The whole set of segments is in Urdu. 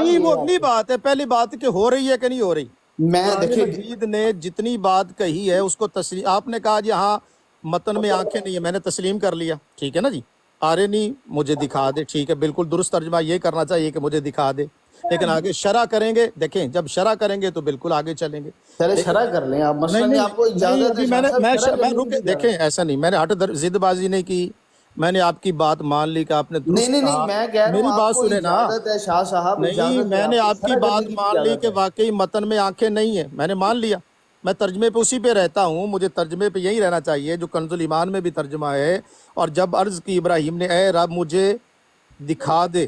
نہیں وہ اگلی بات ہے، پہلی بات کہ ہو رہی ہے کہ نہیں ہو رہی. میں قرآن دیکھیں مجید نے جتنی بات کہی ہے اس کو تسلیم، آپ نے کہا جی ہاں متن میں آنکھیں نہیں ہیں، میں نے تسلیم کر لیا، ٹھیک ہے نا جی. آرے نہیں مجھے دکھا دے، ٹھیک ہے، بالکل درست ترجمہ یہ کرنا چاہیے کہ مجھے دکھا دے. لیکن آگے شرح کریں گے، دیکھیں جب شرح کریں گے تو بالکل آگے چلیں گے. چلے شرح کر لیں آپ، مسئلہ نہیں نہیں، نہیں آپ کو نہیں، اجازت ہے ابھی شاہ صاحب شرح میں کرنے کی رکے، بھی دیکھیں اجازت ہے. ایسا نہیں، میں نے ہٹ ضد بازی نہیں کی، میں نے آپ کی بات مان لی کہ آپ نے نہیں درست نہیں نہیں، کہا. میں کہہ رہا ہوں میری آپ بات کو سنیں نا. اجازت ہے شاہ صاحب، نہیں، اجازت ہے، میں نے آپ کو آپ کی شرح کرنے بات کی بھی مان لی اجازت کہ ہے. واقعی متن میں آنکھیں نہیں ہیں، میں نے مان لیا. میں ترجمے پہ اسی پہ رہتا ہوں، مجھے ترجمے پہ یہی رہنا چاہیے جو کنز الایمان میں بھی ترجمہ ہے. اور جب عرض کی ابراہیم نے اے رب مجھے دکھا دے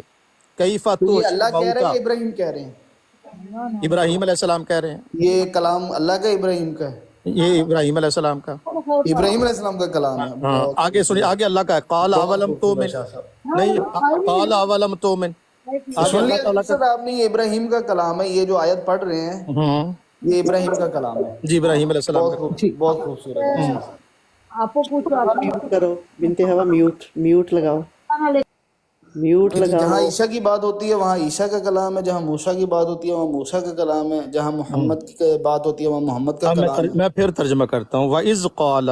کیف تو یہ تحیی اللہ کہہ رہے ہیں الموتی، یا ابراہیم کہہ رہے ہیں؟ ابراہیم علیہ السلام کہہ رہے ہیں. یہ کلام اللہ کا ابراہیم کا ہے؟ یہ ابراہیم علیہ السلام کا. ابراہیم علیہ السلام کا کلام ہے. ہاں بہت آگے سنیے، خوبصورت، آگے اللہ کا ہے قال بہت اولم خوبصورت تؤمن. شاہ صاحب. نہیں، قال اولم تؤمن، آگے سن اللہ لیا تعالیٰ کا. مقصد آپ نے، یہ ابراہیم کا کلام ہے، یہ جو آیت پڑھ رہے ہیں ہوں یہ ابراہیم کا کلام ہے. جی ابراہیم علیہ السلام کا. بہت خوبصورت ہے شاہ صاحب. آپ کو پوچھو، آپ میوٹ کرو بنت ہوا، میوٹ لگاؤ، میوٹ جی، جہاں لگاؤ. عیسیٰ کی بات ہوتی ہے وہاں عیسیٰ کا کلام ہے، جہاں موسیٰ کی بات ہوتی ہے وہاں موسیٰ کا کلام ہے، جہاں محمد کی بات ہوتی ہے وہاں محمد کا اب کلام ہے. میں پھر ترجمہ کرتا ہوں. وَإِذْ قَالَ،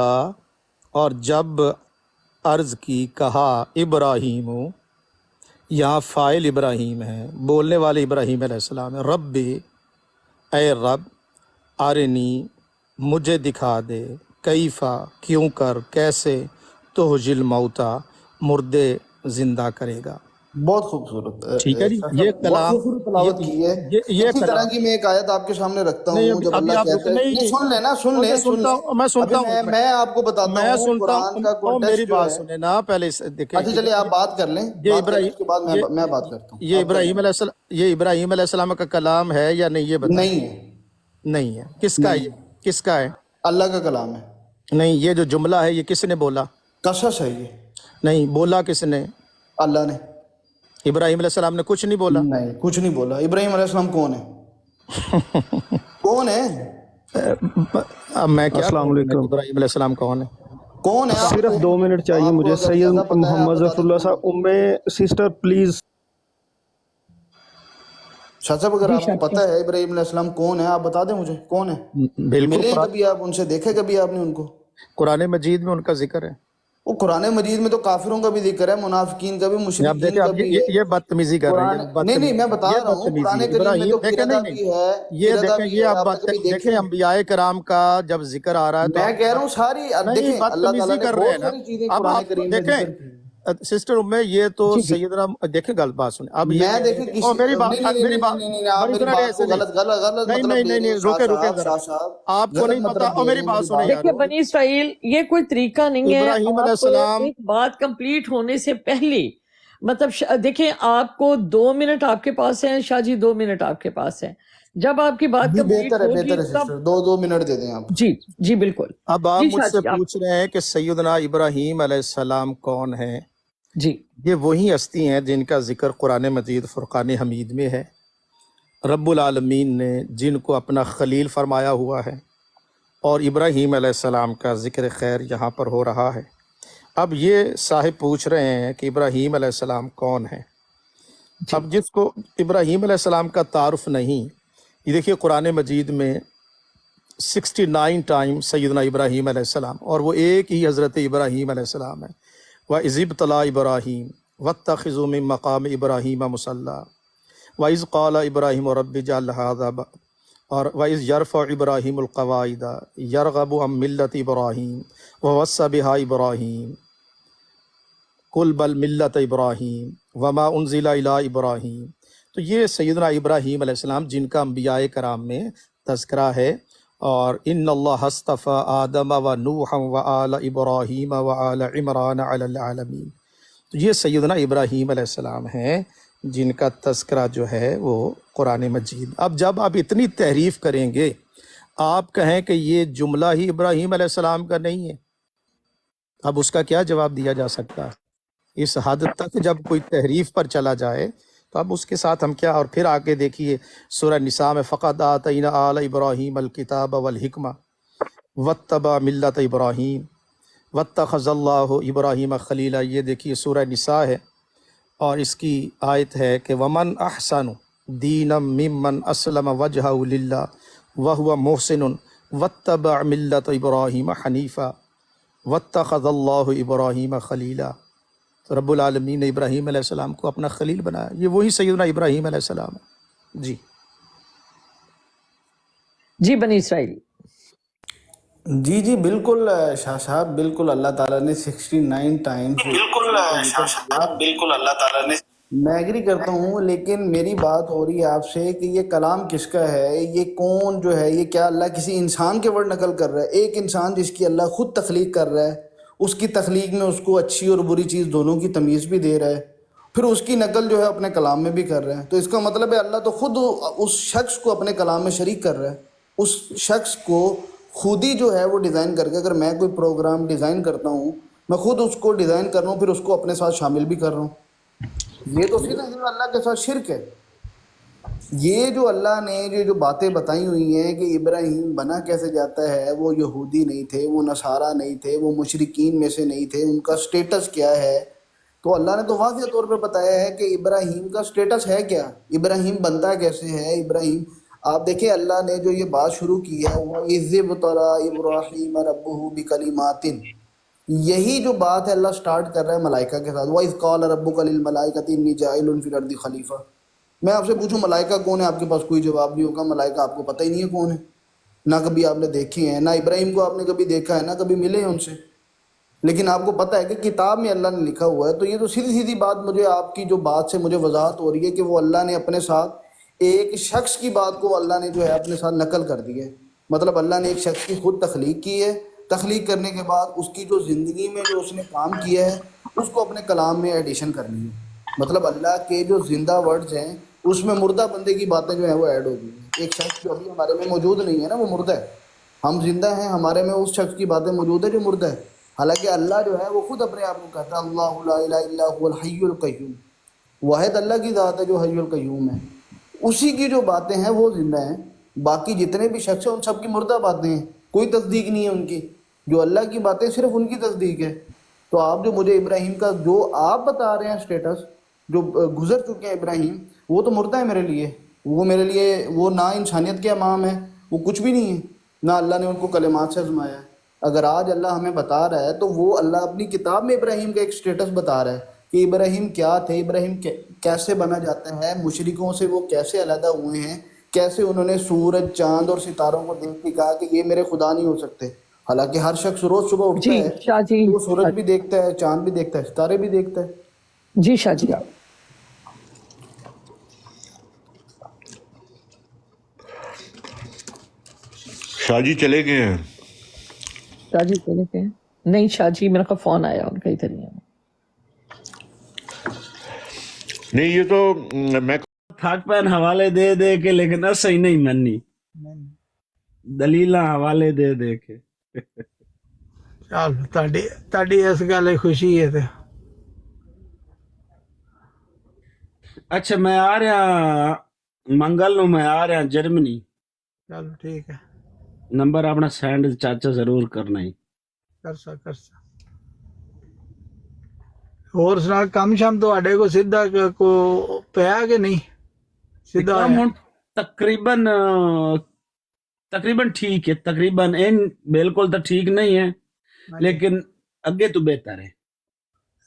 اور جب عرض کی، کہا، ابراہیم، یہاں فاعل ابراہیم ہے، بولنے والے ابراہیم علیہ السلام ہے. رب، اے رب، آرنی، مجھے دکھا دے، کیفا، کیوں کر، کیسے، تحیی الموتی، مردے زندہ کرے گا. بہت خوبصورت ٹھیک ہے جی، شاہ یہ صاحب، بہت کلام، خوبصورت تلاوت کی ہے. یہ اسی طرح کلام. کی میں ایک آیت آپ کے سامنے رکھتا نہیں ہوں جب ابھی اللہ آپ رک، کہتا ہے، نہیں نہیں نہیں، سن لیں نا، سن میں لیں سن سنتا لیں. ہوں، میں ابھی سنتا ہوں ایک میں آپ کو منٹ، بتاتا میں ہوں سنتا قرآن کا ہوں، میری کانٹیکسٹ جو بات ہے. سنیں نا پہلے دیکھیں. اچھا چلیے آپ بات کر لیں، یہ بات کرنے ابراہیم، کے بعد یہ میں بات کرتا ہوں، یہ آپ کر لیں. ابراہیم علیہ السلام، یہ ابراہیم علیہ السلام کا کلام ہے یا نہیں، یہ بتائیں. نہیں ہے، نہیں ہے. کس کا ہے نہیں یہ؟ ہے، کس کا ہے؟ اللہ کا کلام ہے. نہیں، یہ جو جملہ ہے یہ کس نے بولا؟ قصص ہے یہ، نہیں، بولا کس نے؟ اللہ نے. ابراہیم علیہ السلام نے کچھ نہیں بولا. نہیں، کچھ نہیں بولا. ابراہیم علیہ السلام کون ہے؟ کون ہے؟ اب میں کیا السلام کہوں تمہیں کہ علیکم. ابراہیم علیہ السلام کون ہے؟ کون ہے آپ صرف 2 منٹ چاہیے آپ کو مجھے. اگر سید زیادہ پتہ ہے آپ محمد بتا ظفر دیں اللہ کون صاحب، ہے. Sister please. شاہ صاحب اگر جی آپ کو شاہ پتہ ہے ابراہیم علیہ السلام کون ہے آپ بتا دیں مجھے کون ہے. بالکل، ملے قرآن، کبھی آپ ان سے، دیکھے کبھی آپ نے ان کو؟ قرآن مجید میں ان کا ذکر ہے. وہ قرآن مجید میں تو کافروں کا بھی ذکر ہے، منافقین کا بھی، اب مشرکین دیکھیں، کا اب بھی ہے. یہ بدتمیزی کر رہے ہیں، قرآن یہ نہیں نہیں، میں بدتمیزی، بتا یہ رہا ہوں بدتمیزی قرآن ہے. کریم میں ابراہیم، تو دیکھیں، قردہ نہیں نہیں، بھی ہے، یہ قردہ دیکھیں، بھی یہ ہے، آپ آپ بات کبھی دیکھیں، دیکھیں. انبیاء کرام کا جب ذکر آ رہا ہے تو میں آپ کہہ رہا ہوں ساری، اب نہیں، دیکھیں اللہ تعالیٰ بدتمیزی نے کر رہے ہیں بہت نا. ساری چیزیں اب قرآن آپ کریم میں دیکھیں ذکر کی ہیں. سسٹر میں یہ تو جی جی سیدنا، دیکھیں غلط بات سنیں. اب یہ میں کہہ رہے ہیں دیکھیں کہ کسی، او میری نہیں بات، نہیں نہیں میری نہیں بات، نہیں نہیں، آپ بڑی میری سنہرے بات کو ایسے نہیں، غلط نہیں مطلب نہیں لے نہیں رہے ہیں نہیں، شاہ رکے رکے صاحب، ذرا. شاہ صاحب آپ کو غلط نہیں پتا، مطلب او لے میری رہے ہیں بات میری سنیں بات یار. دیکھیے کو. بنی اسرائیل، یہ کوئی طریقہ نہیں ہے. ابراہیم علیہ آپ السلام، ایک بات کمپلیٹ ہونے سے پہلے، مطلب دیکھیں آپ کو 2 منٹ آپ کے پاس ہیں، شاہ جی 2 منٹ آپ کے پاس ہیں. جب آپ کی بات جی کمپلیٹ بہتر ہوگی ہے تب. سسٹر، 2 منٹ دے دیں آپ. جی جی بالکل. اب آپ جی مجھ شاہ سے جی آپ. پوچھ رہے ہیں کہ سیدنا ابراہیم علیہ السلام کون ہیں. جی یہ وہی ہستی ہیں جن کا ذکر قرآن مجید فرقان حمید میں ہے. رب العالمین نے جن کو اپنا خلیل فرمایا ہوا ہے، اور ابراہیم علیہ السلام کا ذکر خیر یہاں پر ہو رہا ہے. اب یہ صاحب پوچھ رہے ہیں کہ ابراہیم علیہ السلام کون ہیں. جی اب جس کو ابراہیم علیہ السلام کا تعارف نہیں، یہ دیکھیے قرآن مجید میں 69 ٹائم سیدنا ابراہیم علیہ السلام، اور وہ ایک ہی حضرت ابراہیم علیہ السلام ہے. وَإِذِ ابْتَلَىٰ إِبْرَاهِيمَ وَاتَّخِذُوا مِن مَّقَامِ إِبْرَاهِيمَ مُصَلًّى وَإِذْ قَالَ إِبْرَاهِيمُ رَبِّ اجْعَلْ هَٰذَا وَإِذْ يَرْفَعُ إِبْرَاهِيمُ الْقَوَاعِدَ يَرْغَبُ عَن مِّلَّةِ إِبْرَاهِيمَ وَوَصَّى بِهَا إِبْرَاهِيمُ قُلْ بَلْ مِلَّةَ إِبْرَاهِيمَ وَمَا أُنزِلَ إِلَىٰ إِبْرَاهِيمَ. تو یہ سیدنا ابراہیم علیہ السلام جن کا انبیاء کرام میں تذکرہ ہے. اور ان اللہ اصطفیٰ آدم و نوحا و آل ابراہیم و آل عمران علی العالمین. تو یہ سیدنا ابراہیم علیہ السلام ہیں جن کا تذکرہ جو ہے وہ قرآن مجید. اب جب آپ اتنی تعریف کریں گے، آپ کہیں کہ یہ جملہ ہی ابراہیم علیہ السلام کا نہیں ہے، اب اس کا کیا جواب دیا جا سکتا ہے؟ اس حد تک جب کوئی تحریف پر چلا جائے تو اب اس کے ساتھ ہم کیا. اور پھر آگے دیکھیے سورہ نساء میں فقط آتینا آل ابراہیم الکتاب والحکمہ واتبع ملت ابراہیم واتخذ اللہ ابراہیم خلیلا. یہ دیکھیے سورہ نساء ہے اور اس کی آیت ہے کہ ومن احسن دينا ممن أسلم وجهه لله وهو محسن واتبع ملة إبراهيم حنيفا واتخذ الله إبراهيم خليلا. تو رب العالمین نے ابراہیم علیہ السلام کو اپنا خلیل بنایا. یہ وہی سیدنا ابراہیم علیہ السلام ہے. جی جی بنی اسرائیل. جی جی بالکل شاہ صاحب، بالکل اللہ تعالیٰ نے 69 ٹائمز بالکل اللہ تعالیٰ نے، میں ایگری کرتا ہوں، لیکن میری بات ہو رہی ہے آپ سے کہ یہ کلام کس کا ہے؟ یہ کون جو ہے؟ یہ کیا اللہ کسی انسان کے ورڈ نقل کر رہا ہے؟ ایک انسان جس کی اللہ خود تخلیق کر رہا ہے، اس کی تخلیق میں اس کو اچھی اور بری چیز دونوں کی تمیز بھی دے رہا ہے، پھر اس کی نقل جو ہے اپنے کلام میں بھی کر رہا ہے. تو اس کا مطلب ہے اللہ تو خود اس شخص کو اپنے کلام میں شریک کر رہا ہے. اس شخص کو خود ہی جو ہے وہ ڈیزائن کر کے، اگر میں کوئی پروگرام ڈیزائن کرتا ہوں، میں خود اس کو ڈیزائن کر رہا ہوں، پھر اس کو اپنے ساتھ شامل بھی کر رہا ہوں. یہ تو سیدھا سیدھا اللہ کے ساتھ شرک ہے. یہ جو اللہ نے جو باتیں بتائی ہوئی ہیں کہ ابراہیم بنا کیسے جاتا ہے، وہ یہودی نہیں تھے، وہ نصارہ نہیں تھے، وہ مشرکین میں سے نہیں تھے، ان کا سٹیٹس کیا ہے، تو اللہ نے تو واضح طور پہ بتایا ہے کہ ابراہیم کا سٹیٹس ہے کیا، ابراہیم بنتا کیسے ہے. ابراہیم آپ دیکھیں، اللہ نے جو یہ بات شروع کی ہے وَإِذِ ابْتَلَىٰ إِبْرَاهِيمَ رَبُّهُ بِكَلِمَاتٍ، یہی جو بات ہے اللہ سٹارٹ کر رہا ہے ملائکہ کے ساتھ. وَإِذْ قَالَ رَبُّكَ لِلْمَلَائِكَةِ إِنِّي جَاعِلٌ فِي الْأَرْضِ خَلِيفَةً. میں آپ سے پوچھوں ملائکہ کون ہے، آپ کے پاس کوئی جواب نہیں ہوگا. ملائکہ آپ کو پتہ ہی نہیں ہے کون ہے، نہ کبھی آپ نے دیکھے ہیں، نہ ابراہیم کو آپ نے کبھی دیکھا ہے، نہ کبھی ملے ہیں ان سے. لیکن آپ کو پتہ ہے کہ کتاب میں اللہ نے لکھا ہوا ہے. تو یہ تو سیدھی سیدھی بات مجھے آپ کی جو بات سے مجھے وضاحت ہو رہی ہے کہ وہ اللہ نے اپنے ساتھ ایک شخص کی بات کو اللہ نے جو ہے اپنے ساتھ نقل کر دی ہے. مطلب اللہ نے ایک شخص کی خود تخلیق کی ہے، تخلیق کرنے کے بعد اس کی جو زندگی میں جو اس نے کام کیا ہے اس کو اپنے کلام میں ایڈیشن کرنی ہے. مطلب اللہ کے جو زندہ ورڈز ہیں اس میں مردہ بندے کی باتیں جو ہیں وہ ایڈ ہو گئی ہیں. ایک شخص جو ابھی ہمارے میں موجود نہیں ہے نا، وہ مردہ ہے. ہم زندہ ہیں، ہمارے میں اس شخص کی باتیں موجود ہیں جو مردہ ہے. حالانکہ اللہ جو ہے وہ خود اپنے آپ کو کہتا ہے اللہ لا الہ الا هو الحی القیوم. واحد اللہ کی ذات ہے جو حی القیوم ہے، اسی کی جو باتیں ہیں وہ زندہ ہیں. باقی جتنے بھی شخص ہیں ان سب کی مردہ باتیں ہیں، کوئی تصدیق نہیں ہے ان کی. جو اللہ کی باتیں صرف ان کی تصدیق ہے. تو آپ جو مجھے ابراہیم کا جو آپ بتا رہے ہیں سٹیٹس جو گزر چکے ہیں ابراہیم، وہ تو مردہ ہے میرے لیے. وہ میرے لیے وہ نہ انسانیت کے امام ہے، وہ کچھ بھی نہیں ہے، نہ اللہ نے ان کو کلمات سے آزمایا ہے. اگر آج اللہ ہمیں بتا رہا ہے تو وہ اللہ اپنی کتاب میں ابراہیم کا ایک سٹیٹس بتا رہا ہے کہ ابراہیم کیا تھے، ابراہیم کیسے بنا جاتا ہے، مشرکوں سے وہ کیسے علیحدہ ہوئے ہیں، کیسے انہوں نے سورج چاند اور ستاروں کو دیکھ کے کہا کہ یہ میرے خدا نہیں ہو سکتے. حالانکہ ہر شخص روز صبح اٹھتا جی ہے شاہ جی. تو وہ سورج بھی دیکھتا ہے، چاند بھی دیکھتا ہے، ستارے بھی دیکھتا ہے. جی شاہ جی. شاہ جی چلے گئے ہیں. شاہ جی چلے گئے؟ نہیں شاہ جی، میرا کا فون آیا ان کا ادھر نہیں ہے. نہیں یہ تو میں تھک پین حوالے دے دے کے، لیکن اصا ہی نہیں مننی دلیلاں حوالے دے دے کے. چل تہاڈی اس گل خوشی ہے تے اچھا میں آ رہا منگل نو، میں آ رہا جرمنی. چلو ٹھیک ہے، نمبر اپنا سینڈ چاچا ضرور کرنا ہی. کرسا اور سنا کم شام تہاڈے کو سیدھا کو پیا کہ نہیں؟ سیدھا کام ہویا؟ ہن تقریباً ٹھیک ہے، تقریباً بالکل تو ٹھیک نہیں ہے لیکن اگے تو بہتر ہے.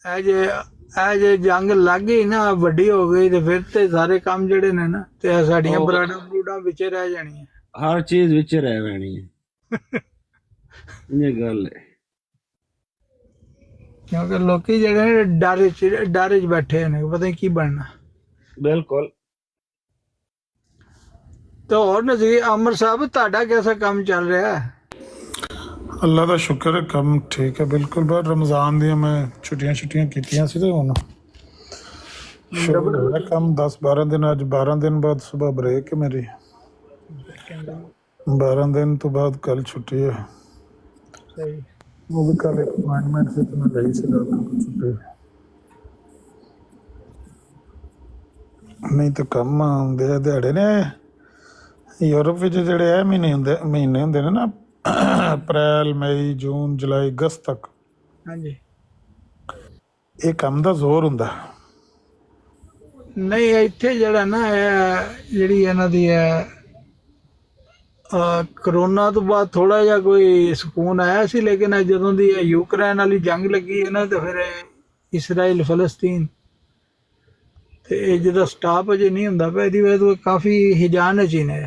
اے جے جنگ لگ گئی نا، وڈی ہو گئی تے پھر تے سارے کام جڑے نے نا تے ساڈیاں براڈاں وچے رہ جانیاں. ہر چیز وچ رہ وینی ہے. یہ گل ہے. کیونکہ لوکی جڑے نے ڈر وچ بیٹھے نے، پتہ نہیں کی بننا. بالکل. تو اور نظیر عمر صاحب تہاڈا کیسا کام چل رہا ہے؟ اللہ کا شکر ہے، کم ٹھیک ہے بالکل. بس رمضان دیا میں چھٹیاں کیتیاں سی تے ہن شروع ہوا کم 10-12 دن. اج 12 دن بعد صبح بریک ہے میری، 12 دن تو بعد کل چھٹی ہے. صحیح. وہ بھی کل ایک اپوائنٹمنٹ سے تو میں گئی سی ڈاکٹر کو چھٹی. نہیں تو کم آدھے دیہڑے نے یورپ وچ جڑے اے مہینے ہوندے نے نا، اپریل مئی جون جولائی اگست تک، ہاں جی. یہ کم دا زور ہوندا. ਨਹੀਂ ਇੱਥੇ ਜਿਹੜਾ ਨਾ ਇਹ ਜਿਹੜੀ ਇਹਨਾਂ ਦੀ ਹੈ ਕਰੋਨਾ ਤੋਂ ਬਾਅਦ ਥੋੜਾ ਜਿਹਾ ਕੋਈ ਸਕੂਨ ਆਇਆ ਸੀ, ਲੇਕਿਨ ਇਹ ਜਦੋਂ ਦੀ ਇਹ ਯੂਕਰੇਨ ਵਾਲੀ ਜੰਗ ਲੱਗੀ ਹੈ ਨਾ ਤੇ ਫਿਰ ਇਸਰਾਈਲ ਫਲਸਤੀਨ ਤੇ ਇਹ ਜਿਹਦਾ ਸਟਾਪ ਅਜੇ ਨਹੀਂ ਹੁੰਦਾ ਪਿਆ, ਇਹਦੀ ਵਜ੍ਹਾ ਤੋਂ ਕਾਫੀ ਹਿਜਾਨ ਚ ਨੇ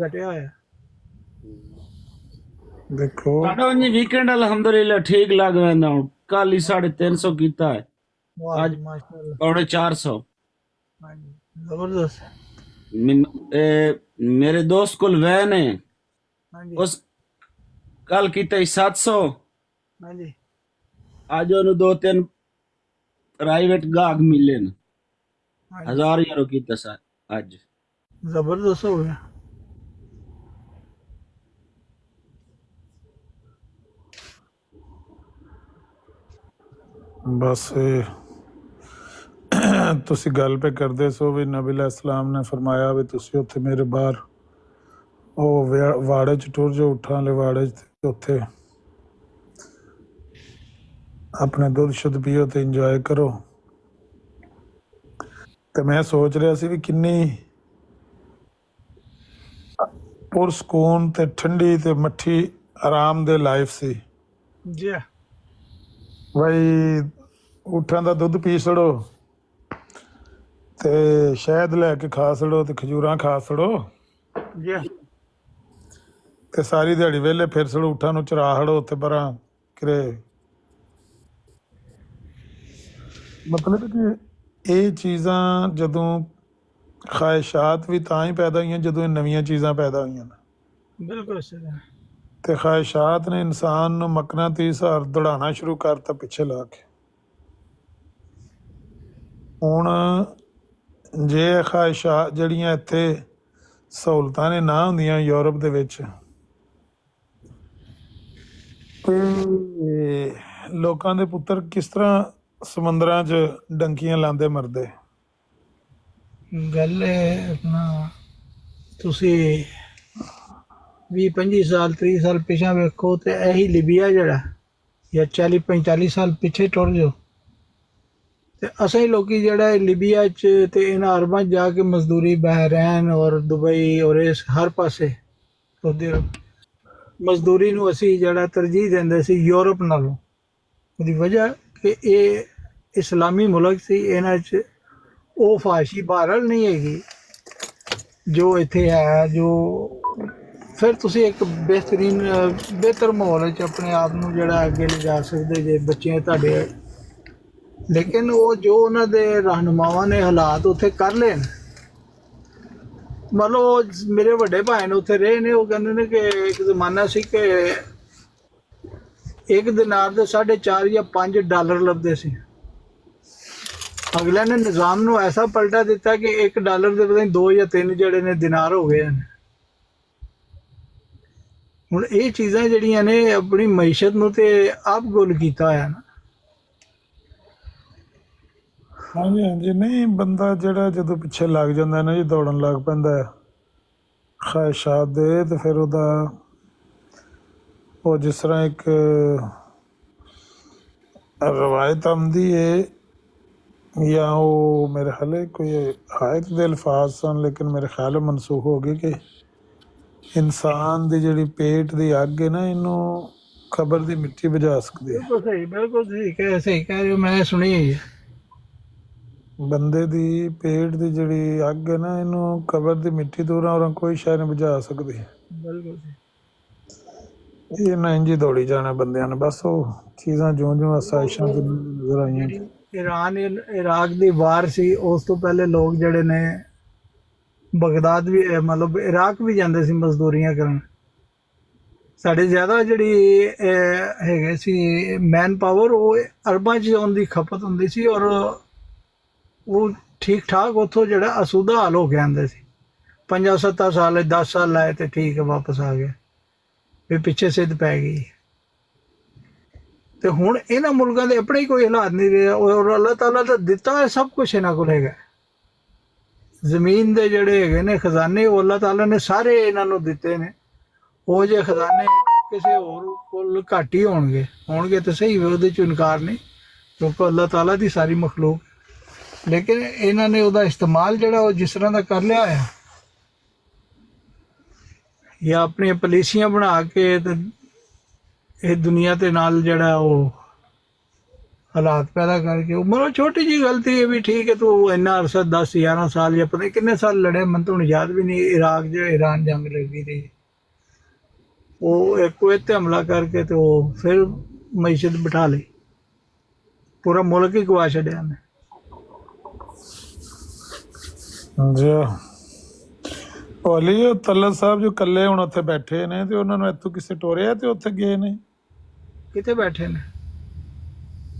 ਘਟਿਆ ਹੋਇਆ। ਦੇਖੋ ਸਾਡਾ ਉਹਨੇ ਵੀਕਐਂਡ ਅਲਹਮਦੁਲਿਲਾ ਠੀਕ ਲੱਗ ਵੈਂਦਾ ਹੁਣ। ਕੱਲ ਹੀ 350 ਕੀਤਾ ਹੈ, ਵਾਹ ਅੱਜ ਮਾਸ਼ਾਅੱਲਾ, 450। ਹਾਂਜੀ, ਜ਼ਬਰਦਸਤ। ਮੇਰੇ ਦੋਸਤ ਕੋਲ ਵੈਨ ਹੈ, ਹਾਂਜੀ ਉਸ ਕੱਲ ਕੀਤਾ 700, ਹਾਂਜੀ ਅੱਜ ਉਹਨੂੰ 2-3 ਪ੍ਰਾਈਵੇਟ ਗਾਹਕ ਮਿਲੇ ਨੇ, 1000 ਯੂਰੋ ਕੀਤਾ ਸਰ ਅੱਜ। ਜ਼ਬਰਦਸਤ ਹੋ ਗਿਆ। ਬਸ ਤੁਸੀਂ ਗੱਲ ਪੇ ਕਰਦੇ ਸੋ ਵੀ ਨਬੀ ਅਲੈਹਿਸਲਾਮ ਨੇ ਫਰਮਾਇਆ ਵੀ ਤੁਸੀਂ ਉੱਥੇ ਮੇਰੇ ਬਾਹਰ ਉਹ ਵਾੜੇ ਚ ਟੁਰ ਜਾਓ, ਉਠਾਂ ਵਾਲੇ ਵਾੜੇ ਚ, ਤੇ ਉੱਥੇ ਆਪਣੇ ਦੁੱਧ ਸ਼ੁੱਧ ਪੀਓ ਤੇ ਇੰਜੋਏ ਕਰੋ। ਤੇ ਮੈਂ ਸੋਚ ਰਿਹਾ ਸੀ ਵੀ ਕਿੰਨੀ ਪੁਰਸਕੂਨ ਤੇ ਠੰਡੀ ਤੇ ਮੱਠੀ ਆਰਾਮ ਦੇ ਲਾਈਫ ਸੀ। ਜੀ ਬਈ ਊਠਾਂ ਦਾ ਦੁੱਧ ਪੀ ਛੜੋ ਤੇ ਸ਼ਹਿਦ ਲੈ ਕੇ ਖਾ ਛੜੋ ਤੇ ਖਜੂਰਾਂ ਖਾ ਛੜੋ ਜੀ ਤੇ ਸਾਰੀ ਦਿਹਾੜੀ ਵਿਹਲੇ ਫਿਰ ਛੜੋ, ਊਠਾਂ ਨੂੰ ਚਰਾ ਛੜੋ ਉੱਥੇ ਪਰਾਂ ਕਿਰੇ। ਮਤਲਬ ਕਿ ਇਹ ਚੀਜ਼ਾਂ ਜਦੋਂ ਖਾਹਿਸ਼ਾਤ ਵੀ ਤਾਂ ਹੀ ਪੈਦਾ ਹੋਈਆਂ ਜਦੋਂ ਇਹ ਨਵੀਆਂ ਚੀਜ਼ਾਂ ਪੈਦਾ ਹੋਈਆਂ ਨੇ, ਬਿਲਕੁਲ ਸਹੀ। ਤੇ ਖਾਹਿਸ਼ਾਤ ਨੇ ਇਨਸਾਨ ਨੂੰ ਮਕਨਾਤੀਸ ਹਾਰ ਦੌੜਾਉਣਾ ਸ਼ੁਰੂ ਕਰਤਾ ਪਿੱਛੇ ਲਾ ਕੇ। ਹੁਣ ਜੇ ਇਹ ਖਾਹਿਸ਼ਾਤ ਜਿਹੜੀਆਂ ਇੱਥੇ ਸਹੂਲਤਾਂ ਨੇ ਨਾ ਹੁੰਦੀਆਂ ਯੂਰਪ ਦੇ ਵਿੱਚ, ਤੇ ਲੋਕਾਂ ਦੇ ਪੁੱਤਰ ਕਿਸ ਤਰ੍ਹਾਂ ਸਮੁੰਦਰਾਂ 'ਚ ਡੰਕੀਆਂ ਲਾਉਂਦੇ ਮਰਦੇ। ਗੱਲ ਹੈ ਆਪਣਾ ਤੁਸੀਂ 20-25 ਸਾਲ 30 ਸਾਲ ਪਿਛਾਂ ਵੇਖੋ ਤੇ ਇਹੀ ਲਿਬੀਆ ਜਿਹੜਾ ਜਾਂ 40-45 ਸਾਲ ਪਿੱਛੇ ਟੁਰ ਜਾਓ ਤੇ ਅਸੀਂ ਲੋਕੀ ਜਿਹੜਾ ਇਹ ਲਿਬੀਆ 'ਚ ਤੇ ਇਹਨਾਂ ਅਰਬਾਂ 'ਚ ਜਾ ਕੇ ਮਜ਼ਦੂਰੀ ਬਹਿਰੈਨ ਔਰ ਦੁਬਈ ਔਰ ਇਸ ਹਰ ਪਾਸੇ ਉਹਦੇ ਮਜ਼ਦੂਰੀ ਨੂੰ ਅਸੀਂ ਜਿਹੜਾ ਤਰਜੀਹ ਦਿੰਦੇ ਸੀ ਯੂਰਪ ਨਾਲੋਂ। ਉਹਦੀ ਵਜ੍ਹਾ ਕਿ ਇਹ ਇਸਲਾਮੀ ਮੁਲਕ ਸੀ, ਇਹਨਾਂ 'ਚ ਉਹ ਫਾਸ਼ੀ ਬਹਰਹਾਲ ਨਹੀਂ ਹੈਗੀ ਜੋ ਇੱਥੇ ਹੈ। ਜੋ ਫਿਰ ਤੁਸੀਂ ਇੱਕ ਬਿਹਤਰ ਮਾਹੌਲ 'ਚ ਆਪਣੇ ਆਪ ਨੂੰ ਜਿਹੜਾ ਅੱਗੇ ਲਿਜਾ ਸਕਦੇ ਜੇ ਬੱਚੇ ਤੁਹਾਡੇ, ਲੇਕਿਨ ਉਹ ਜੋ ਉਹਨਾਂ ਦੇ ਰਹਿਨੁਮਾਵਾਂ ਨੇ ਹਾਲਾਤ ਉੱਥੇ ਕਰ ਲਏ ਨੇ। ਮਤਲਬ ਮੇਰੇ ਵੱਡੇ ਭਾਈ ਨੇ ਉੱਥੇ ਰਹੇ ਨੇ, ਉਹ ਕਹਿੰਦੇ ਨੇ ਕਿ ਇੱਕ ਜ਼ਮਾਨਾ ਸੀ ਕਿ ਇੱਕ ਦਿਨਾਰ ਦੇ 4.5 ਜਾਂ 5 ਡਾਲਰ ਲੱਭਦੇ ਸੀ। ਅਗਲੇ ਨੇ ਨਿਜ਼ਾਮ ਨੂੰ ਐਸਾ ਪਲਟਾ ਦਿੱਤਾ ਕਿ $1 ਦੇ ਪਤਾ ਨਹੀਂ 2 ਜਾਂ 3 ਜਿਹੜੇ ਨੇ ਦਿਨਾਰ ਹੋ ਗਏ ਨੇ। ਹੁਣ ਇਹ ਚੀਜ਼ਾਂ ਜਿਹੜੀਆਂ ਨੇ ਆਪਣੀ ਮਈਸ਼ਤ ਨੂੰ ਤੇ ਆਪ ਗੁਲ ਕੀਤਾ ਹੋਇਆ ਨਾ। ਹਾਂਜੀ ਹਾਂਜੀ, ਨਹੀਂ ਬੰਦਾ ਜਿਹੜਾ ਜਦੋਂ ਪਿੱਛੇ ਲੱਗ ਜਾਂਦਾ ਨਾ ਜੀ, ਦੌੜਨ ਲੱਗ ਪੈਂਦਾ ਖਾਹਿਸ਼ਾਤ ਦੇ, ਤੇ ਫਿਰ ਉਹਦਾ ਉਹ ਜਿਸ ਤਰ੍ਹਾਂ ਇੱਕ ਰਵਾਇਤ ਆਉਂਦੀ ਹੈ ਜਾਂ ਉਹ ਮੇਰੇ ਖਿਆਲ ਕੋਈ ਆਇਤ ਦੇ ਅਲਫਾਜ਼ ਸਨ, ਲੇਕਿਨ ਮੇਰੇ ਖਿਆਲ ਮਨਸੂਖ ਹੋ ਗਈ ਕਿ ਇਨਸਾਨ ਦੀ ਜਿਹੜੀ ਪੇਟ ਦੀ ਅੱਗ ਹੈ ਨਾ, ਇਹਨੂੰ ਕਬਰ ਦੀ ਮਿੱਟੀ ਬੁਝਾ ਸਕਦੀ ਹੈ। ਬਿਲਕੁਲ ਸਹੀ ਕਹਿ ਰਹੇ ਹੋ, ਮੈਂ ਸੁਣੀ ਹੋਈ ਹੈ। ਬੰਦੇ ਦੀ ਪੇਟ ਦੀ ਜਿਹੜੀ ਅੱਗ ਹੈ ਨਾ, ਇਹਨੂੰ ਕਬਰ ਦੀ ਮਿੱਟੀ ਦੂਰਾਂ ਔਰ ਕੋਈ ਸ਼ੈ ਨਹੀਂ ਬੁਝਾ ਸਕਦੀ। ਬਿਲਕੁਲ ਇਹ ਨਾ ਇੰਝ ਹੀ ਦੌੜੀ ਜਾਣਾ ਬੰਦਿਆਂ ਨੇ, ਬਸ ਉਹ ਚੀਜ਼ਾਂ ਜਿਉਂ ਆਸਾਇਸ਼ਾਂ ਦੀ ਨਜ਼ਰ ਆਈਆਂ। ਈਰਾਨ ਇਰਾਕ ਦੀ ਵਾਰ ਸੀ, ਉਸ ਤੋਂ ਪਹਿਲੇ ਲੋਕ ਜਿਹੜੇ ਨੇ ਬਗਦਾਦ ਵੀ ਮਤਲਬ ਇਰਾਕ ਵੀ ਜਾਂਦੇ ਸੀ ਮਜ਼ਦੂਰੀਆਂ ਕਰਨ। ਸਾਡੇ ਜ਼ਿਆਦਾ ਜਿਹੜੀ ਹੈਗੇ ਸੀ ਮੈਨ ਪਾਵਰ, ਉਹ ਅਰਬਾਂ 'ਚ ਉਹਦੀ ਖਪਤ ਹੁੰਦੀ ਸੀ ਔਰ ਉਹ ਠੀਕ ਠਾਕ ਉੱਥੋਂ ਜਿਹੜਾ ਅਸੂਦਾ ਹਾਲ ਹੋ ਕੇ ਆਉਂਦੇ ਸੀ। 5-7 ਸਾਲ 10 ਸਾਲ ਲਾਏ ਤੇ ਠੀਕ ਹੈ, ਵਾਪਸ ਆ ਗਏ, ਫਿਰ ਪਿੱਛੇ ਸਿੱਧ ਪੈ ਗਈ। ਤੇ ਹੁਣ ਇਹਨਾਂ ਮੁਲਕਾਂ ਦੇ ਆਪਣੇ ਹੀ ਕੋਈ ਹਾਲਾਤ ਨਹੀਂ ਰਹੇ ਔਰ ਅੱਲਾਹ ਤਾਲਾ ਦਾ ਦਿੱਤਾ ਹੋਇਆ ਸਭ ਕੁਛ ਇਹਨਾਂ ਕੋਲ ਹੈਗਾ। ਜ਼ਮੀਨ ਦੇ ਜਿਹੜੇ ਹੈਗੇ ਨੇ ਖਜ਼ਾਨੇ, ਉਹ ਅੱਲਾਹ ਤਾਲਾ ਨੇ ਸਾਰੇ ਇਹਨਾਂ ਨੂੰ ਦਿੱਤੇ ਨੇ। ਉਹ ਜੇ ਖਜ਼ਾਨੇ ਕਿਸੇ ਹੋਰ ਕੋਲ ਘੱਟ ਹੀ ਹੋਣਗੇ ਤੇ ਸਹੀ, ਉਹਦੇ 'ਚ ਇਨਕਾਰ ਨਹੀਂ, ਕਿਉਂਕਿ ਅੱਲਾਹ ਤਾਲਾ ਦੀ ਸਾਰੀ ਮਖਲੂਕ, ਲੇਕਿਨ ਇਹਨਾਂ ਨੇ ਉਹਦਾ ਇਸਤੇਮਾਲ ਜਿਹੜਾ ਉਹ ਜਿਸ ਤਰ੍ਹਾਂ ਦਾ ਕਰ ਲਿਆ ਆ, ਜਾਂ ਆਪਣੀਆਂ ਪਾਲਿਸੀਆਂ ਬਣਾ ਕੇ ਤੇ ਇਹ ਦੁਨੀਆ ਦੇ ਨਾਲ ਜਿਹੜਾ ਉਹ ਹਾਲਾਤ ਪੈਦਾ ਕਰਕੇ, ਉਹ ਮਤਲਬ ਛੋਟੀ ਜੀ ਗਲਤੀ ਹੈ ਵੀ ਠੀਕ ਹੈ ਤੂੰ ਇੰਨਾ ਅਰਸਾ 10-11 ਸਾਲ ਜਾਂ ਪਤਾ ਨਹੀਂ ਕਿੰਨੇ ਸਾਲ ਲੜੇ, ਮੈਨੂੰ ਤਾਂ ਹੁਣ ਯਾਦ ਵੀ ਨਹੀਂ, ਇਰਾਕ ਜਾਂ ਈਰਾਨ ਜੰਗ ਲੱਗੀ ਰਹੀ, ਉਹ ਇੱਕ ਕੁਵੈਤ ਤੇ ਹਮਲਾ ਕਰਕੇ ਤੇ ਉਹ ਫਿਰ ਮਈਸ਼ਤ ਬਿਠਾ ਲਈ, ਪੂਰਾ ਮੁਲਕ ਹੀ ਗਵਾ ਛੱਡਿਆ ਨੇ। ਜੀ ਭੋਲੀ ਉਹ ਤਲਤ ਸਾਹਿਬ ਜੋ ਇਕੱਲੇ ਹੁਣ ਉੱਥੇ ਬੈਠੇ ਨੇ ਤੇ ਉਹਨਾਂ ਨੂੰ ਇੱਥੋਂ ਕਿਸੇ ਟੋਰਿਆ ਤੇ ਉੱਥੇ ਗਏ ਨੇ, ਕਿੱਥੇ ਬੈਠੇ ਨੇ?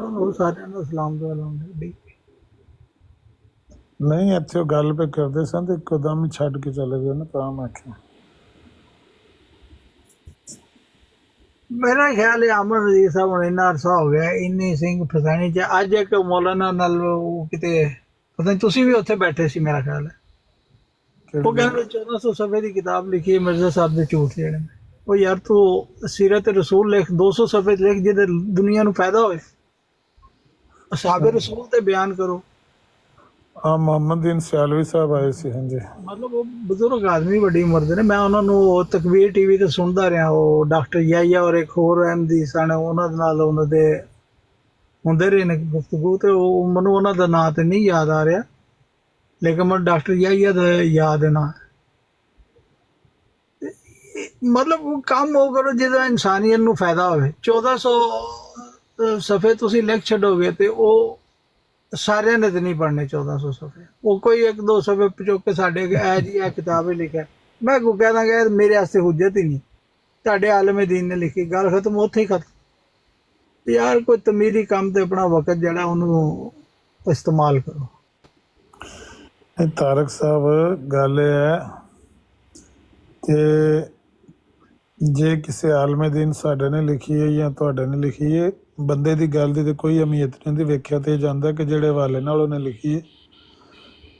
ਉਹ ਸਾਰਿਆਂ ਦਾ ਸਲਾਮ ਦੁਆ ਲਾਉਂਦੇ। ਨਹੀਂ ਇੱਥੇ ਉਹ ਗੱਲ ਪੇ ਕਰਦੇ ਸਨ ਤੇ ਇੱਕਦਮ ਹੀ ਛੱਡ ਕੇ ਚਲੇ ਗਏ ਨਾ, ਤਾਂ ਮੈਂ ਆਖਿਆ। ਮੇਰਾ ਖਿਆਲ ਹੈ ਅਮਰ ਨਜ਼ੀਰ ਸਾਹਿਬ ਹੁਣ ਇੰਨਾ ਅਰਸਾ ਹੋ ਗਿਆ ਇੰਨੀ ਸਿੰਘ ਫਸਾਣੀ ਚ, ਅੱਜ ਇੱਕ ਮੌਲਾਨਾ ਨਾਲ ਉਹ ਕਿਤੇ ਪਤਾ ਨਹੀਂ, ਤੁਸੀਂ ਵੀ ਉੱਥੇ ਬੈਠੇ ਸੀ ਮੇਰਾ ਖਿਆਲ ਹੈ, ਉਹ ਕਹਿੰਦੇ 1400 ਸਫ਼ੇ ਦੀ ਕਿਤਾਬ ਲਿਖੀ ਹੈ ਮਿਰਜ਼ਾ ਸਾਹਿਬ ਦੇ ਝੂਠ ਜਿਹੜੇ ਨੇ। ਉਹ ਯਾਰ ਤੂੰ ਸੀਰਤ ਰਸੂਲ ਲਿਖ, 200 ਸਫ਼ੇ ਲਿਖ ਜਿਹਦੇ ਦੁਨੀਆ ਨੂੰ ਫਾਇਦਾ ਹੋਏ, ਅਸਾਬੇ ਰਸੂਲ ਤੇ ਬਿਆਨ ਕਰੋ। ਹਾਂ ਮੁਹੰਮਦ ਦੀਨ ਸਿਆਲਵੀ ਸਾਹਿਬ ਆਏ ਸੀ। ਹਾਂਜੀ ਮਤਲਬ ਉਹ ਬਜ਼ੁਰਗ ਆਦਮੀ ਵੱਡੀ ਉਮਰ ਦੇ ਨੇ, ਮੈਂ ਉਹਨਾਂ ਨੂੰ ਤਕਬੀਰ ਟੀਵੀ ਤੇ ਸੁਣਦਾ ਰਿਹਾ, ਉਹ ਡਾਕਟਰ ਯਾਹਿਆ ਔਰ ਇੱਕ ਹੋਰ ਅਹਿਮਦੀ ਸਨ, ਉਹਨਾਂ ਦੇ ਨਾਲ ਉਹਨਾਂ ਦੇ ਹੁੰਦੇ ਰਹੇ ਨੇ ਗੁਫ਼ਤਗੂ, ਤੇ ਉਹ ਮੈਨੂੰ ਉਹਨਾਂ ਦਾ ਨਾਂ ਤੇ ਨਹੀਂ ਯਾਦ ਆ ਰਿਹਾ, ਲੇਕਿਨ ਮੈਨੂੰ ਡਾਕਟਰ ਯਾਹਿਆ ਦਾ ਯਾਦ ਹੈ ਨਾ। ਮਤਲਬ ਉਹ ਕੰਮ ਉਹ ਕਰੋ ਜਿਹਦਾ ਇਨਸਾਨੀਅਤ ਨੂੰ ਫਾਇਦਾ ਹੋਵੇ। 1400 ਸਫ਼ੇ ਤੁਸੀਂ ਲਿਖ ਛੱਡੋਗੇ ਤੇ ਉਹ ਸਾਰਿਆਂ ਨੇ ਤੇ ਨਹੀਂ ਪੜ੍ਹਨੇ 1400 ਸਫ਼ੇ, ਉਹ ਕੋਈ 1-2 ਸਫ਼ੇ ਚੁੱਕ ਕੇ ਸਾਡੇ ਇਹ ਜੀ ਇਹ ਕਿਤਾਬ ਹੀ ਲਿਖਿਆ, ਮੈਂ ਕੋ ਕਹਿ ਦਾਂਗਾ ਮੇਰੇ ਵਾਸਤੇ ਹੁਜਤ ਹੀ ਨਹੀਂ, ਤੁਹਾਡੇ ਆਲਮ ਦੀਨ ਨੇ ਲਿਖੀ, ਗੱਲ ਖਤਮ, ਉੱਥੇ ਹੀ ਖਤਮ। ਯਾਰ ਕੋਈ ਤਮੀਰੀ ਕੰਮ ਤੇ ਆਪਣਾ ਵਕਤ ਜਿਹੜਾ ਉਹਨੂੰ ਇਸਤੇਮਾਲ ਕਰੋ। ਤਾਰਕ ਸਾਹਿਬ ਗੱਲ ਇਹ ਹੈ ਕਿ ਜੇ ਕਿਸੇ ਆਲਮ ਦੀਨ ਸਾਡੇ ਨੇ ਲਿਖੀ ਹੈ ਜਾਂ ਤੁਹਾਡੇ ਨੇ ਲਿਖੀ ਹੈ, ਬੰਦੇ ਦੀ ਗੱਲ ਦੀ ਤੇ ਕੋਈ ਅਹਿਮੀਅਤ ਨਹੀਂ ਹੁੰਦੀ, ਵੇਖਿਆ ਤੇ ਜਾਂਦਾ ਕਿ ਜਿਹੜੇ ਹਵਾਲੇ ਨਾਲ ਉਹਨੇ ਲਿਖੀ ਹੈ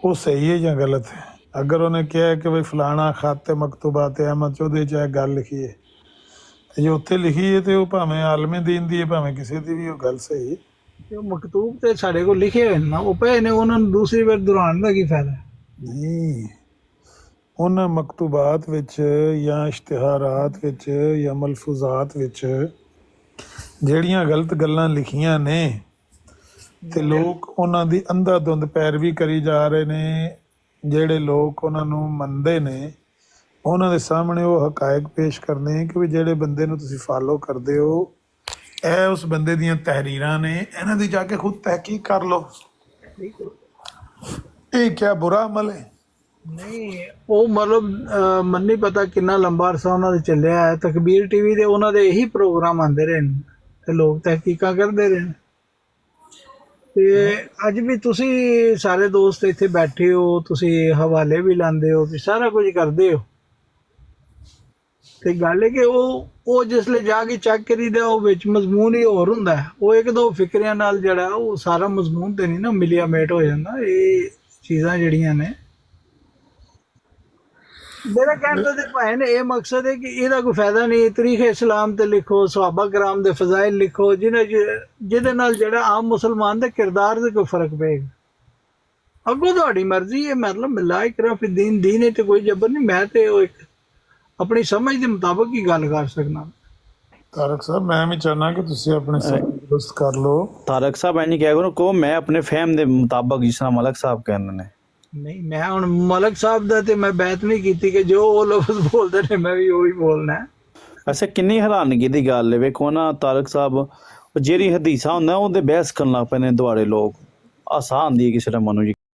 ਉਹ ਸਹੀ ਹੈ ਜਾਂ ਗਲਤ ਹੈ। ਅਗਰ ਉਹਨੇ ਕਿਹਾ ਕਿ ਬਈ ਫਲਾਣਾ ਖਤ ਮਕਤੂਬਾਤ ਅਹਿਮਦ ਚ ਉਹਦੇ 'ਚ ਇਹ ਗੱਲ ਲਿਖੀ ਹੈ, ਤੇ ਜੇ ਉੱਥੇ ਲਿਖੀ ਹੈ ਤੇ ਉਹ ਭਾਵੇਂ ਆਲਮ ਦੀਨ ਦੀ ਹੈ ਭਾਵੇਂ ਕਿਸੇ ਦੀ ਵੀ, ਉਹ ਗੱਲ ਸਹੀ ਹੈ। ਉਹ ਮਕਤੂਬ ਤੇ ਸਾਡੇ ਕੋਲ ਲਿਖੇ ਹੋਏ ਨਾ, ਉਹ ਪਏ ਨੇ, ਉਹਨਾਂ ਨੂੰ ਦੂਸਰੀ ਵਾਰ ਦੁਹਰਾਉਣ ਦਾ ਕੀ ਫਾਇਦਾ? ਨਹੀਂ, ਉਹਨਾਂ ਮਕਤੂਬਾਤ ਵਿੱਚ ਜਾਂ ਇਸ਼ਤਿਹਾਰਾਤ ਵਿੱਚ ਜਾਂ ਮਲਫੂਜ਼ਾਤ ਵਿੱਚ ਜਿਹੜੀਆਂ ਗਲਤ ਗੱਲਾਂ ਲਿਖੀਆਂ ਨੇ ਤੇ ਲੋਕ ਉਹਨਾਂ ਦੀ ਅੰਧਾਧੁੰਦ ਪੈਰਵੀ ਕਰੀ ਜਾ ਰਹੇ ਨੇ, ਜਿਹੜੇ ਲੋਕ ਉਹਨਾਂ ਨੂੰ ਮੰਨਦੇ ਨੇ ਉਹਨਾਂ ਦੇ ਸਾਹਮਣੇ ਉਹ ਹਕਾਇਕ ਪੇਸ਼ ਕਰਨੇ ਕਿ ਵੀ ਜਿਹੜੇ ਬੰਦੇ ਨੂੰ ਤੁਸੀਂ ਫਾਲੋ ਕਰਦੇ ਹੋ ਇਹ ਉਸ ਬੰਦੇ ਦੀਆਂ ਤਹਿਰੀਰਾਂ ਨੇ, ਇਹਨਾਂ ਦੀ ਜਾ ਕੇ ਖੁਦ ਤਹਿਕੀਕ ਕਰ ਲਓ। ਇਹ ਕਿਆ ਬੁਰਾ ਅਮਲ ਹੈ? ਨਹੀਂ, ਉਹ ਮਤਲਬ ਮੈਨੂੰ ਨਹੀਂ ਪਤਾ ਕਿੰਨਾ ਲੰਬਾ ਅਰਸਾ ਉਹਨਾਂ ਦੇ ਚੱਲਿਆ ਹੈ, ਤਕਬੀਰ ਟੀਵੀ ਦੇ ਉਹਨਾਂ ਦੇ ਇਹੀ ਪ੍ਰੋਗਰਾਮ ਆਉਂਦੇ ਰਹੇ ਨੇ ਤੇ ਲੋਕ ਤਹਿਕੀਕਾਂ ਕਰਦੇ ਰਹੇ ਨੇ। ਤੇ ਅੱਜ ਵੀ ਤੁਸੀਂ ਸਾਰੇ ਦੋਸਤ ਇੱਥੇ ਬੈਠੇ ਹੋ, ਤੁਸੀਂ ਹਵਾਲੇ ਵੀ ਲਾਉਂਦੇ ਹੋ, ਤੁਸੀਂ ਸਾਰਾ ਕੁਝ ਕਰਦੇ ਹੋ, ਤੇ ਗੱਲ ਹੈ ਕਿ ਉਹ ਜਿਸਲੇ ਜਾ ਕੇ ਚੈੱਕ ਕਰੀਦਾ ਉਹ ਵਿੱਚ ਮਜ਼ਮੂਨ ਹੀ ਹੋਰ ਹੁੰਦਾ ਹੈ, ਉਹ 1-2 ਫਿਕਰਿਆਂ ਨਾਲ ਜਿਹੜਾ ਉਹ ਸਾਰਾ ਮਜ਼ਮੂਨ ਤੇ ਨਹੀਂ ਨਾ ਮਿਲਿਆ ਮੇਟ ਹੋ ਜਾਂਦਾ। ਇਹ ਚੀਜ਼ਾਂ ਜਿਹੜੀਆਂ ਨੇ, ਮੇਰਾ ਕਹਿਣ ਦਾ ਤੇ ਭਾਵੇਂ ਨੇ ਇਹ ਮਕਸਦ ਹੈ ਕਿ ਇਹਦਾ ਕੋਈ ਫਾਇਦਾ ਨਹੀਂ, ਤਾਰੀਖ ਇਸਲਾਮ ਤੇ ਲਿਖੋ, ਸਹਾਬਾ ਕਰਾਮ ਦੇ ਫਜ਼ਾਇਲ ਲਿਖੋ, ਜਿਹਦੇ ਨਾਲ ਜਿਹੜਾ ਆਮ ਮੁਸਲਮਾਨ ਦੇ ਕਿਰਦਾਰ ਦੇ ਕੋਈ ਫਰਕ ਪਏਗਾ। ਅੱਗੋਂ ਤੁਹਾਡੀ ਮਰਜ਼ੀ ਹੈ, ਮਤਲਬ ਲਾ ਇਕਰਾਹ ਫੀ ਦੀਨ, ਦੀਨ ਹੈ ਤੇ ਕੋਈ ਜਬਰ ਨਹੀਂ, ਮੈਂ ਤੇ ਉਹ ਇੱਕ ਆਪਣੀ ਸਮਝ ਦੇ ਮੁਤਾਬਕ ਹੀ ਗੱਲ ਕਰ ਸਕਦਾ। ਤਾਰਕ ਸਾਹਿਬ ਮੈਂ ਵੀ ਚਾਹਨਾ ਕਿ ਤੁਸੀਂ ਆਪਣੇ ਸਮਝ ਦੁਰਸਤ ਕਰ ਲਓ। ਤਾਰਕ ਸਾਹਿਬ ਐ ਨਹੀਂ ਕਿਹਾ ਕਰੋ ਕੋ ਮੈਂ ਆਪਣੇ ਫਹਿਮ ਦੇ ਮੁਤਾਬਕ ਜਿਸ ਤਰ੍ਹਾਂ ਮਲਕ ਸਾਹਿਬ ਕਹਿੰਦੇ ਨੇ। ਨਹੀਂ, ਮੈਂ ਹੁਣ ਮਲਕ ਸਾਹਿਬ ਦਾ ਤੇ ਮੈਂ ਬੈਤ ਨਹੀਂ ਕੀਤੀ ਕਿ ਜੋ ਉਹ ਲਫ਼ਜ਼ ਬੋਲਦੇ ਨੇ ਮੈਂ ਵੀ ਉਹੀ ਬੋਲਣਾ ਹੈ। ਅੱਛਾ, ਕਿੰਨੀ ਹੈਰਾਨਗੀ ਦੀ ਗੱਲ ਹੈ, ਵੇਖੋ ਨਾ ਤਾਰਕ ਸਾਹਿਬ ਜਿਹੜੀ ਹਦੀਸਾਂ ਹੁੰਦਾ ਉਹਦੇ ਬਹਿਸ ਕਰਨ ਲੱਗ ਪਏ ਨੇ ਦੁਆਰੇ ਲੋਕ। ਆਸਾਨ ਦੀ ਕਿਸੇ ਦਾ ਮਨੂ ਜੀ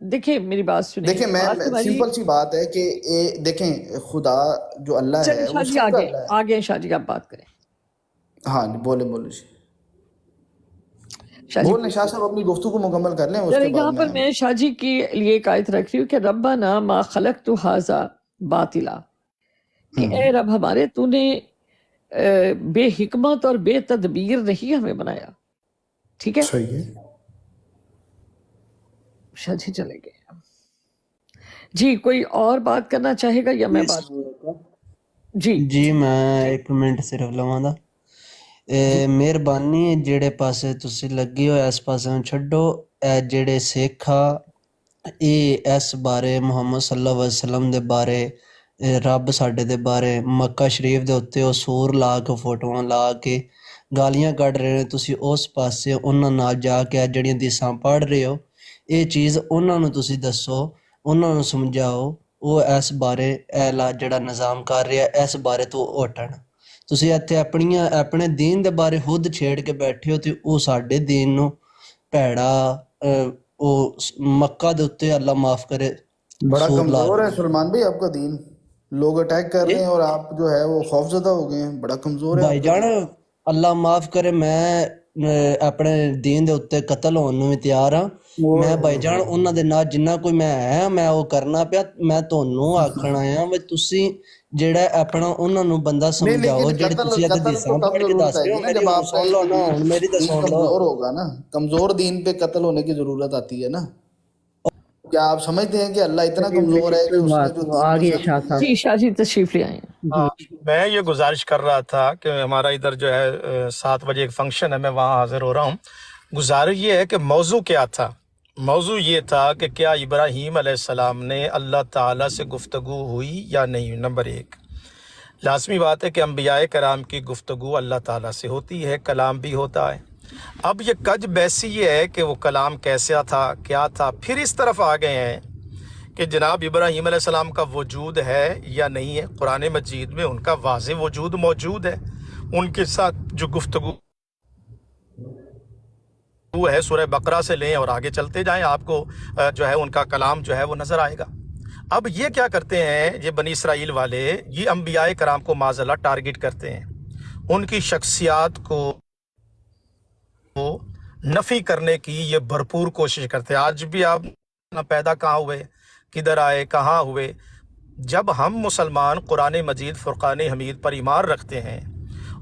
دیکھیں میری بات سنیں، دیکھیں میں بات ہماری، سمپل سی بات ہے کہ دیکھیں خدا جو اللہ چلیں ہے شاہ وہ جی سب کا آگے اللہ ہے. آگے شاہ جی آپ بات کریں، ہاں بولے بولے جی شاہ جی بول لیں شاہ صاحب اپنی گفتگو مکمل کر لیں اس چلیں کے بعد یہاں پر میں میں شاہ جی کی لیے ایک آیت رکھ رہی ہوں کہ ربنا ما خلقت ھذا باطلا، کہ اے رب ہمارے تو نے بے حکمت اور بے تدبیر نہیں ہمیں بنایا. ٹھیک ہے صحیح ہے. شاہ جی چلے گئے. جی کوئی اور بات کرنا چاہے گا یا میں بات؟ جی جی میں ایک منٹ صرف لواں دا. مہربانی جہڑے پاسے تسی لگی ہو اس پاسے چھڈو. اے جہڑے سکھ آ اس بارے محمد صلی اللہ علیہ وسلم دے بارے رب ساڈے دے بارے مکہ شریف دے اتتے او سور لا کے فوٹواں لا کے گالیاں کڈ رہے نے، تسی اس پاسے انہاں نال جا کے جڑیاں حدیثاں پڑھ رہے ہو یہ چیز انہاں نوں تسی دسو، انہاں نوں سمجھاؤ، وہ اس بارے جڑا نظام کر رہا ہے اس بارے تو اٹھن. تسی اتھے اپنے دین دے بارے خود چھیڑ کے بیٹھے ہو تے او ساڈے دین نو پیڑا او مکہ دے اتتے اللہ معاف کرے بڑا سور لا کمزور رہے ہے ہیں. سلمان بھائی آپ کا دین، لوگ اٹیک کر جی رہے ہیں اور آپ جو ہے وہ خوف زدہ ہو گئے ہیں. بڑا کمزور ہے بھائی آپ کا جان دین. اللہ معاف کرے، میں اپنے دین دے اتتے قتل ہون نوں بھی تیار ہاں. میں بھائی جان انہاں دے نال جنہ کوئی میں ہے میں وہ کرنا پیا. میں تانوں آکھن آیا وے تسی جڑا اپنا انہاں نوں بندہ نہیں سمجھاؤ لیکن جڑے تسی قتل حدیثاں تو تب پڑھ کے ضرورت دس آئے رہے گی ہو، نا میری جب ہن آپ کا سن لو نا، ہن میری تے دین سن لو. کمزور ہوگا نا. کمزور دین پہ قتل ہونے کی ضرورت آتی ہے نا. کیا آپ سمجھتے ہیں کہ اللہ اتنا چلیے میرے کمزور ہے کہ کوئی اس نے بات جو وہ دین آ گئے نازل شاہ کیا صاحب. ہے؟ جی شاہ جی تشریف لے آئے ہیں. جی میں یہ گزارش کر رہا تھا کہ ہمارا ادھر جو ہے 7 بجے ایک فنکشن ہے، میں وہاں حاضر ہو رہا ہوں. گزارش یہ ہے کہ موضوع کیا تھا. موضوع یہ تھا کہ کیا ابراہیم علیہ السلام نے اللہ تعالیٰ سے گفتگو ہوئی یا نہیں. نمبر 1، لازمی بات ہے کہ انبیاء کرام کی گفتگو اللہ تعالیٰ سے ہوتی ہے، کلام بھی ہوتا ہے. اب یہ کج بیسی یہ ہے کہ وہ کلام کیسا تھا، کیا تھا. پھر اس طرف آ گئے ہیں کہ جناب ابراہیم علیہ السلام کا وجود ہے یا نہیں ہے. قرآن مجید میں ان کا واضح وجود موجود ہے. ان کے ساتھ جو گفتگو ہے سورہ بقرہ سے لیں اور آگے چلتے جائیں، آپ کو جو ہے ان کا کلام جو ہے وہ نظر آئے گا. اب یہ کیا کرتے ہیں یہ بنی اسرائیل والے، یہ انبیاء کرام کو معاذ اللہ ٹارگٹ کرتے ہیں، ان کی شخصیات کو نفی کرنے کی یہ بھرپور کوشش کرتے ہیں. آج بھی آپ پیدا کہاں ہوئے، کدھر آئے، کہاں ہوئے. جب ہم مسلمان قرآن مجید فرقان حمید پر ایمان رکھتے ہیں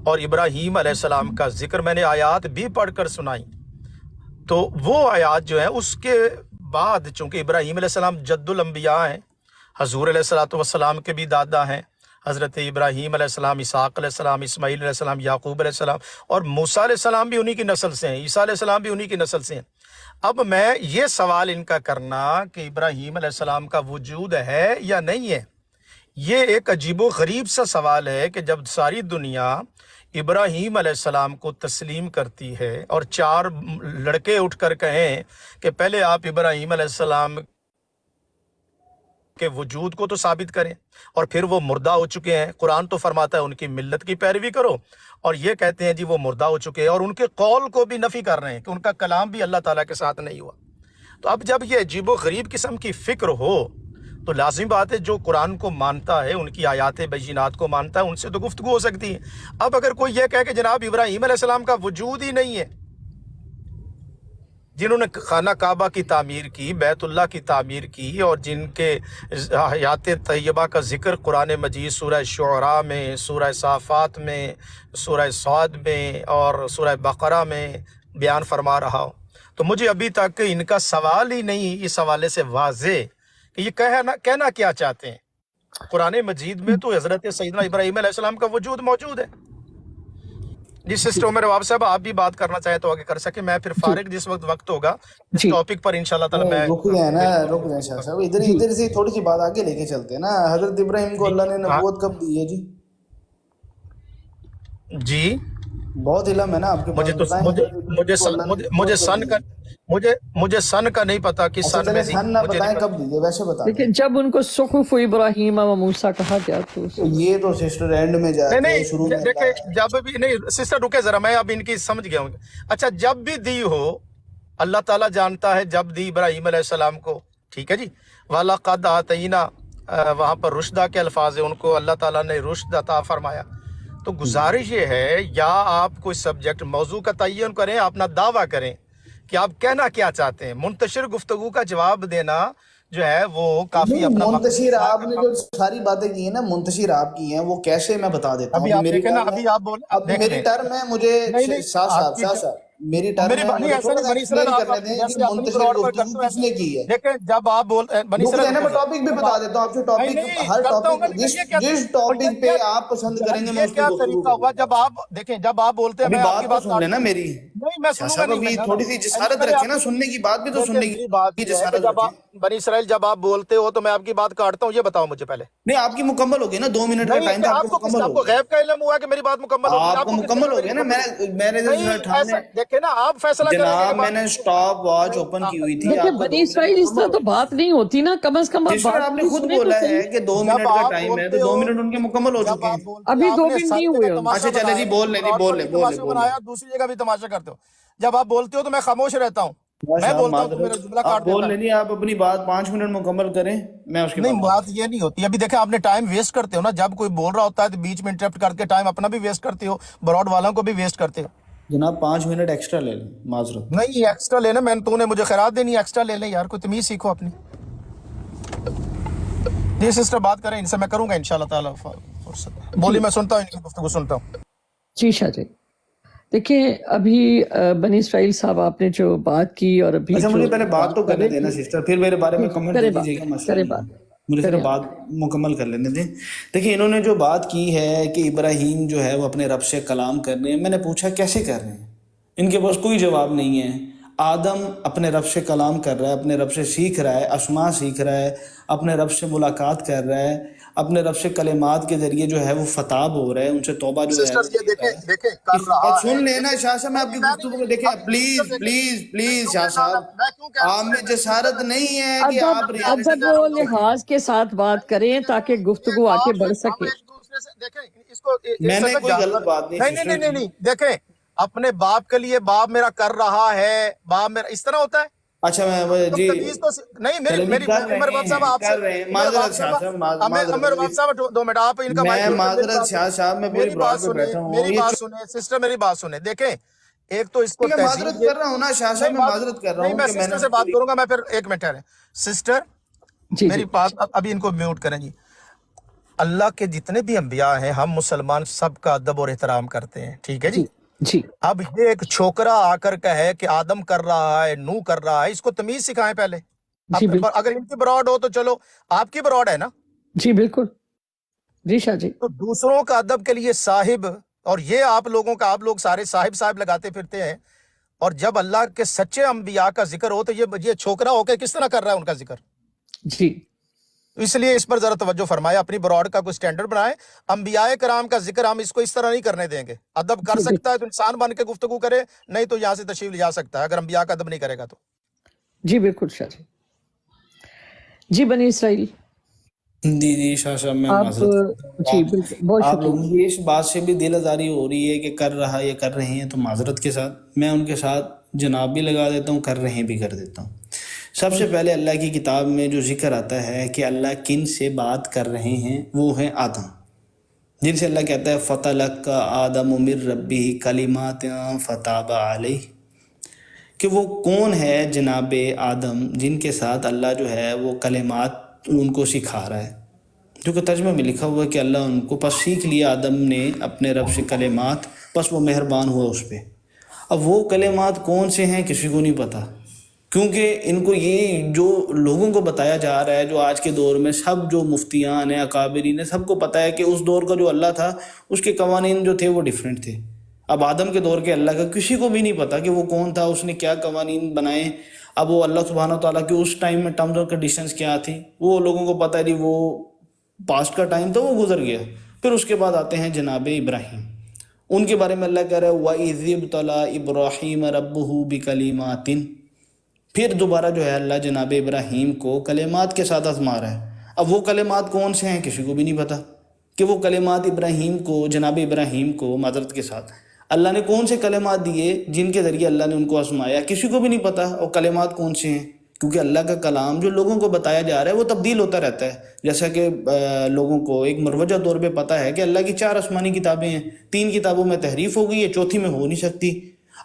اور ابراہیم علیہ السلام کا ذکر میں نے آیات بھی پڑھ کر سنائی، تو وہ آیات جو ہیں اس کے بعد، چونکہ ابراہیم علیہ السلام جد الانبیاء ہیں، حضور علیہ السلام کے بھی دادا ہیں، حضرت ابراہیم علیہ السلام، اسحاق علیہ السلام، اسماعیل علیہ السلام، یعقوب علیہ السلام، اور موسیٰ علیہ السلام بھی انہی کی نسل سے ہیں، عیسیٰ علیہ السلام بھی انہی کی نسل سے ہیں. اب میں یہ سوال ان کا کرنا کہ ابراہیم علیہ السلام کا وجود ہے یا نہیں ہے، یہ ایک عجیب و غریب سا سوال ہے کہ جب ساری دنیا ابراہیم علیہ السلام کو تسلیم کرتی ہے اور 4 لڑکے اٹھ کر کہیں کہ پہلے آپ ابراہیم علیہ السلام کے وجود کو تو ثابت کریں، اور پھر وہ مردہ ہو چکے ہیں. قرآن تو فرماتا ہے ان کی ملت کی پیروی کرو، اور یہ کہتے ہیں جی وہ مردہ ہو چکے ہیں، اور ان کے قول کو بھی نفی کر رہے ہیں کہ ان کا کلام بھی اللہ تعالیٰ کے ساتھ نہیں ہوا. تو اب جب یہ عجیب و غریب قسم کی فکر ہو تو لازمی بات ہے جو قرآن کو مانتا ہے، ان کی آیات بینات کو مانتا ہے، ان سے تو گفتگو ہو سکتی ہے. اب اگر کوئی یہ کہے کہ جناب ابراہیم علیہ السلام کا وجود ہی نہیں ہے، جنہوں نے خانہ کعبہ کی تعمیر کی، بیت اللہ کی تعمیر کی، اور جن کے حیات طیبہ کا ذکر قرآن مجید سورہ شعراء میں، سورہ صافات میں، سورہ صاد میں اور سورہ بقرہ میں بیان فرما رہا ہو، تو مجھے ابھی تک ان کا سوال ہی نہیں اس حوالے سے واضح کہ یہ کہنا کیا چاہتے ہیں. قرآن مجید میں تو حضرت سیدنا ابراہیم علیہ السلام کا وجود موجود ہے. جی سسٹر عمر واب صاحب آپ بھی بات کرنا چاہیں تو آگے کر سکیں. میں پھر فارغ جس وقت ہوگا اس جی ٹاپک پر انشاءاللہ تعالی میں رک جائیں نا، رک جائیں شاہ صاحب، جی ادھر سے تھوڑی سی بات آگے لے کے چلتے ہیں نا. حضرت ابراہیم کو اللہ نے ہاں نبوت کب دی ہے جی؟ جی بہت علم ہے نا آپ کے مجھے پاس، تو بتائیں حضرت ابراہیم کو اللہ نے مجھے نبوت کب سن دی کا ہے؟ مجھے سن کا نہیں پتا کس اچھا سن میں چلے دی، سن نہ مجھے بتائیں نہیں کب دی ہے، ویسے بتا دیں. لیکن جب ان کو صحف ابراہیم و موسیٰ کہا گیا تو تو یہ تو سسٹر اینڈ میں جا پتا. کے نہیں شروع میں دیکھیں، جب بھی نہیں سسٹر رکے ذرا، میں اب ان کی سمجھ گیا ہوں. اچھا جب بھی دی ہو اللہ تعالیٰ جانتا ہے، جب دی ابراہیم علیہ السلام کو ٹھیک ہے جی. وَلَقَدْ آتَيْنَا وہاں پر رشدہ کے الفاظ ہیں، ان کو اللہ تعالیٰ نے رشد عطا فرمایا. تو گزارش یہ ہے یا آپ کوئی سبجیکٹ موضوع کا تعین کریں، اپنا دعویٰ کریں کہ آپ کہنا کیا چاہتے ہیں. منتشر گفتگو کا جواب دینا جو ہے وہ کافی نہیں، اپنا منتشر آپ نے جو ساری باتیں کی ہیں نا، منتشر آپ کی ہیں، وہ کیسے میں بتا دیتا ہوں. ابھی ابھی آپ میری دیکھیں نا، ٹرم ہے، ابھی آپ بول اب میری ٹرم ہے، مجھے شاہ صاحب میری ٹرم میری ہے، نہیں مجھے ایسا تھوڑا نہیں سا بنی اسرائیل، ایکسپلین آپ کرنے دیں جیسے کہ اپنی منتشر براڈ پر کرتے گفتگو ہو کس نے کی ہے. دیکھیں جب آپ بول بنی رک اسرائیل جائیں، میں ٹاپک بھی بتا دیتا ہوں آپ سے. ٹاپک نہیں ہر کرتا ہوں ٹاپک گا، لیکن جس ٹاپک پہ آپ پسند کریں گے میں یہ اس پہ کیا گفتگو طریقہ ہوا؟ کروں جب گا. آپ دیکھیں، جب آپ بولتے ہیں ابھی میں آپ بات کی تو بات سن کاٹتا لینا ہوں. میری. نہیں میں شاہ سنوں گا صاحب نہیں. ابھی میں تھوڑی سی جسارت پہلے رکھیں آپ نا، سننے کی بات بھی تو دیکھیں، سننے میری بات کی یہ ہے کہ جسارت جب رکھیں. آپ بنی اسرائیل جب آپ بولتے ہو تو میں آپ کی بات کاٹتا ہوں، یہ بتاؤ مجھے پہلے. نہیں، آپ کی مکمل ہو گئی نا، 2 منٹ کا نہیں ٹائم کہ تھا، آپ آپ کی کو مکمل آپ ہو کو گئی. غیب کا علم ہوا کہ میری بات مکمل ہوگی؟ آپ کو کس نے مکمل کہا ہو میری گیا نا. مکمل ہوگی؟ میرے نہیں ٹھانے ایسا دیکھیں نا، آپ فیصلہ کریں گے کہ جناب، میں نے سٹاپ واچ اوپن کی ہوئی تھی، دیکھیں آپ کا 2 بنی منٹ اسرائیل اس مکمل طرح ہو تو گیا. بات نہیں ہوتی نا، کم از کم آپ سسٹر، بات آپ نے بھی خود سنیں تو بولا صحیح. ہے کہ 2 جب منٹ کا آپ ٹائم ہے، تو بولتے 2 ہو، منٹ ان کے مکمل ہو جب چکے آپ ہیں. بولتے ابھی ہو، 2 آپ نے منٹ ساری نہیں ہوئے جگہ ان کو. تماشا اچھا چلے جی، بنایا، بول لیں جی، براڈ بول پر لیں بھی بول لیں تماشا بول لیں. بنایا، دوسری جگہ بھی تماشا کرتے ہو. جب آپ بولتے ہو تو میں خاموش رہتا ہوں، میں صاحب بولتا ہوں تو معذرت، میرا جملہ آپ کاٹ بول دیتا لیں ہے. جی، آپ اپنی بات 5 منٹ مکمل کریں، میں اس کے بعد نہیں آتا بات یہ نہیں ہوتی. ابھی دیکھیں آپ نے ٹائم ویسٹ کرتے ہو نا، جب کوئی بول رہا ہوتا ہے تو بیچ میں انٹرپٹ کر کے ٹائم اپنا بھی ویسٹ کرتے ہو، براڈ والوں کو بھی ویسٹ کرتے ہو. ہوں. جناب 5 منٹ ایکسٹرا لے لیں، معذرت. نہیں ایکسٹرا لینا، میں تو نے مجھے خیرات دینی ہے، ایکسٹرا لے لیں یار، کوئی تمیز سیکھو اپنی. جی سسٹر بات کریں، ان سے میں کروں گا انشاءاللہ تعالی فرصت. بولی، میں سنتا ہوں، ان کی گفتگو سنتا ہوں. جی شاہ جی، دیکھیں ابھی بنی اسرائیل صاحب آپ نے جو بات کی اور ابھی اچھا، جو مجھے پہلے بات تو کر کرنے رہے دینا تھے. سسٹر، پھر میرے بارے میں جی کمنٹ دے کریں دیجیے بات، گا، مسئلہ کریں نہیں بات، ہے. مجھے صرف کریں آپ. بات مکمل کر لینے دیں. دیکھیں، انہوں نے جو بات کی ہے کہ ابراہیم جو ہے وہ اپنے رب سے کلام کر رہے ہیں، میں نے پوچھا کیسے کر رہے ہیں؟ ان کے پاس کوئی جواب نہیں ہے. آدم اپنے رب سے کلام کر رہا ہے، اپنے رب سے سیکھ رہا ہے، اسماء سیکھ رہا ہے، اپنے رب سے ملاقات کر رہا ہے، اپنے رب سے کلمات کے ذریعے جو ہے وہ فتاب ہو رہا ہے، ان سے توبہ جو ہے سسٹر وہ یہ لے رہا ہے. دیکھیں کر رہا ہے. سن لینا دیکھیں شاہ صاحب، میں آپ کی نہیں گفتگو نہیں کو نہیں دیکھیں. ابھی پلیز سسٹر دیکھیں، پلیز میں پلیز کیوں شاہ کہنا صاحب، میں کیوں کہہ رہا ہوں، آپ میں سنیں سسٹر جسارت نہیں ہے کہ ادب آپ میں ریالٹی ادب کو و چھوڑ دیں. لحاظ کے ساتھ بات کریں تاکہ یہ گفتگو آگے بات بڑھ ہم سکے. ایک دوسرے سے دیکھیں اس کو میں اس نے سے کوئی جانور. غلط بات نہیں نہیں نہیں سسٹر نہیں نہیں جی. نہیں دیکھیں، اپنے باپ کے لیے باپ میرا کر رہا ہے، باپ میرا اس طرح ہوتا ہے. اچھا کم میں سے کم جی، تمیز تو نہیں. میری چلے جی، میری کر عمر رہے باب صاحب ہیں آپ سے، کر رہے ہیں. عمر باب معذرت شاہ صاحب، صاحب، معذرت. عمر باب صاحب 2 منٹ آپ ان کا مائک میں میوٹ کر، میری معذرت بات شاہ صاحب، میں پوری میری بات براڈ پہ سنیں، بیٹھا ہوں. میری یہ بات سنیں سسٹر، میری بات سنیں. دیکھیں ایک تو اس کو میں تہذیب معذرت کر رہا ہوں نا شاہ صاحب، نہیں میں بات معذرت کر رہا نہیں، ہوں میں کہ میں نے سسٹر سے بات پوری. کروں گا. میں پھر 1 منٹ ٹھہریں سسٹر، جی جی میری بات ابھی ان کو میوٹ کریں جی. اللہ کے جتنے بھی انبیاء ہیں، ہم مسلمان سب کا ادب اور احترام کرتے ہیں، ٹھیک ہے جی. جی جی اب یہ ایک چھوکرا آ کر کہے کہ آدم کر رہا ہے، نو کر رہا ہے، اس کو تمیز سکھائیں پہلے. جی اب بالکل، اگر ان کی براڈ ہو تو چلو، آپ کی براڈ ہے نا. جی بالکل. جی شاہ جی. تو دوسروں کا ادب کے لیے صاحب، اور یہ آپ لوگوں کا، آپ لوگ سارے صاحب صاحب لگاتے پھرتے ہیں. اور جب اللہ کے سچے انبیاء کا ذکر ہو تو یہ چھوکرا ہو کے کس طرح کر رہا ہے ان کا ذکر. جی اس لیے اس پر ذرا توجہ فرمائے، اپنی براڈ کا کوئی سٹینڈرڈ بنائے. انبیاء کرام کا ذکر ہم اس کو اس طرح نہیں کرنے دیں گے. ادب کر جی سکتا ہے تو انسان بن کے گفتگو کرے، نہیں تو یہاں سے تشریف لے جا سکتا ہے اگر انبیاء کا ادب نہیں کرے گا تو. جی بالکل شاہ جی. جی بنی اسرائیل جی شاہ صاحب، میں آپ، معذرت کرتا جی ہوں. بالکل، بہت آپ شکریہ. لوگوں کی اس بات سے بھی دل آزاری ہو رہی ہے کہ کر رہا یا کر رہے ہیں، تو معذرت کے ساتھ میں ان کے ساتھ جناب بھی لگا دیتا ہوں، کر رہے ہیں بھی کر دیتا ہوں. سب سے پہلے اللہ کی کتاب میں جو ذکر آتا ہے کہ اللہ کن سے بات کر رہے ہیں، وہ ہے آدم، جن سے اللہ کہتا ہے فَتَلَقَّى آدَمُ مِن رَبِّهِ كَلِمَاتٍ فَتَابَ عَلَيْهِ، کہ وہ کون ہے جناب آدم جن کے ساتھ اللہ جو ہے وہ کلمات ان کو سکھا رہا ہے. جو کہ ترجمہ میں لکھا ہوا ہے کہ اللہ ان کو پس سیکھ لیا آدم نے اپنے رب سے کلمات، پس وہ مہربان ہوا اس پہ. اب وہ کلمات کون سے ہیں کسی کو نہیں پتہ، کیونکہ ان کو یہ جو لوگوں کو بتایا جا رہا ہے، جو آج کے دور میں سب جو مفتیان ہیں، اکابرین ہیں، سب کو پتہ ہے کہ اس دور کا جو اللہ تھا اس کے قوانین جو تھے وہ ڈیفرنٹ تھے. اب آدم کے دور کے اللہ کا کسی کو بھی نہیں پتا کہ وہ کون تھا، اس نے کیا قوانین بنائے. اب وہ اللہ سبحانہ و تعالیٰ کے اس ٹائم میں ٹرمز اور کنڈیشنز کیا تھی وہ لوگوں کو پتہ نہیں، وہ پاسٹ کا ٹائم تو وہ گزر گیا. پھر اس کے بعد آتے ہیں جناب ابراہیم، ان کے بارے میں اللہ کہہ رہا ہے وَإِذِ ابْتَلَىٰ إِبْرَاهِيمَ رَبُّهُ بِكَلِمَاتٍ، پھر دوبارہ جو ہے اللہ جناب ابراہیم کو کلمات کے ساتھ آزما رہا ہے. اب وہ کلمات کون سے ہیں کسی کو بھی نہیں پتہ کہ وہ کلمات ابراہیم کو، جناب ابراہیم کو معذرت کے ساتھ اللہ نے کون سے کلمات دیے جن کے ذریعے اللہ نے ان کو آزمایا، کسی کو بھی نہیں پتہ. اور کلمات کون سے ہیں کیونکہ اللہ کا کلام جو لوگوں کو بتایا جا رہا ہے وہ تبدیل ہوتا رہتا ہے. جیسا کہ لوگوں کو ایک مروجہ طور پہ پتہ ہے کہ اللہ کی 4 آسمانی کتابیں ہیں، 3 کتابوں میں تحریف ہو گئی ہے، چوتھی میں ہو نہیں سکتی.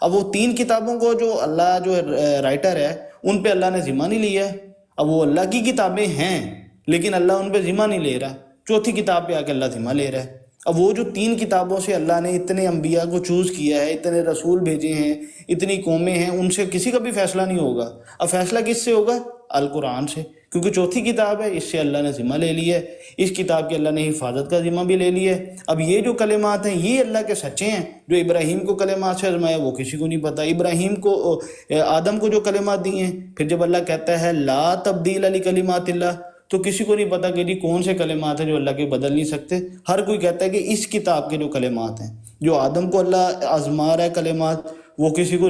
اب وہ 3 کتابوں کو جو اللہ جو رائٹر ہے ان پہ اللہ نے ذمہ نہیں لیا ہے. اب وہ اللہ کی کتابیں ہیں لیکن اللہ ان پہ ذمہ نہیں لے رہا، چوتھی کتاب پہ آ کے اللہ ذمہ لے رہا ہے. اب وہ جو 3 کتابوں سے اللہ نے اتنے انبیاء کو چوز کیا ہے، اتنے رسول بھیجے ہیں، اتنی قومیں ہیں، ان سے کسی کا بھی فیصلہ نہیں ہوگا. اب فیصلہ کس سے ہوگا؟ القرآن سے، کیونکہ چوتھی کتاب ہے، اس سے اللہ نے ذمہ لے لیا ہے، اس کتاب کی اللہ نے حفاظت کا ذمہ بھی لے لیا ہے. اب یہ جو کلمات ہیں یہ اللہ کے سچے ہیں. جو ابراہیم کو کلمات سے آزمایا وہ کسی کو نہیں پتہ. ابراہیم کو آدم کو جو کلمات دیے ہیں، پھر جب اللہ کہتا ہے لا تبدیل لکلمات اللہ، تو کسی کو نہیں پتا کہ جی کون سے کلمات ہیں جو اللہ کے بدل نہیں سکتے. ہر کوئی کہتا ہے کہ اس کتاب کے جو کلمات ہیں، جو آدم کو اللہ آزما رہا ہے کلمات، وہ کسی کو،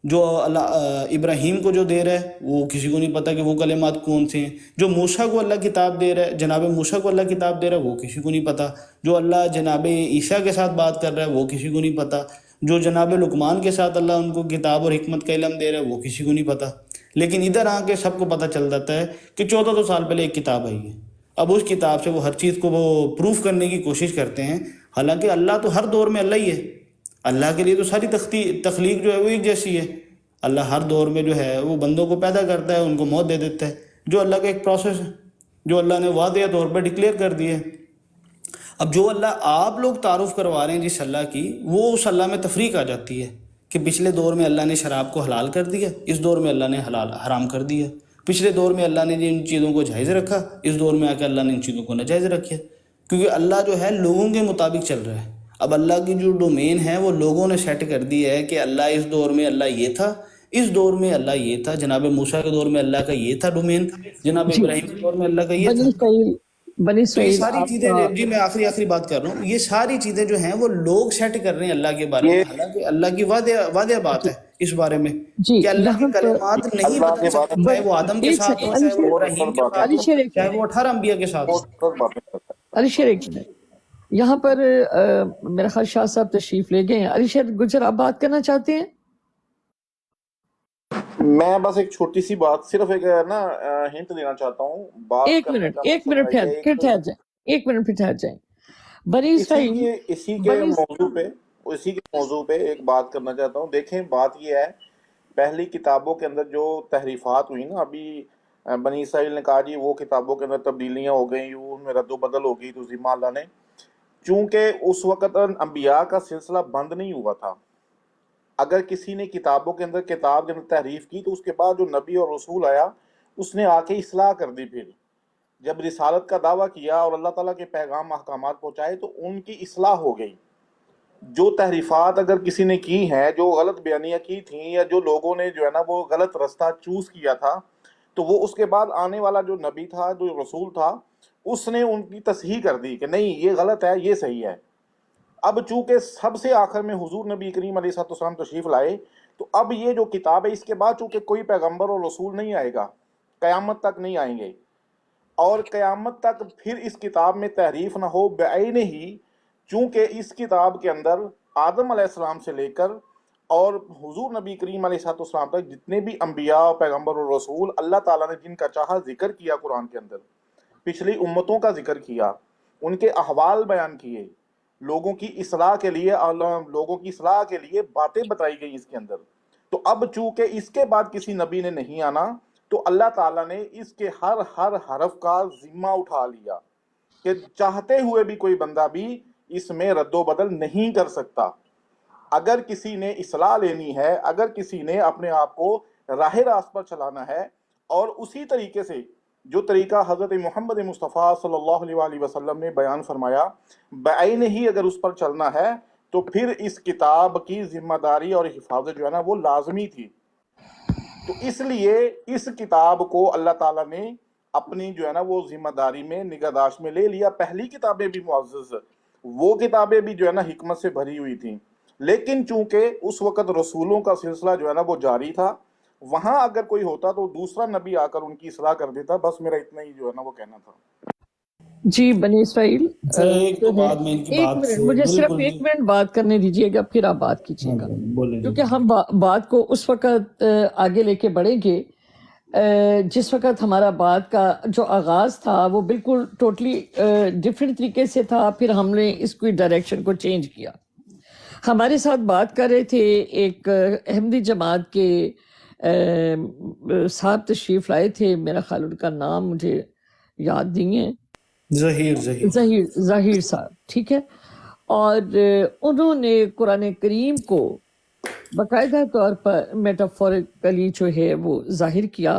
جو اللہ ابراہیم کو جو دے رہا ہے وہ کسی کو نہیں پتا کہ وہ کلمات کون سے ہیں. جو موسیٰ کو اللہ کتاب دے رہا ہے، جناب موسیٰ کو اللہ کتاب دے رہا ہے، وہ کسی کو نہیں پتا. جو اللہ جناب عیسیٰ کے ساتھ بات کر رہا ہے وہ کسی کو نہیں پتا. جو جناب لقمان کے ساتھ اللہ ان کو کتاب اور حکمت کا علم دے رہا ہے وہ کسی کو نہیں پتا. لیکن ادھر آ کے سب کو پتہ چل جاتا ہے کہ 1400 سال پہلے ایک کتاب آئی ہے. اب اس کتاب سے وہ ہر چیز کو وہ پروف کرنے کی کوشش کرتے ہیں. حالانکہ اللہ تو ہر دور میں اللہ ہی ہے. اللہ کے لیے تو ساری تخلیق جو ہے وہ ایک جیسی ہے. اللہ ہر دور میں جو ہے وہ بندوں کو پیدا کرتا ہے، ان کو موت دے دیتا ہے، جو اللہ کا ایک پروسیس ہے جو اللہ نے واضح طور پر ڈکلیئر کر دی ہے. اب جو اللہ آپ لوگ تعارف کروا رہے ہیں جس اللہ کی، وہ اس اللہ میں تفریق آ جاتی ہے کہ پچھلے دور میں اللہ نے شراب کو حلال کر دیا، اس دور میں اللہ نے حرام کر دیا. پچھلے دور میں اللہ نے ان چیزوں کو جائز رکھا، اس دور میں آ کے اللہ نے ان چیزوں کو ناجائز رکھا. کیونکہ اللہ جو ہے لوگوں کے مطابق چل رہا ہے. اب اللہ کی جو ڈومین ہے وہ لوگوں نے سیٹ کر دی ہے کہ اللہ اس دور میں اللہ یہ تھا، اس دور میں اللہ یہ تھا، جناب موسیٰ کے دور میں اللہ کا یہ تھا ڈومین، جناب ابراہیم کے دور میں اللہ کا یہ تھا. بنی تو یہ اسرائیل ساری چیزیں، جی میں آخری بات کر رہا ہوں، یہ ساری چیزیں جو ہیں وہ لوگ سیٹ کر رہے ہیں اللہ کے بارے میں. حالانکہ اللہ کی واضح بات ہے اس بارے میں کہ اللہ کے کلمات نہیں بدل سکتے، چاہے وہ آدم کے ساتھ ہو، چاہے وہ ابراہیم کے ساتھ ہو، چاہے وہ 18 انبیاء کے ساتھ ہو. علی شیر ایک منٹ، یہاں پر میرا خیال شاہ صاحب تشریف لے گئے ہیں. علی شیر گجر آپ بات کرنا چاہتے ہیں؟ میں بس ایک چھوٹی سی بات، صرف ایک نا ہنٹ دینا چاہتا ہوں. ایک منٹ پھر ٹھہر جائیں. بنی اسرائیل اسی کے موضوع پہ ایک بات کرنا چاہتا ہوں. دیکھیں بات یہ ہے، پہلی کتابوں کے اندر جو تحریفات ہوئی نا، ابھی بنی اسرائیل نے کہا جی وہ کتابوں کے اندر تبدیلیاں ہو گئیں، ان میں رد و بدل ہو گئی، تو ذمہ اللہ نے، چونکہ اس وقت انبیاء کا سلسلہ بند نہیں ہوا تھا. اگر کسی نے کتابوں کے اندر کتاب کے اندر تحریف کی تو اس کے بعد جو نبی اور رسول آیا اس نے آ کے اصلاح کر دی. پھر جب رسالت کا دعویٰ کیا اور اللہ تعالیٰ کے پیغام احکامات پہنچائے تو ان کی اصلاح ہو گئی. جو تحریفات اگر کسی نے کی ہیں، جو غلط بیانیاں کی تھیں، یا جو لوگوں نے جو ہے نا وہ غلط رستہ چوز کیا تھا، تو وہ اس کے بعد آنے والا جو نبی تھا، جو رسول تھا، اس نے ان کی تصحیح کر دی کہ نہیں یہ غلط ہے، یہ صحیح ہے. اب چونکہ سب سے آخر میں حضور نبی کریم علیہ السلام تشریف لائے، تو اب یہ جو کتاب ہے اس کے بعد چونکہ کوئی پیغمبر اور رسول نہیں آئے گا، قیامت تک نہیں آئیں گے، اور قیامت تک پھر اس کتاب میں تحریف نہ ہو بعین ہی، چونکہ اس کتاب کے اندر آدم علیہ السلام سے لے کر اور حضور نبی کریم علیہ السلام تک جتنے بھی انبیاء، پیغمبر اور رسول اللہ تعالیٰ نے جن کا چاہا ذکر کیا قرآن کے اندر، پچھلی امتوں کا ذکر کیا، ان کے احوال بیان کیے، لوگوں کی اصلاح کے لیے باتیں بتائی گئی اس کے اندر. تو اب چونکہ اس کے بعد کسی نبی نے نہیں آنا، تو اللہ تعالیٰ نے اس کے ہر حرف کا ذمہ اٹھا لیا کہ چاہتے ہوئے بھی کوئی بندہ بھی اس میں رد و بدل نہیں کر سکتا. اگر کسی نے اصلاح لینی ہے، اگر کسی نے اپنے آپ کو راہ راست پر چلانا ہے، اور اسی طریقے سے جو طریقہ حضرت محمد مصطفیٰ صلی اللہ علیہ وسلم نے بیان فرمایا، بعین ہی اگر اس پر چلنا ہے، تو پھر اس کتاب کی ذمہ داری اور حفاظت جو ہے نا وہ لازمی تھی. تو اس لیے اس کتاب کو اللہ تعالیٰ نے اپنی جو ہے نا وہ ذمہ داری میں نگہداشت میں لے لیا. پہلی کتابیں بھی معزز، وہ کتابیں بھی جو ہے نا حکمت سے بھری ہوئی تھیں، لیکن چونکہ اس وقت رسولوں کا سلسلہ جو ہے نا وہ جاری تھا، وہاں اگر کوئی ہوتا تو دوسرا نبی آ کر ان کی اصلاح کر دیتا. بس میرا اتنا ہی جو ہے نا وہ کہنا تھا. جی بنی اسرائیل، مجھے صرف بالکل 1 منٹ بات کرنے دیجیے گا، پھر آپ بات کیجیے گا، بولے کیونکہ ہم بات کو اس وقت آگے لے کے بڑھیں گے جس وقت ہمارا بات کا جو آغاز تھا وہ بالکل ٹوٹلی ڈفرینٹ طریقے سے تھا، پھر ہم نے اس کی ڈائریکشن کو چینج کیا. ہمارے ساتھ بات کر رہے تھے ایک احمدی جماعت کے صاحب تشریف لائے تھے، میرا خیال ان کا نام مجھے یاد نہیں ہے، ظہیر صاحب، ٹھیک ہے. اور انہوں نے قرآن کریم کو باقاعدہ طور پر میٹافورکلی جو ہے وہ ظاہر کیا،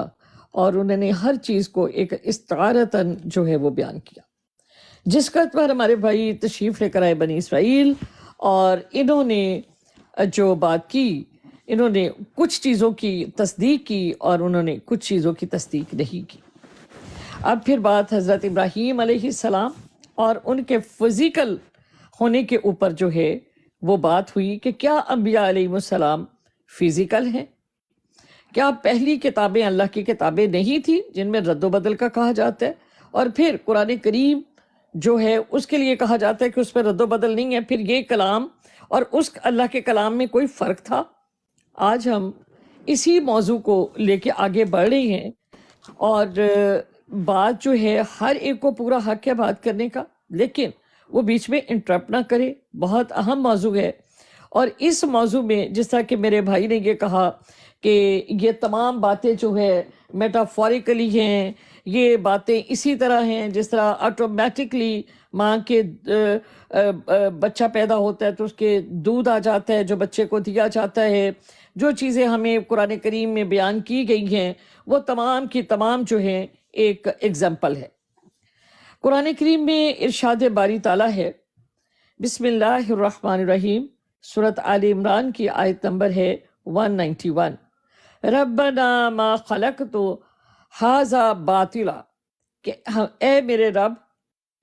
اور انہوں نے ہر چیز کو ایک استعارتاً جو ہے وہ بیان کیا. جس کا پر ہمارے بھائی تشریف لے کر آئے بنی اسرائیل، اور انہوں نے جو بات کی، انہوں نے کچھ چیزوں کی تصدیق کی اور انہوں نے کچھ چیزوں کی تصدیق نہیں کی. اب پھر بات حضرت ابراہیم علیہ السلام اور ان کے فزیکل ہونے کے اوپر جو ہے وہ بات ہوئی کہ کیا انبیاء علیہ السلام فزیکل ہیں؟ کیا پہلی کتابیں اللہ کی کتابیں نہیں تھیں جن میں رد و بدل کا کہا جاتا ہے، اور پھر قرآن کریم جو ہے اس کے لیے کہا جاتا ہے کہ اس میں رد و بدل نہیں ہے؟ پھر یہ کلام اور اس اللہ کے کلام میں کوئی فرق تھا؟ آج ہم اسی موضوع کو لے کے آگے بڑھ رہے ہیں، اور بات جو ہے ہر ایک کو پورا حق ہے بات کرنے کا، لیکن وہ بیچ میں انٹرپٹ نہ کرے. بہت اہم موضوع ہے، اور اس موضوع میں جس طرح کہ میرے بھائی نے یہ کہا کہ یہ تمام باتیں جو ہے میٹافوریکلی ہیں، یہ باتیں اسی طرح ہیں جس طرح آٹومیٹکلی ماں کے بچہ پیدا ہوتا ہے تو اس کے دودھ آ جاتا ہے جو بچے کو دیا جاتا ہے. جو چیزیں ہمیں قرآن کریم میں بیان کی گئی ہیں وہ تمام کی تمام جو ہیں ایک ایگزامپل ہے. قرآن کریم میں ارشاد باری تعالیٰ ہے، بسم اللہ الرحمن الرحیم، سورۃ آل عمران کی آیت نمبر ہے 191، ربنا ما خلقت ھذا باطلا، کہ اے میرے رب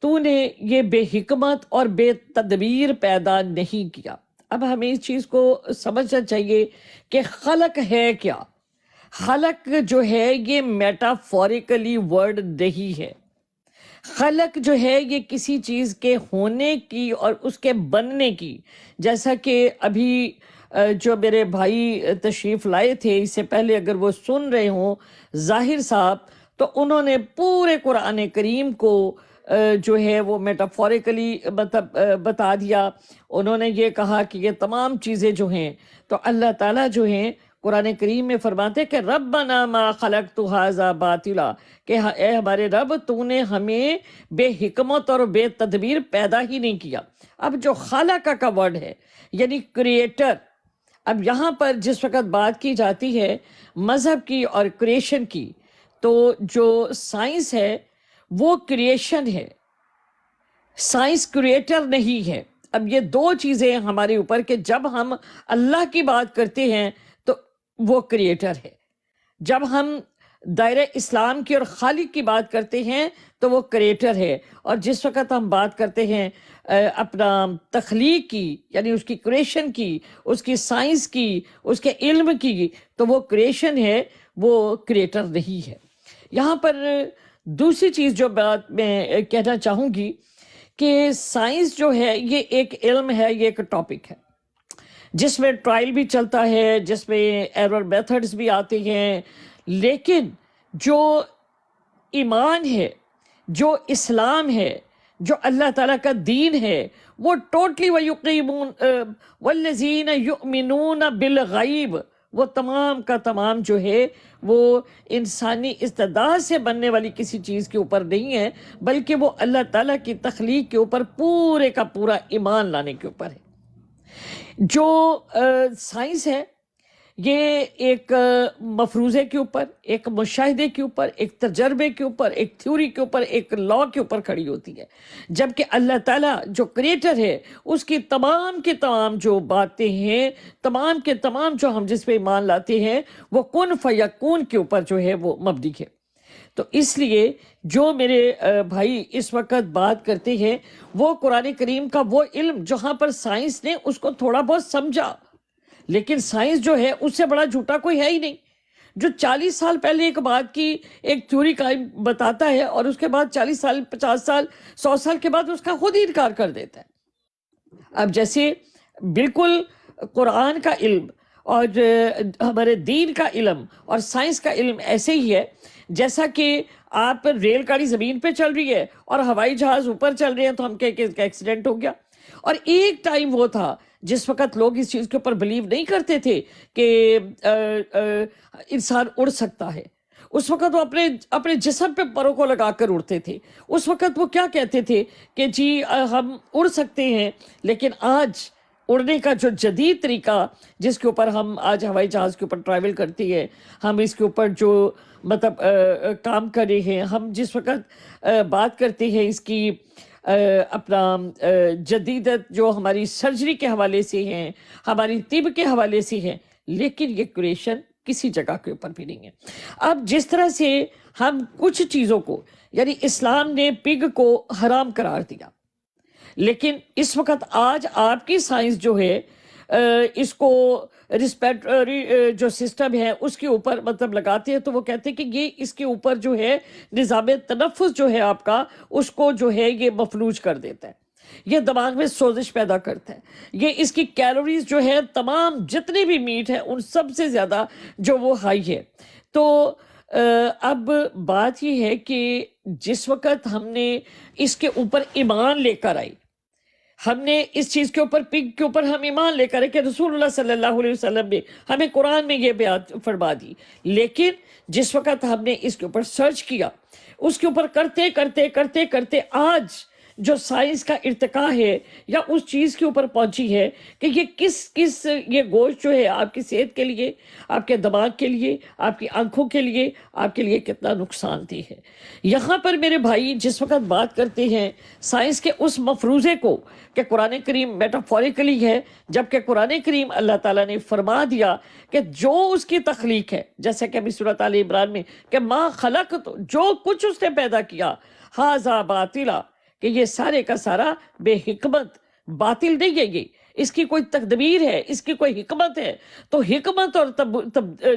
تو نے یہ بے حکمت اور بے تدبیر پیدا نہیں کیا. اب ہمیں اس چیز کو سمجھنا چاہیے کہ خلق ہے کیا. خلق جو ہے یہ میٹافوریکلی ورڈ نہیں ہے. خلق جو ہے یہ کسی چیز کے ہونے کی اور اس کے بننے کی، جیسا کہ ابھی جو میرے بھائی تشریف لائے تھے اس سے پہلے اگر وہ سن رہے ہوں، ظاہر صاحب، تو انہوں نے پورے قرآن کریم کو جو ہے وہ میٹافوریکلی بتا دیا. انہوں نے یہ کہا کہ یہ تمام چیزیں جو ہیں تو اللہ تعالیٰ جو ہیں قرآن کریم میں فرماتے کہ ربنا ما خلقت ھذا باطلا، کہ اے ہمارے رب تو نے ہمیں بے حکمت اور بے تدبیر پیدا ہی نہیں کیا. اب جو خالق کا ورڈ ہے یعنی کریٹر، اب یہاں پر جس وقت بات کی جاتی ہے مذہب کی اور کریشن کی، تو جو سائنس ہے وہ کریشن ہے، سائنس کریٹر نہیں ہے. اب یہ دو چیزیں ہمارے اوپر کہ جب ہم اللہ کی بات کرتے ہیں تو وہ کریٹر ہے، جب ہم دائرہ اسلام کی اور خالق کی بات کرتے ہیں تو وہ کریٹر ہے، اور جس وقت ہم بات کرتے ہیں اپنا تخلیق کی یعنی اس کی کریشن کی، اس کی سائنس کی، اس کے علم کی، تو وہ کریشن ہے، وہ کریٹر نہیں ہے. یہاں پر دوسری چیز جو بات میں کہنا چاہوں گی کہ سائنس جو ہے یہ ایک علم ہے، یہ ایک ٹاپک ہے جس میں ٹرائل بھی چلتا ہے، جس میں ایرر میتھڈز بھی آتے ہیں، لیکن جو ایمان ہے، جو اسلام ہے، جو اللہ تعالیٰ کا دین ہے، وہ ٹوٹلی وَيُقِيمُونَ وَالَّذِينَ يُؤْمِنُونَ بِالْغَيْبِ، وہ تمام کا تمام جو ہے وہ انسانی استعداد سے بننے والی کسی چیز کے اوپر نہیں ہے، بلکہ وہ اللہ تعالیٰ کی تخلیق کے اوپر پورے کا پورا ایمان لانے کے اوپر ہے. جو سائنس ہے یہ ایک مفروضے کے اوپر، ایک مشاہدے کے اوپر، ایک تجربے کے اوپر، ایک تھیوری کے اوپر، ایک لا کے اوپر کھڑی ہوتی ہے، جبکہ اللہ تعالیٰ جو کریٹر ہے اس کی تمام کے تمام جو باتیں ہیں، تمام کے تمام جو ہم جس پہ ایمان لاتے ہیں وہ کن فیکون کے اوپر جو ہے وہ مبنی ہے. تو اس لیے جو میرے بھائی اس وقت بات کرتے ہیں وہ قرآن کریم کا وہ علم جہاں پر سائنس نے اس کو تھوڑا بہت سمجھا، لیکن سائنس جو ہے اس سے بڑا جھوٹا کوئی ہے ہی نہیں، جو 40 سال پہلے ایک بات کی ایک تھیوری کا بتاتا ہے اور اس کے بعد 40 سال 50 سال 100 سال کے بعد اس کا خود ہی انکار کر دیتا ہے. اب جیسے بالکل قرآن کا علم اور ہمارے دین کا علم اور سائنس کا علم ایسے ہی ہے جیسا کہ آپ ریل گاڑی زمین پہ چل رہی ہے اور ہوائی جہاز اوپر چل رہے ہیں تو ہم کہیں کہ اس کا ایکسیڈنٹ ہو گیا. اور ایک ٹائم وہ تھا جس وقت لوگ اس چیز کے اوپر بلیو نہیں کرتے تھے کہ انسان اڑ سکتا ہے. اس وقت وہ اپنے جسم پہ پروں کو لگا کر اڑتے تھے. اس وقت وہ کیا کہتے تھے کہ جی ہم اڑ سکتے ہیں. لیکن آج اڑنے کا جو جدید طریقہ جس کے اوپر ہم آج ہوائی جہاز کے اوپر ٹریول کرتی ہے، ہم اس کے اوپر جو مطلب کام کر رہے ہیں، ہم جس وقت بات کرتے ہیں اس کی اپنا جدیدت جو ہماری سرجری کے حوالے سے ہیں، ہماری طب کے حوالے سے ہیں، لیکن یہ کریشن کسی جگہ کے اوپر بھی نہیں ہے. اب جس طرح سے ہم کچھ چیزوں کو، یعنی اسلام نے پگ کو حرام قرار دیا، لیکن اس وقت آج آپ کی سائنس جو ہے اس کو ریسپیریٹری جو سسٹم ہے اس کے اوپر مطلب لگاتے ہیں، تو وہ کہتے ہیں کہ یہ اس کے اوپر جو ہے نظام تنفس جو ہے آپ کا، اس کو جو ہے یہ مفلوج کر دیتا ہے، یہ دماغ میں سوزش پیدا کرتا ہے، یہ اس کی کیلوریز جو ہے تمام جتنے بھی میٹ ہیں ان سب سے زیادہ جو وہ ہائی ہے. تو اب بات یہ ہے کہ جس وقت ہم نے اس کے اوپر ایمان لے کر آئی، ہم نے اس چیز کے اوپر پگ کے اوپر ہم ایمان لے کر کہ رسول اللہ صلی اللہ علیہ وسلم نے ہمیں قرآن میں یہ بیان فرما دی، لیکن جس وقت ہم نے اس کے اوپر سرچ کیا، اس کے اوپر کرتے کرتے کرتے کرتے آج جو سائنس کا ارتقا ہے یا اس چیز کے اوپر پہنچی ہے کہ یہ کس یہ گوشت جو ہے آپ کی صحت کے لیے، آپ کے دماغ کے لیے، آپ کی آنکھوں کے لیے، آپ کے لیے کتنا نقصان دہ ہے. یہاں پر میرے بھائی جس وقت بات کرتے ہیں سائنس کے اس مفروضے کو کہ قرآن کریم میٹافوریکلی ہے، جبکہ قرآن کریم اللہ تعالیٰ نے فرما دیا کہ جو اس کی تخلیق ہے، جیسے کہ ابھی سورۃ آل عمران میں کہ ما خلقت، جو کچھ اس نے پیدا کیا، ھذا باطلا، کہ یہ سارے کا سارا بے حکمت، باطل نہیں ہے، یہ اس کی کوئی تقدیر ہے، اس کی کوئی حکمت ہے. تو حکمت اور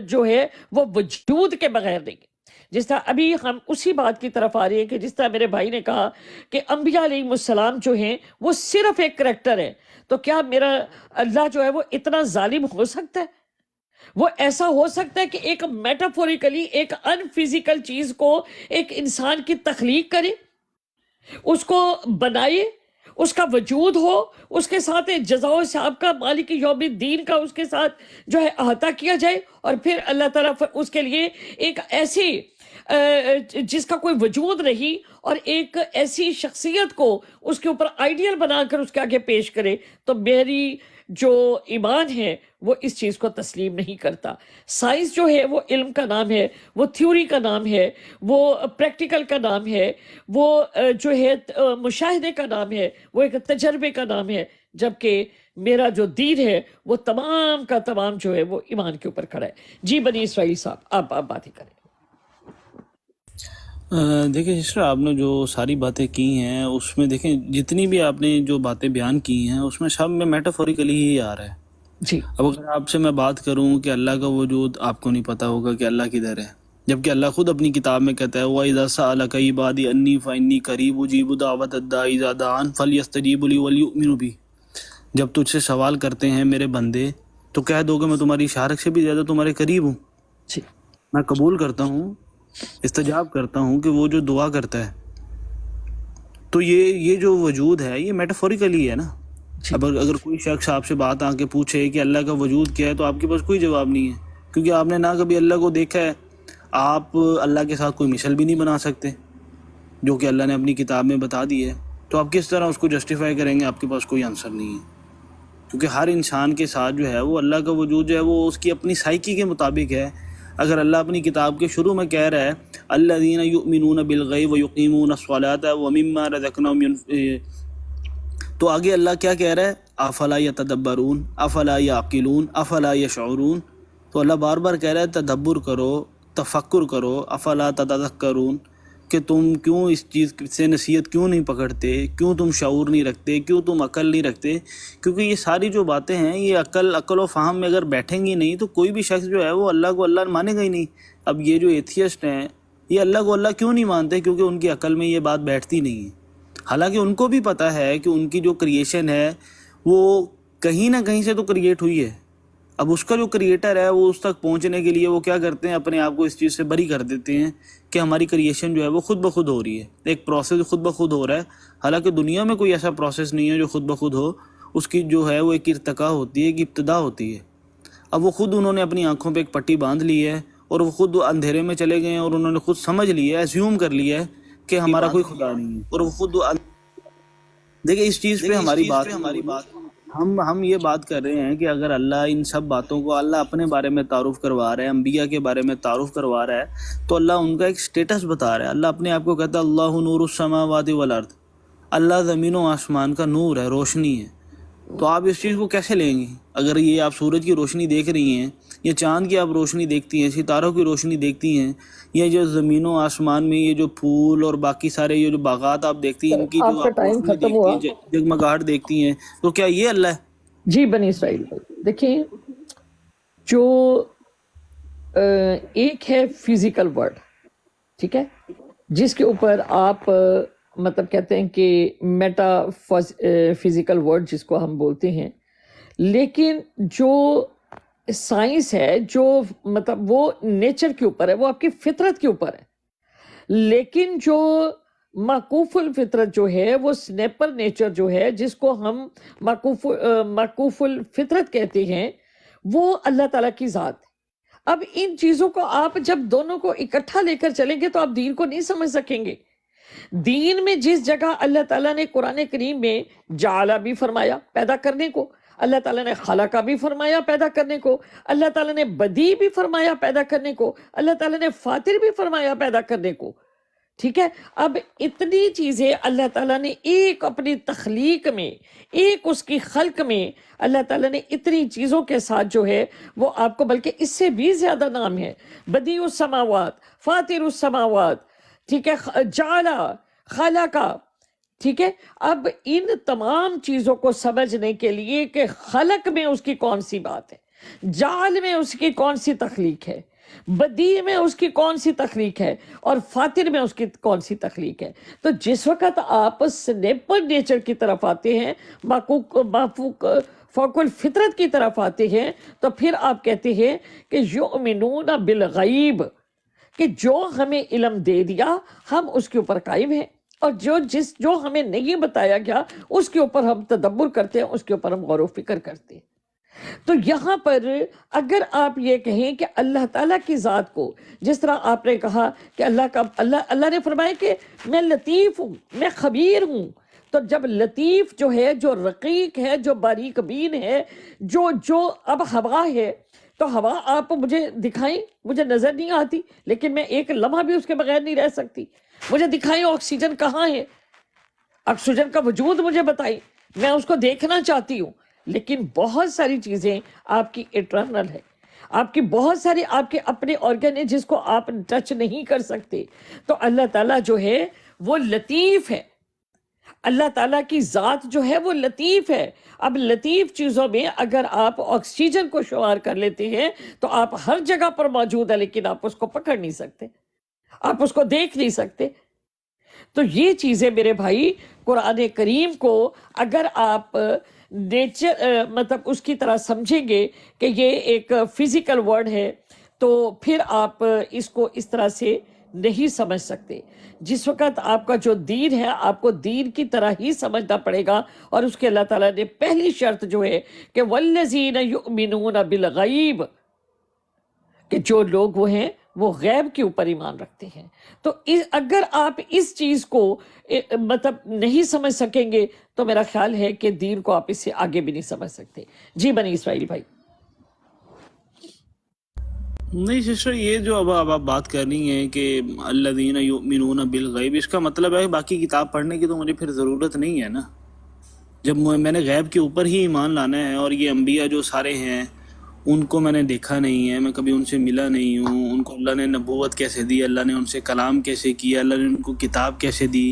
جو ہے وہ وجود کے بغیر نہیں ہے. جس طرح ابھی ہم اسی بات کی طرف آ رہے ہیں کہ جس طرح میرے بھائی نے کہا کہ انبیاء علیہ السلام جو ہیں وہ صرف ایک کریکٹر ہے، تو کیا میرا اللہ جو ہے وہ اتنا ظالم ہو سکتا ہے؟ وہ ایسا ہو سکتا ہے کہ ایک میٹافوریکلی ایک ان فزیکل چیز کو ایک انسان کی تخلیق کرے، اس کو بنائے، اس کا وجود ہو، اس کے ساتھ جزا و ثواب کا، مالک یوم الدین کا اس کے ساتھ جو ہے احاطہ کیا جائے، اور پھر اللہ تعالیٰ اس کے لیے ایک ایسی جس کا کوئی وجود نہیں اور ایک ایسی شخصیت کو اس کے اوپر آئیڈیل بنا کر اس کے آگے پیش کرے. تو میری جو ایمان ہے وہ اس چیز کو تسلیم نہیں کرتا. سائنس جو ہے وہ علم کا نام ہے، وہ تھیوری کا نام ہے، وہ پریکٹیکل کا نام ہے، وہ جو ہے مشاہدے کا نام ہے، وہ ایک تجربے کا نام ہے، جبکہ میرا جو دین ہے وہ تمام کا تمام جو ہے وہ ایمان کے اوپر کھڑا ہے. جی بنی اسرائیل صاحب آپ باتیں کریں. دیکھیں جس طرح آپ نے جو ساری باتیں کی ہیں اس میں دیکھیں جتنی بھی آپ نے جو باتیں بیان کی ہیں اس میں سب میں میٹافوریکلی ہی آ رہا ہے. جی اب اگر آپ سے میں بات کروں کہ اللہ کا وجود، آپ کو نہیں پتہ ہوگا کہ اللہ کدھر ہے، جبکہ اللہ خود اپنی کتاب میں کہتا ہے وَإِذَا سَأَلَكَ عِبَادِي عَنِّي فَإِنِّي قَرِيبٌ أُجِيبُ دَعْوَةَ الدَّاعِ إِذَا دَعَانِ فَلْيَسْتَجِيبُوا لِي وَلْيُؤْمِنُوا بِي. جب تجھ سے سوال کرتے ہیں میرے بندے تو کہہ دو کہ میں تمہاری اشارت سے بھی زیادہ تمہارے قریب ہوں. جی میں قبول کرتا ہوں، استجاب کرتا ہوں کہ وہ جو دعا کرتا ہے. تو یہ جو وجود ہے یہ میٹافوریکلی ہے نا. اب اگر کوئی شخص آپ سے بات آ کے پوچھے کہ اللہ کا وجود کیا ہے تو آپ کے پاس کوئی جواب نہیں ہے، کیونکہ آپ نے نہ کبھی اللہ کو دیکھا ہے. آپ اللہ کے ساتھ کوئی مثل بھی نہیں بنا سکتے جو کہ اللہ نے اپنی کتاب میں بتا دی ہے. تو آپ کس طرح اس کو جسٹیفائی کریں گے؟ آپ کے پاس کوئی آنسر نہیں ہے، کیونکہ ہر انسان کے ساتھ جو ہے وہ اللہ کا وجود جو ہے وہ اس کی اپنی سائیکی کے مطابق ہے. اگر اللہ اپنی کتاب کے شروع میں کہہ رہا ہے الذین یؤمنون بالغیب ویقیمون الصلاۃ ومما رزقناہم، تو آگے اللہ کیا کہہ رہا ہے؟ افلا یتدبرون افلا یعقلون افلا یشعرون. تو اللہ بار بار کہہ رہا ہے تدبر کرو، تفکر کرو، افلا تتذکرون، کہ تم کیوں اس چیز سے نصیحت کیوں نہیں پکڑتے، کیوں تم شعور نہیں رکھتے، کیوں تم عقل نہیں رکھتے. کیونکہ یہ ساری جو باتیں ہیں یہ عقل و فہم میں اگر بیٹھیں گی نہیں تو کوئی بھی شخص جو ہے وہ اللہ کو اللہ مانے گا ہی نہیں. اب یہ جو ایتھیسٹ ہیں یہ اللہ کو اللہ کیوں نہیں مانتے؟ کیونکہ ان کی عقل میں یہ بات بیٹھتی نہیں ہے. حالانکہ ان کو بھی پتہ ہے کہ ان کی جو کریشن ہے وہ کہیں نہ کہیں سے تو کریٹ ہوئی ہے. اب اس کا جو کریٹر ہے وہ اس تک پہنچنے کے لیے وہ کیا کرتے ہیں، اپنے آپ کو اس چیز سے بری کر دیتے ہیں کہ ہماری کریشن جو ہے وہ خود بخود ہو رہی ہے، ایک پروسیس خود بخود ہو رہا ہے، حالانکہ دنیا میں کوئی ایسا پروسیس نہیں ہے جو خود بخود ہو، اس کی جو ہے وہ ایک ارتقا ہوتی ہے، ایک ابتدا ہوتی ہے۔ اب وہ خود انہوں نے اپنی آنکھوں پہ ایک پٹی باندھ لی ہے اور وہ خود اندھیرے میں چلے گئے ہیں، اور انہوں نے خود سمجھ لیا ہے، ایزیوم کر لیا ہے کہ ہمارا کوئی خدا نہیں ہے، اور وہ خود دیکھیں اس چیز پہ ہماری بات ہم یہ بات کر رہے ہیں کہ اگر اللہ ان سب باتوں کو اللہ اپنے بارے میں تعارف کروا رہا ہے، انبیاء کے بارے میں تعارف کروا رہا ہے، تو اللہ ان کا ایک سٹیٹس بتا رہا ہے۔ اللہ اپنے آپ کو کہتا ہے اللہ نور السماوات والارض، اللہ زمین و آسمان کا نور ہے، روشنی ہے۔ تو آپ اس چیز کو کیسے لیں گے؟ اگر یہ آپ سورج کی روشنی دیکھ رہی ہیں، یہ چاند کی آپ روشنی دیکھتی ہیں، ستاروں کی روشنی دیکھتی ہیں، یہ جو زمین و آسمان میں یہ جو پھول اور باقی سارے یہ جو باغات آپ دیکھتی ہیں، ان کی جو آپ کا آپ ٹائم روشنی ختم دیکھتی ہوا۔ ہیں، جگمگاہٹ دیکھتی ہیں، تو کیا یہ اللہ ہے؟ جی بنی اسرائیل بھائی دیکھیں، جو ایک ہے فزیکل ورڈ، ٹھیک ہے، جس کے اوپر آپ مطلب کہتے ہیں کہ میٹا فزیکل ورڈ جس کو ہم بولتے ہیں، لیکن جو سائنس ہے جو مطلب وہ نیچر کے اوپر ہے، وہ آپ کی فطرت کے اوپر ہے، لیکن جو معکوف الفطرت جو ہے وہ سنیپر نیچر جو ہے جس کو ہم معکوف الفطرت کہتے ہیں، وہ اللہ تعالیٰ کی ذات ہے۔ اب ان چیزوں کو آپ جب دونوں کو اکٹھا لے کر چلیں گے تو آپ دین کو نہیں سمجھ سکیں گے۔ دین میں جس جگہ اللہ تعالیٰ نے قرآن کریم میں جعلہ بھی فرمایا پیدا کرنے کو، اللہ تعالیٰ نے خلقہ بھی فرمایا پیدا کرنے کو، اللہ تعالیٰ نے بدی بھی فرمایا پیدا کرنے کو، اللہ تعالیٰ نے فاطر بھی فرمایا پیدا کرنے کو، ٹھیک ہے۔ اب اتنی چیزیں اللہ تعالیٰ نے ایک اپنی تخلیق میں، ایک اس کی خلق میں اللہ تعالیٰ نے اتنی چیزوں کے ساتھ جو ہے وہ آپ کو بلکہ اس سے بھی زیادہ نام ہے، بدیع السماوات، فاطر السماوات، ٹھیک ہے، جعلہ، خلقہ، ٹھیک ہے۔ اب ان تمام چیزوں کو سمجھنے کے لیے کہ خلق میں اس کی کون سی بات ہے، جعل میں اس کی کون سی تخلیق ہے، بدیع میں اس کی کون سی تخلیق ہے، اور فاطر میں اس کی کون سی تخلیق ہے، تو جس وقت آپ سنیپر نیچر کی طرف آتے ہیں، فوق الفطرت کی طرف آتے ہیں، تو پھر آپ کہتے ہیں کہ یؤمنون بالغیب، کہ جو ہمیں علم دے دیا ہم اس کے اوپر قائم ہیں، اور جو ہمیں نہیں بتایا گیا اس کے اوپر ہم تدبر کرتے ہیں، اس کے اوپر ہم غور و فکر کرتے ہیں۔ تو یہاں پر اگر آپ یہ کہیں کہ اللہ تعالیٰ کی ذات کو، جس طرح آپ نے کہا کہ اللہ نے فرمایا کہ میں لطیف ہوں، میں خبیر ہوں، تو جب لطیف جو ہے، جو رقیق ہے، جو باریک بین ہے، جو اب ہوا ہے، تو ہوا آپ مجھے دکھائیں، مجھے نظر نہیں آتی، لیکن میں ایک لمحہ بھی اس کے بغیر نہیں رہ سکتی، مجھے دکھائیں آکسیجن کہاں ہے، آکسیجن کا وجود مجھے بتائیں، میں اس کو دیکھنا چاہتی ہوں، لیکن بہت ساری چیزیں آپ کی اٹرنل ہے، آپ کی بہت ساری آپ کے اپنے آرگن ہیں جس کو آپ ٹچ نہیں کر سکتے۔ تو اللہ تعالیٰ جو ہے وہ لطیف ہے، اللہ تعالیٰ کی ذات جو ہے وہ لطیف ہے۔ اب لطیف چیزوں میں اگر آپ آکسیجن کو شمار کر لیتے ہیں تو آپ ہر جگہ پر موجود ہیں، لیکن آپ اس کو پکڑ نہیں سکتے، آپ اس کو دیکھ نہیں سکتے۔ تو یہ چیزیں میرے بھائی قرآن کریم کو اگر آپ نیچر مطلب اس کی طرح سمجھیں گے کہ یہ ایک فزیکل ورڈ ہے، تو پھر آپ اس کو اس طرح سے نہیں سمجھ سکتے۔ جس وقت آپ کا جو دین ہے آپ کو دین کی طرح ہی سمجھنا پڑے گا، اور اس کے اللہ تعالیٰ نے پہلی شرط جو ہے کہ والذین یؤمنون بالغیب، کہ جو لوگ وہ ہیں وہ غیب کے اوپر ایمان رکھتے ہیں۔ تو اگر آپ اس چیز کو مطلب نہیں سمجھ سکیں گے تو میرا خیال ہے کہ دین کو آپ اس سے آگے بھی نہیں سمجھ سکتے۔ جی بنی اسرائیل بھائی۔ نہیں سسٹر، یہ جو اب آپ بات کر رہی ہیں کہ الذین یؤمنون بالغیب، اس کا مطلب ہے باقی کتاب پڑھنے کی تو مجھے پھر ضرورت نہیں ہے نا، جب میں نے غیب کے اوپر ہی ایمان لانا ہے، اور یہ انبیاء جو سارے ہیں ان کو میں نے دیکھا نہیں ہے، میں کبھی ان سے ملا نہیں ہوں، ان کو اللہ نے نبوت کیسے دی، اللہ نے ان سے کلام کیسے کیا، اللہ نے ان کو کتاب کیسے دی،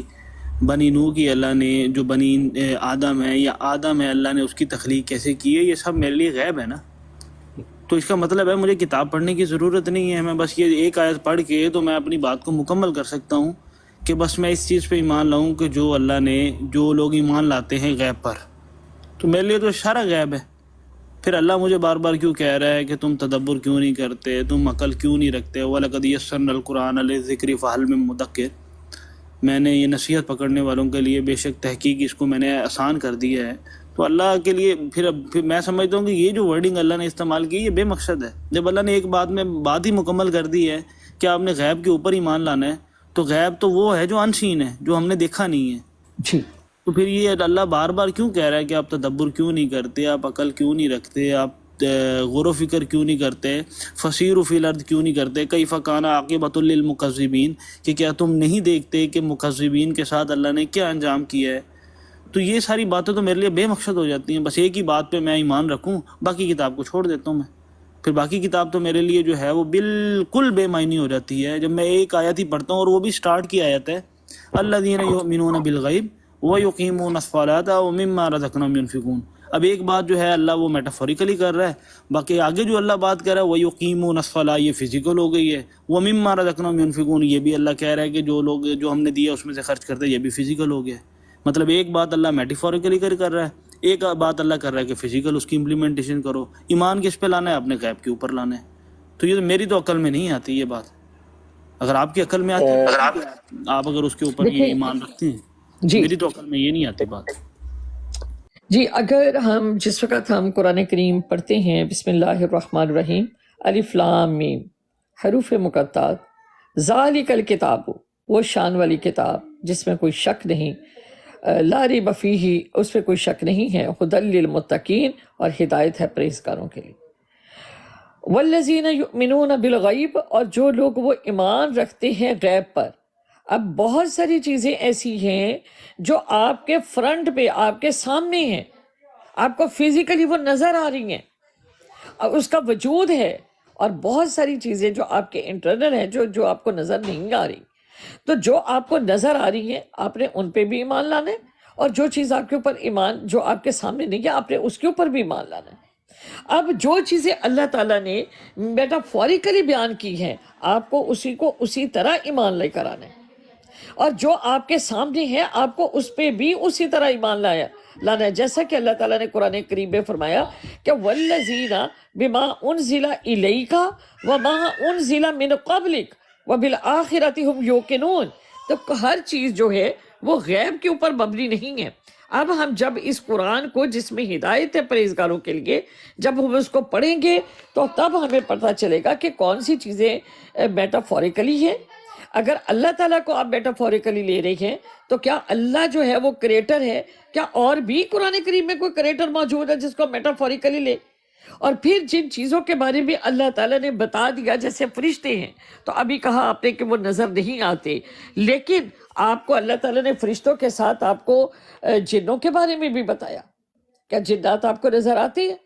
بنی نوح کی اللہ نے جو بنی آدم ہے یا آدم ہے اللہ نے اس کی تخلیق کیسے کی ہے، یہ سب میرے لیے غیب ہے نا۔ تو اس کا مطلب ہے مجھے کتاب پڑھنے کی ضرورت نہیں ہے، میں بس یہ ایک آیت پڑھ کے تو میں اپنی بات کو مکمل کر سکتا ہوں کہ بس میں اس چیز پہ ایمان لاؤں کہ جو اللہ نے، جو لوگ ایمان لاتے ہیں غیب پر، تو میرے لیے تو سارا غیب ہے۔ پھر اللہ مجھے بار بار کیوں کہہ رہا ہے کہ تم تدبر کیوں نہیں کرتے، تم عقل کیوں نہیں رکھتے؟ وَلَقَدْ يَسَّرْنَا الْقُرْآنَ لِلذِّكْرِ فَهَلْ مِن مُّدَّكِرٍ، میں نے یہ نصیحت پکڑنے والوں کے لیے بے شک تحقیق اس کو میں نے آسان کر دیا ہے۔ تو اللہ کے لیے پھر میں سمجھتا ہوں کہ یہ جو ورڈنگ اللہ نے استعمال کی یہ بے مقصد ہے۔ جب اللہ نے ایک بات ہی مکمل کر دی ہے کہ آپ نے غیب کے اوپر ایمان لانا ہے، تو غیب تو وہ ہے جو انسین ہے، جو ہم نے دیکھا نہیں ہے۔ جی تو پھر یہ اللہ بار بار کیوں کہہ رہا ہے کہ آپ تدبر کیوں نہیں کرتے، آپ عقل کیوں نہیں رکھتے، آپ غور و فکر کیوں نہیں کرتے، فسیروا فی الارض کیوں نہیں کرتے، کیف کان عاقبۃ للمکذبین، کہ کیا تم نہیں دیکھتے کہ مکذبین کے ساتھ اللہ نے کیا انجام کیا ہے؟ تو یہ ساری باتیں تو میرے لیے بے مقصد ہو جاتی ہیں، بس ایک ہی بات پہ میں ایمان رکھوں، باقی کتاب کو چھوڑ دیتا ہوں میں۔ پھر باقی کتاب تو میرے لیے جو ہے وہ بالکل بے معنی ہو جاتی ہے۔ جب میں ایک آیت ہی پڑھتا ہوں اور وہ بھی سٹارٹ کی آیت ہے، الذین یؤمنون بالغیب وَيُقِيمُونَ الصَّلَاةَ وَمِمَّا رَزَقْنَاهُمْ يُنْفِقُونَ۔ اب ایک بات جو ہے اللہ وہ میٹافوریکلی کر رہا ہے، باقی آگے جو اللہ بات کر رہا ہے وَيُقِيمُونَ الصَّلَاةَ یہ فزیکل ہو گئی ہے، وَمِمَّا رَزَقْنَاهُمْ يُنْفِقُونَ یہ بھی اللہ کہہ رہا ہے کہ جو لوگ جو ہم نے دیا اس میں سے خرچ کرتے ہیں، یہ بھی فزیکل ہو گیا ہے۔ مطلب ایک بات اللہ میٹافوریکلی کر رہا ہے، ایک بات اللہ کر رہا ہے کہ فزیکل اس کی امپلیمنٹیشن کرو۔ ایمان کس پہ لانا ہے؟ اپنے غیب کے اوپر لانا ہے۔ تو یہ میری تو عقل میں نہیں آتی یہ بات۔ اگر آپ کی عقل میں آتی ہے، آپ اگر اس کے اوپر یہ ایمان رکھتے ہیں، جی میری تو عقل میں یہ نہیں آتی بات۔ جی، اگر ہم جس وقت ہم قرآن کریم پڑھتے ہیں بسم اللہ الرحمن الرحیم، الف لام میم، حروف مقطعات، ذالک الکتاب، وہ شان والی کتاب جس میں کوئی شک نہیں، لا ریب فیہ، اس پہ کوئی شک نہیں ہے، ھدی للمتقین، اور ہدایت ہے پرہیزگاروں کے لیے۔ والذین یؤمنون بالغیب، اور جو لوگ وہ ایمان رکھتے ہیں غیب پر۔ اب بہت ساری چیزیں ایسی ہیں جو آپ کے فرنٹ پہ، آپ کے سامنے ہیں، آپ کو فزیکلی وہ نظر آ رہی ہیں اور اس کا وجود ہے، اور بہت ساری چیزیں جو آپ کے انٹرنل ہیں جو آپ کو نظر نہیں آ رہی۔ تو جو آپ کو نظر آ رہی ہیں آپ نے ان پہ بھی ایمان لانا ہے، اور جو چیز آپ کے اوپر ایمان جو آپ کے سامنے نہیں ہے آپ نے اس کے اوپر بھی ایمان لانا ہے۔ اب جو چیزیں اللہ تعالیٰ نے میٹافوریکلی بیان کی ہیں آپ کو اسی طرح ایمان لے کر آنا ہے، اور جو آپ کے سامنے ہے آپ کو اس پہ بھی اسی طرح ایمان لانا ہے، جیسا کہ اللہ تعالیٰ نے قرآن کریم میں فرمایا کہ والذین بما انزل الیک وما انزل من قبلک وبالآخرۃ ہم یوقنون۔ تو ہر چیز جو ہے وہ غیب کے اوپر مبنی نہیں ہے۔ اب ہم جب اس قرآن کو جس میں ہدایت ہے پرہیزگاروں کے لیے، جب ہم اس کو پڑھیں گے تو تب ہمیں پتہ چلے گا کہ کون سی چیزیں میٹافوریکلی ہیں۔ اگر اللہ تعالیٰ کو آپ میٹافوریکلی لے رہے ہیں تو کیا اللہ جو ہے وہ کریٹر ہے؟ کیا اور بھی قرآن کریم میں کوئی کریٹر موجود ہے جس کو میٹافوریکلی لے؟ اور پھر جن چیزوں کے بارے میں اللہ تعالیٰ نے بتا دیا، جیسے فرشتے ہیں، تو ابھی کہا آپ نے کہ وہ نظر نہیں آتے، لیکن آپ کو اللہ تعالیٰ نے فرشتوں کے ساتھ آپ کو جنوں کے بارے میں بھی بتایا۔ کیا جنات آپ کو نظر آتے ہیں؟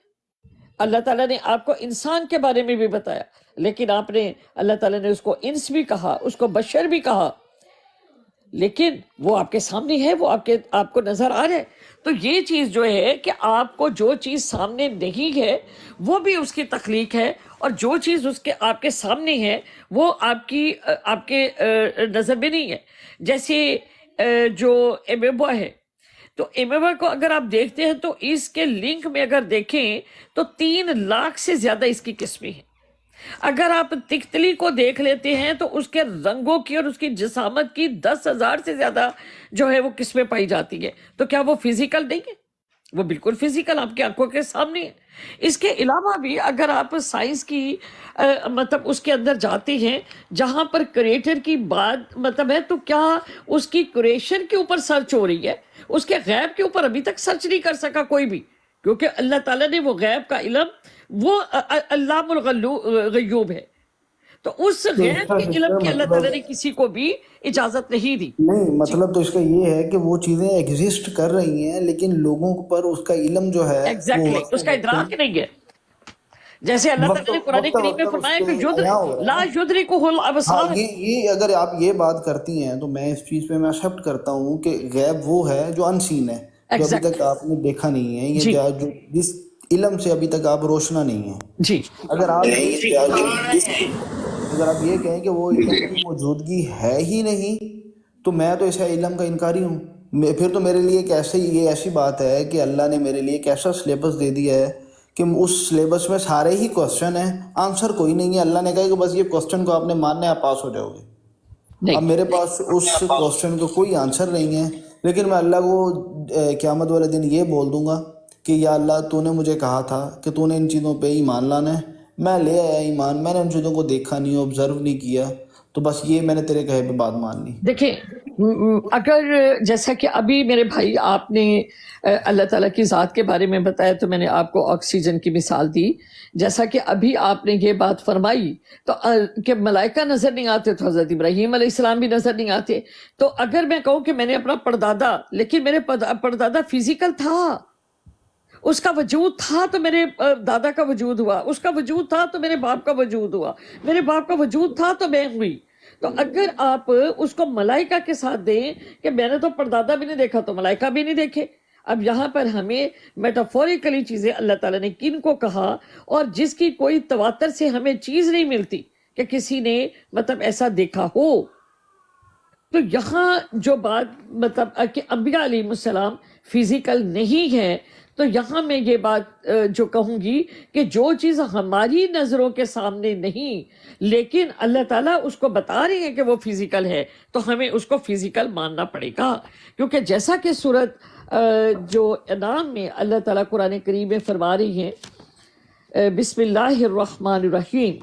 اللہ تعالیٰ نے آپ کو انسان کے بارے میں بھی بتایا، لیکن آپ نے اللہ تعالیٰ نے اس کو انس بھی کہا، اس کو بشر بھی کہا، لیکن وہ آپ کے سامنے ہے، وہ آپ کو نظر آ رہا ہے۔ تو یہ چیز جو ہے کہ آپ کو جو چیز سامنے نہیں ہے وہ بھی اس کی تخلیق ہے، اور جو چیز آپ کے سامنے ہے وہ آپ کے نظر میں نہیں ہے۔ جیسے جو ایمیبا ہے، تو ایمیبا کو اگر آپ دیکھتے ہیں تو اس کے لنک میں اگر دیکھیں تو 3 لاکھ سے زیادہ اس کی قسمیں ہیں۔ اگر آپ تکتلی کو دیکھ لیتے ہیں تو اس کے رنگوں کی اور اس کی جسامت کی 10,000 سے زیادہ جو ہے وہ قسمیں پائی جاتی ہیں۔ تو کیا وہ فزیکل نہیں ہے؟ وہ بالکل فزیکل آپ کی آنکھوں کے سامنے ہے۔ اس کے علاوہ بھی اگر آپ سائنس کی مطلب اس کے اندر جاتے ہیں جہاں پر کریٹر کی بات مطلب ہے، تو کیا اس کی کریشن کے اوپر سرچ ہو رہی ہے؟ اس کے غیب کے اوپر ابھی تک سرچ نہیں کر سکا کوئی بھی، کیونکہ اللہ تعالیٰ نے وہ غیب کا علم، وہ علام الغیوب ہے، تو اس غیب کے علم کی اللہ تعالیٰ نے کسی کو بھی اجازت نہیں دی۔ نہیں، مطلب تو اس کا یہ ہے کہ وہ چیزیں ایگزسٹ کر رہی ہیں لیکن لوگوں پر اس کا علم جو ہے ایگزیکٹلی اس کا ادراک نہیں ہے۔ جیسے اللہ تعالیٰ نے قرآن کریم میں فرمایا کہ لا یدرکہ الابصار۔ یہ اگر آپ یہ بات کرتی ہیں تو میں اس چیز پہ میں ایکسیپٹ کرتا ہوں کہ غیب وہ ہے جو انسین ہے، جو ابھی تک آپ نے دیکھا نہیں ہے، یہ جو جس علم سے ابھی تک آپ روشنا نہیں ہیں۔ جی، اگر آپ یہ کہیں کہ وہ علم کی موجودگی ہے ہی نہیں تو میں تو اس علم کا انکاری ہوں۔ پھر تو میرے لیے یہ ایسی بات ہے کہ اللہ نے میرے لیے ایک ایسا سلیبس دے دیا ہے کہ اس سلیبس میں سارے ہی کوسچن ہیں، آنسر کوئی نہیں ہے. اللہ نے کہا کہ بس یہ کوسچن کو آپ نے ماننا ہے، آپ پاس ہو جاؤ گے. اب میرے پاس اس کوسچن کو کوئی آنسر نہیں ہے، لیکن میں اللہ کو قیامت والے دن یہ بول دوں گا کہ یا اللہ تو نے مجھے کہا تھا کہ تو نے ان چیزوں پہ ایمان لانا ہے، میں لے آیا ایمان، میں نے ان چیزوں کو دیکھا نہیں، آبزرو نہیں کیا، تو بس یہ میں نے تیرے کہے پہ بات مان لی. دیکھیں اگر جیسا کہ ابھی میرے بھائی آپ نے اللہ تعالیٰ کی ذات کے بارے میں بتایا تو میں نے آپ کو آکسیجن کی مثال دی، جیسا کہ ابھی آپ نے یہ بات فرمائی تو کہ ملائکہ نظر نہیں آتے تو حضرت ابراہیم علیہ السلام بھی نظر نہیں آتے. تو اگر میں کہوں کہ میں نے اپنا پردادا، لیکن میرے پردادا فزیکل تھا، اس کا وجود تھا تو میرے دادا کا وجود ہوا، اس کا وجود تھا تو میرے باپ کا وجود ہوا، میرے باپ کا وجود تھا تو میں ہوئی. تو اگر آپ اس کو ملائکہ کے ساتھ دیں کہ میں نے تو پردادا بھی نہیں دیکھا تو ملائکہ بھی نہیں دیکھے. اب یہاں پر ہمیں میٹافوریکلی چیزیں اللہ تعالیٰ نے کن کو کہا، اور جس کی کوئی تواتر سے ہمیں چیز نہیں ملتی کہ کسی نے مطلب ایسا دیکھا ہو. تو یہاں جو بات مطلب کہ انبیاء علیہ السلام فزیکل نہیں ہے، تو یہاں میں یہ بات جو کہوں گی کہ جو چیز ہماری نظروں کے سامنے نہیں لیکن اللہ تعالیٰ اس کو بتا رہے ہیں کہ وہ فزیکل ہے، تو ہمیں اس کو فزیکل ماننا پڑے گا. کیونکہ جیسا کہ سورت جو انعام میں اللہ تعالیٰ قرآن کریم میں فرما رہی ہیں، بسم اللہ الرحمن الرحیم،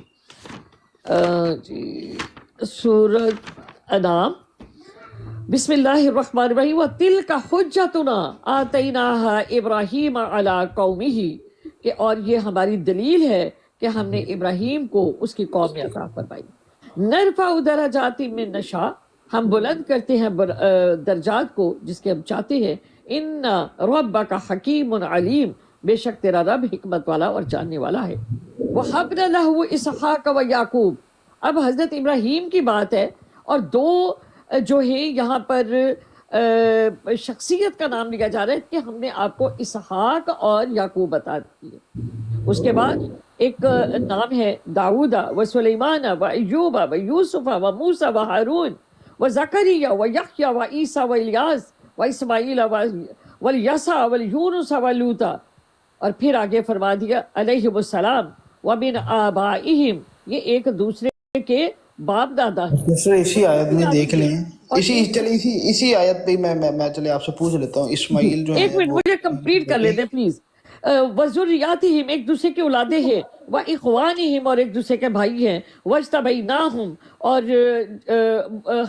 سورت انعام بسم اللہ الرحمن الرحیم، وَتِلْكَ حُجَّتُنَا آتَيْنَاهَا إِبْرَاهِيمَ عَلَىٰ قَوْمِهِ، کہ اور یہ ہماری دلیل ہے کہ ہم نے ابراہیم کو اس کی قوم میں عطا فرمائی. نرفع درجات من نشاء، ہم بلند کرتے ہیں درجات کو جس کے ہم چاہتے ہیں. ان ربک حکیم علیم، بے شک تیرا رب حکمت والا اور جاننے والا ہے. وَحَبْنَ لَهُ إِسْحَاقَ وَيَعْقُوبَ، اب حضرت ابراہیم کی بات ہے، اور دو جو ہے یہاں پر شخصیت کا نام لیا جا رہا ہے کہ ہم نے آپ کو اسحاق اور یعقوب بتا دیے. اس کے بعد ایک نام ہے داؤد و سلیمان و ایوب و یوسف و موسیٰ و ہارون و زکریا و یحییٰ و عیسیٰ و الیاس و اسماعیل و الیسع و یونس و لوطا. اور پھر آگے فرما دیا علیہم السلام ومن آبائہم، یہ ایک دوسرے کے باپ دادا ہے. سر اسی آیت میں دیکھ لیں، اسی آیت پہ میں چلے آپ سے پوچھ لیتا ہوں. اسماعیل جو ہے، ایک منٹ مجھے کمپلیٹ کر لیتے پلیز. وذریاتہم، ایک دوسرے کے اولادیں ہیں، واخوانہم، اور ایک دوسرے کے بھائی ہیں، واجتبیناہم، اور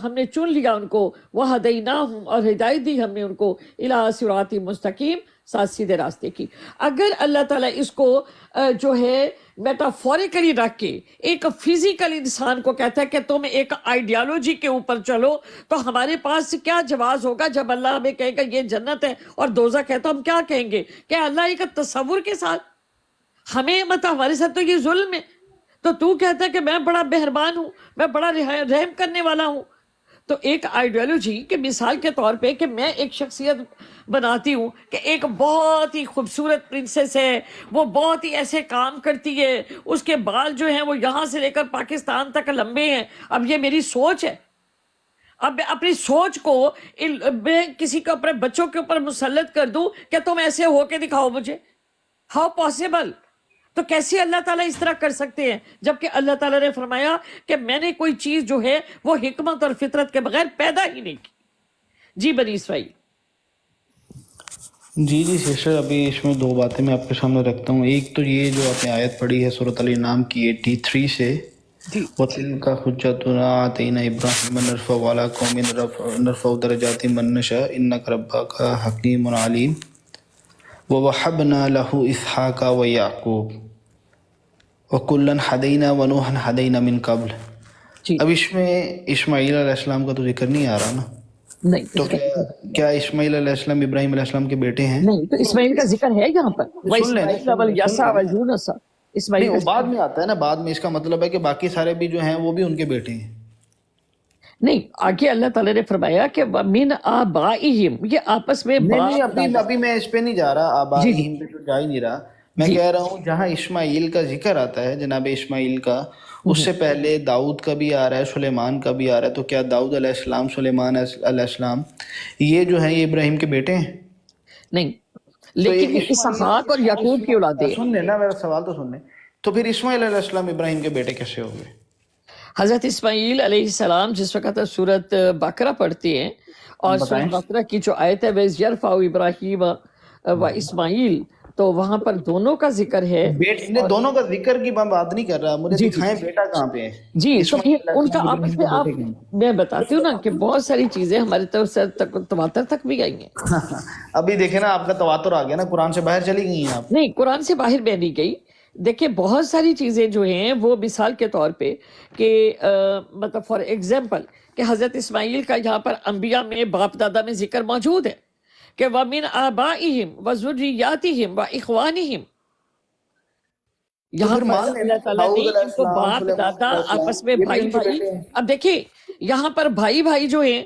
ہم نے چن لیا ان کو، وہدیناہم، اور ہدایت دی ہم نے ان کو، الی صراط مستقیم، ساتھ سیدھے راستے کی. اگر اللہ تعالیٰ اس کو جو ہے میٹافوریکلی رکھ کے ایک فزیکل انسان کو کہتا ہے کہ تم ایک آئیڈیالوجی کے اوپر چلو، تو ہمارے پاس کیا جواز ہوگا جب اللہ ہمیں کہے گا یہ جنت ہے اور دوزخ ہے، تو ہم کیا کہیں گے؟ کہ اللہ ایک تصور کے ساتھ ہمیں مطلب ہمارے ساتھ تو یہ ظلم ہے، تو کہتا ہے کہ میں بڑا مہربان ہوں، میں بڑا رحم کرنے والا ہوں. تو ایک آئیڈیالوجی کے مثال کے طور پہ کہ میں ایک شخصیت بناتی ہوں کہ ایک بہت ہی خوبصورت پرنسس ہے، وہ بہت ہی ایسے کام کرتی ہے، اس کے بال جو ہیں وہ یہاں سے لے کر پاکستان تک لمبے ہیں. اب یہ میری سوچ ہے، اب میں اپنی سوچ کو میں کسی کو اپنے بچوں کے اوپر مسلط کر دوں کہ تم ایسے ہو کے دکھاؤ مجھے. How possible? تو کیسے اللہ تعالیٰ اس طرح کر سکتے ہیں جبکہ اللہ تعالیٰ نے فرمایا کہ میں نے کوئی چیز جو ہے وہ حکمت اور فطرت کے بغیر پیدا ہی نہیں کی. جی بنی اسرائیل. جی سسٹر، ابھی اس میں دو باتیں میں آپ کے سامنے رکھتا ہوں. ایک تو یہ جو آپ نے آیت پڑھی ہے سورۃ الانعام کی 83 سے، وَتِلْكَ حُجَّتُنَا آتَيْنَا إِبْرَاهِيمَ نَرْفَعُ عَلَىٰ قَوْمٍ نَرْفَعُ دَرَجَاتٍ مَن نَّشَاءُ إِنَّكَ رَبُّكَ حَكِيمٌ عَلِيمٌ. وَوَهَبْنَا لَهُ إِسْحَاقَ وَيَعْقُوبَ وَكُلًّا هَدَيْنَا وَنُوحًا هَدَيْنَا مِن قَبْلُ. اب اس میں اسماعیل علیہ السلام کا تو ذکر نہیں آ رہا نا؟ نہیں. تو کیا اسماعیل علیہ السلام ابراہیم علیہ السلام کے بیٹے ہیں؟ نہیں، تو اسماعیل کا ذکر ہے یہاں پر، نہیں، اسماعیل وہ بعد میں آتا ہے نا، بعد میں. اس کا مطلب ہے کہ باقی سارے بھی جو ہیں وہ بھی ان کے بیٹے ہیں. نہیں، آگے اللہ تعالیٰ نے فرمایا کہ من آبائہم، یہ آپس میں نہیں، ابھی میں اس پہ نہیں جا رہا، آبائہم پہ تو جا ہی نہیں رہا. میں کہہ رہا ہوں جہاں اسماعیل کا ذکر آتا ہے، جناب اسماعیل کا، اس سے پہلے داؤد کا بھی آ رہا ہے، سلیمان کا بھی آ رہا ہے. تو کیا داؤد علیہ السلام، سلیمان علیہ السلام یہ جو ہیں یہ ابراہیم کے بیٹے ہیں؟ نہیں. لیکن یہ اسحاق اور یعقوب کی اولادیں ہیں۔ سن لینا میرا سوال تو سن لیں. تو پھر اسماعیل علیہ السلام ابراہیم کے بیٹے کیسے ہو گئے؟ حضرت اسماعیل علیہ السلام جس وقت سورت بقرہ پڑھتے ہیں اور سورت بقرہ کی جو آیت ہے وَإِذْ يَرْفَعُ إِبْرَاهِيمَ وَإِسْمَاعِيل، تو وہاں پر دونوں کا ذکر ہے. بیٹے دونوں کا ذکر کی میں بات نہیں کر رہا، مجھے دکھائیں بیٹا کہاں پہ ہے. جی تو پھر ان کا آپس میں آپ میں بتاتی ہوں نا کہ بہت ساری چیزیں ہمارے طرف سے تواتر تک بھی آئی ہیں. ابھی دیکھیں نا آپ کا تواتر آ گیا نا، قرآن سے باہر چلی گئی ہیں آپ. نہیں، قرآن سے باہر میں نہیں گئی. دیکھیں بہت ساری چیزیں جو ہیں وہ مثال کے طور پہ کہ مطلب فار ایگزامپل کہ حضرت اسماعیل کا یہاں پر انبیاء میں باپ دادا میں ذکر موجود ہے کہ وَمِنْ آبَائِهِمْ وَذُرِّيَّاتِهِمْ وَإِخْوَانِهِمْ. یہاں پر اللہ تعالیٰ نے ان کو باپ دادا آپس میں بھائی بھائی. اب دیکھیں یہاں پر بھائی بھائی جو ہیں،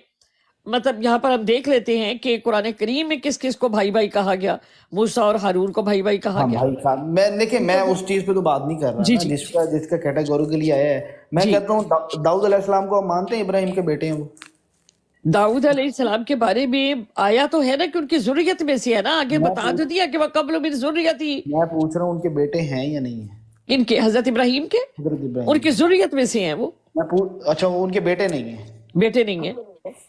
مطلب یہاں پر ہم دیکھ لیتے ہیں کہ قرآن کریم میں کس کس کو بھائی بھائی کہا گیا. موسیٰ اور ہارون کو بھائی بھائی کہا گیا. میں دیکھیں میں اس چیز پہ تو بات نہیں کر رہا جس کا کیٹیگوریکلی آیا ہے. میں کہتا ہوں داؤد علیہ السلام کو مانتے ہیں ابراہیم کے بیٹے ہیں. وہ داؤد علیہ السلام کے بارے میں آیا تو ہے نا کہ ان کی ذریت میں سے ہے نا، آگے بتا تو دیا کہ وہ قبل من ذریتی. میں پوچھ رہا ہوں ان کے بیٹے ہیں یا نہیں ہیں؟ ان کے حضرت ابراہیم کے ان کی ذریت میں سے ہیں وہ. اچھا وہ ان کے بیٹے نہیں ہیں؟ بیٹے نہیں ہیں.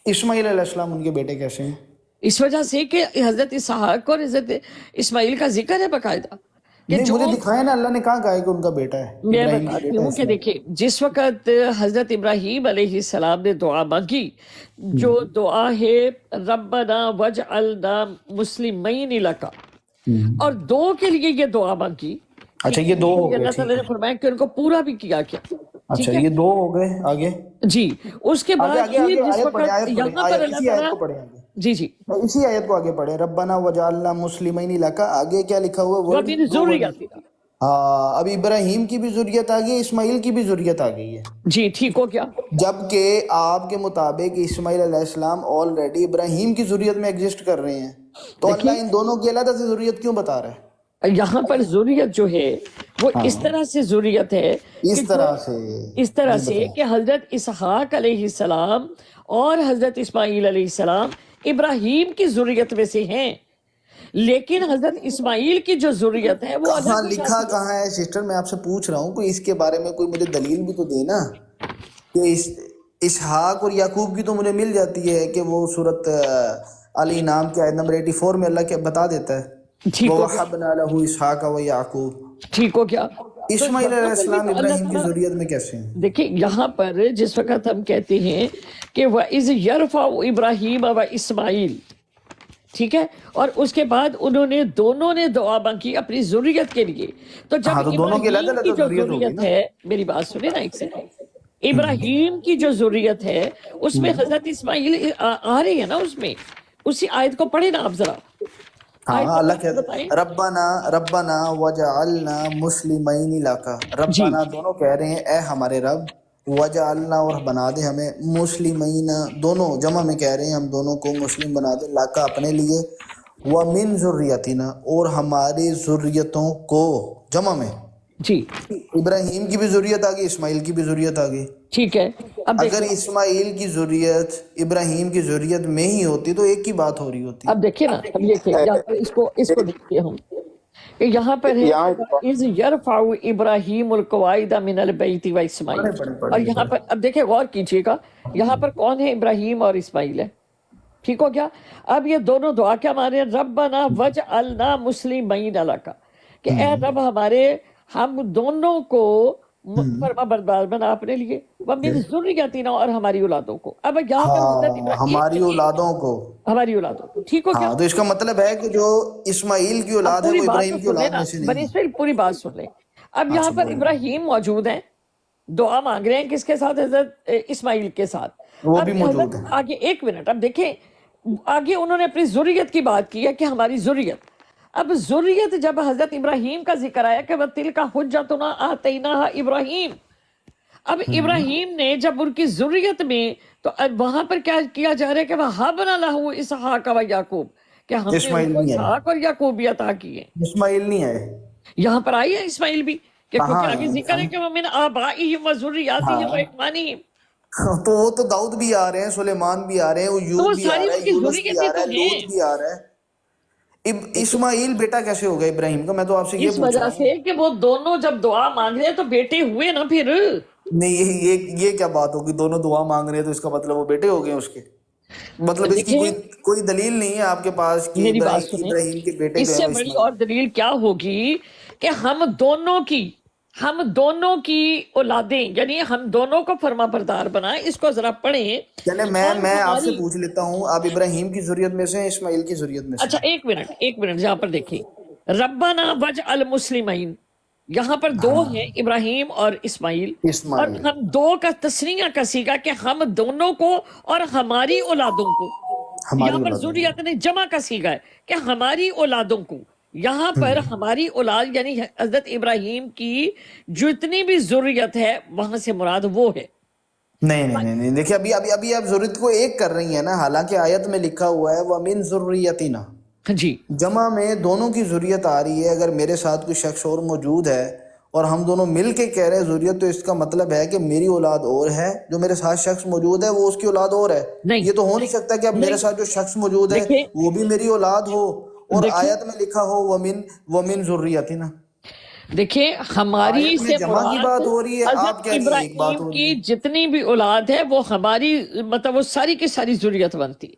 اسماعیل علیہ السلام ان کے بیٹے کیسے ہیں؟ اس وجہ سے کہ حضرت اسحاق اور حضرت اسماعیل کا ذکر ہے باقاعدہ. مجھے دکھائے نا اللہ نے کہاں کہا ہے کہ ان کا بیٹا ہے. میں بتاتی ہوں کہ دیکھیں جس وقت حضرت ابراہیم علیہ السلام نے دعا مانگی، جو دعا ہے ربنا وجعلنا مسلمین لک، اور دو کے لیے یہ دعا مانگی. اچھا یہ دو ہو گئے. اللہ تعالیٰ نے فرمایا کہ ان کو پورا بھی کیا. اچھا یہ دو ہو گئے. آگے جی اس کے بعد جس وقت یہاں پر اللہ تعالیٰ جی اسی آیت کو آگے پڑھیں ربنا وجعلنا مسلمین لک. آگے کیا لکھا ہوا ہے؟ ہاں اب ابراہیم کی بھی ذریت آ گئی، اسماعیل کی بھی ذریت آ گئی ہے. جی ٹھیک ہو گیا. جبکہ آپ کے مطابق اسماعیل علیہ السلام آلریڈی ابراہیم کی ذریت میں ایگزسٹ کر رہے ہیں، تو اللہ ان دونوں کی علیحدہ سے ذریت کیوں بتا رہا ہے؟ یہاں پر ذریت جو ہے وہ اس طرح سے ذریت ہے، اس طرح سے کہ حضرت اسحاق علیہ السلام اور حضرت اسماعیل علیہ السلام ابراہیم کی ذریت میں سے ہیں، لیکن حضرت اسماعیل کی جو ذریت ہے وہ کہاں لکھا کہاں ہے؟ سسٹر میں آپ سے پوچھ رہا ہوں کوئی اس کے بارے میں کوئی مجھے دلیل بھی تو دینا کہ اسحاق اور یعقوب کی تو مجھے مل جاتی ہے کہ وہ سورت الانعام کی آیت نمبر 84 میں اللہ کے بتا دیتا ہے وَوَهَبْنَا لَهُ إِسْحَاقَ وَيَعْقُوبَ. ٹھیک ہو گیا. اسماعیل علیہ السلام ابراہیم کی ذریت میں کیسے ہیں؟ دیکھیں یہاں پر جس وقت ہم کہتے ہیں کہ وَإِذْ يَرْفَعُ إِبْرَاهِيمَ وَإِسْمَاعِيل، ٹھیک ہے، اور اس کے بعد انہوں نے دونوں نے دعا مانگی اپنی ذریت کے لیے. تو جب ابراہیم کی جو ذریت ہے، میری بات سنیں نا ایک سیکنڈ، ابراہیم کی جو ذریت ہے اس میں حضرت اسماعیل آ رہی ہے نا، اس میں اسی آیت کو پڑھیں نا آپ ذرا. ہاں اللہ کہتا ہے ربنا وجعلنا مسلمین لک. ربنا دونوں کہہ رہے ہیں اے ہمارے رب، وجعلنا اور بنا دے ہمیں، مسلمین دونوں جمع میں کہہ رہے ہیں ہم دونوں کو مسلم بنا دے، لک اپنے لیے، ومن ذریتنا اور ہماری ذریتوں کو جمع میں. جی ابراہیم کی بھی ذریت آ گئی، اسماعیل کی بھی ذریت آ گئی. ٹھیک ہے. اگر اسماعیل کی ذریت ابراہیم کی ذریت میں ہی ہوتی تو ایک ہی بات ہو رہی ہوتی. اب دیکھیں نا، اب یہ اس کو دیکھتے ہوں کہ یہاں پر ہے اِذْ يَرْفَعُ إِبْرَاهِيمُ الْقَوَاعِدَ مِنَ الْبَيْتِ وَإِسْمَاعِيلُ. اور یہاں پر اب دیکھیں غور کیجئے گا، یہاں پر کون ہے؟ ابراہیم اور اسماعیل ہے. ٹھیک ہو گیا. اب یہ دونوں دعا کیا مانے؟ ربنا وجعلنا مسلمین لک، کہ اے رب ہمارے ہم دونوں کو فرما بردار بنا اپنے لیے، وَمِن ذُرِّيَّتِنَا اور ہماری اولادوں کو. اب یہاں پر حضرت ابراہیم ہماری اولادوں کو ٹھیک ہو گیا. تو اس کا مطلب ہے کہ جو اسماعیل کی اولاد ہے وہ ابراہیم کی اولاد میں سے نہیں. بنی اسرائیل پوری بات سن لیں. اب یہاں پر ابراہیم موجود ہیں، دعا مانگ رہے ہیں کس کے ساتھ؟ حضرت اسماعیل کے ساتھ. وہ بھی موجود ہیں. آگے ایک منٹ، اب دیکھیں آگے انہوں نے اپنی ذریت کی بات کی ہے کہ ہماری ذریت. اب ذریت جب حضرت ابراہیم کا ذکر آیا کہ وَتِلْكَ حُجَّتُنَا آتَيْنَاهَا إِبْرَاهِيمَ، اب ابراہیم نے جب ان کی ذریت میں، تو وہاں پر کیا کیا جا رہا ہے کہ وَهَبْنَا لَهُ إِسْحَاقَ وَيَعْقُوبَ، کہ ہم نے اسحاق اور یعقوب بھی عطا کیے. اسماعیل نہیں آئے یہاں پر آئی ہے اسماعیل بھی، کہ کیونکہ آگے ذکر ہے کہ وَمِنْ آبَائِهِمْ وَذُرِّيَّاتِهِمْ وَإِخْوَانِهِمْ. تو وہ تو داؤد بھی آ رہے ہیں، سلیمان بھی آ رہے ہیں، ایوب بھی آ رہا ہے، یونس بھی آ رہا ہے، لوط بھی آ رہا ہے. اسماعیل بیٹا کیسے ہوگا ابراہیم کا؟ میں تو آپ سے یہ اس پوچھ وجہ رہا ہوں. سے کہ وہ دونوں جب دعا مانگ رہے ہیں تو بیٹے ہوئے نا پھر. نہیں یہ کیا بات ہوگی؟ دونوں دعا مانگ رہے ہیں تو اس کا مطلب وہ بیٹے ہو گئے اس کے؟ مطلب اس کی کوئی دلیل نہیں ہے آپ کے پاس کہ میری بات سنیں، ابراہیم کے بیٹے اس جو سے ہیں وہ بڑی اسماعیل؟ اور دلیل کیا ہوگی کہ ہم دونوں کی اولادیں، یعنی ہم دونوں کو فرما بردار بنائیں. اس کو ذرا پڑھیں. چلے میں آپ سے پوچھ لیتا ہوں، آپ ابراہیم کی ذریت میں سے ہیں اسماعیل کی ذریت میں سے؟ اچھا ایک منٹ یہاں پر دیکھیں، ربنا وجعل مسلمین، یہاں پر دو ہیں، ابراہیم اور اسماعیل، اور ہم دو کا تسنیہ کا سیگا کہ ہم دونوں کو اور ہماری اولادوں کو. یہاں پر ذریت نے جمع کا سیگا ہے کہ ہماری اولادوں کو. یہاں پر ہماری اولاد یعنی حضرت ابراہیم کی جتنی بھی ذریت ہے وہاں سے مراد وہ ہے. نہیں دیکھیں، ابھی آپ ذریت کو ایک کر رہی ہیں نا، حالانکہ آیت میں لکھا ہوا ہے وَمِن ذُرِّيَّتِنَا، جی جمع میں دونوں کی ذریت آ رہی ہے. اگر میرے ساتھ کوئی شخص اور موجود ہے اور ہم دونوں مل کے کہہ رہے ہیں ذریت، تو اس کا مطلب ہے کہ میری اولاد اور ہے، جو میرے ساتھ شخص موجود ہے وہ اس کی اولاد اور ہے. یہ تو ہو نہیں سکتا کہ اب میرے ساتھ جو شخص موجود ہے وہ بھی میری اولاد ہو اور آیت میں لکھا ہو وَمِن ذُرِّيَّتِنَا. دیکھیں ہماری آیت میں سے جمع کی بات ہو رہی ہے، آپ حضرت کہہ رہی ہیں ایک بات ابراہیم ہو رہی ہے. کی جتنی بھی اولاد ہے وہ ہماری مطلب وہ ساری کی ساری ذریت بنتی ہے.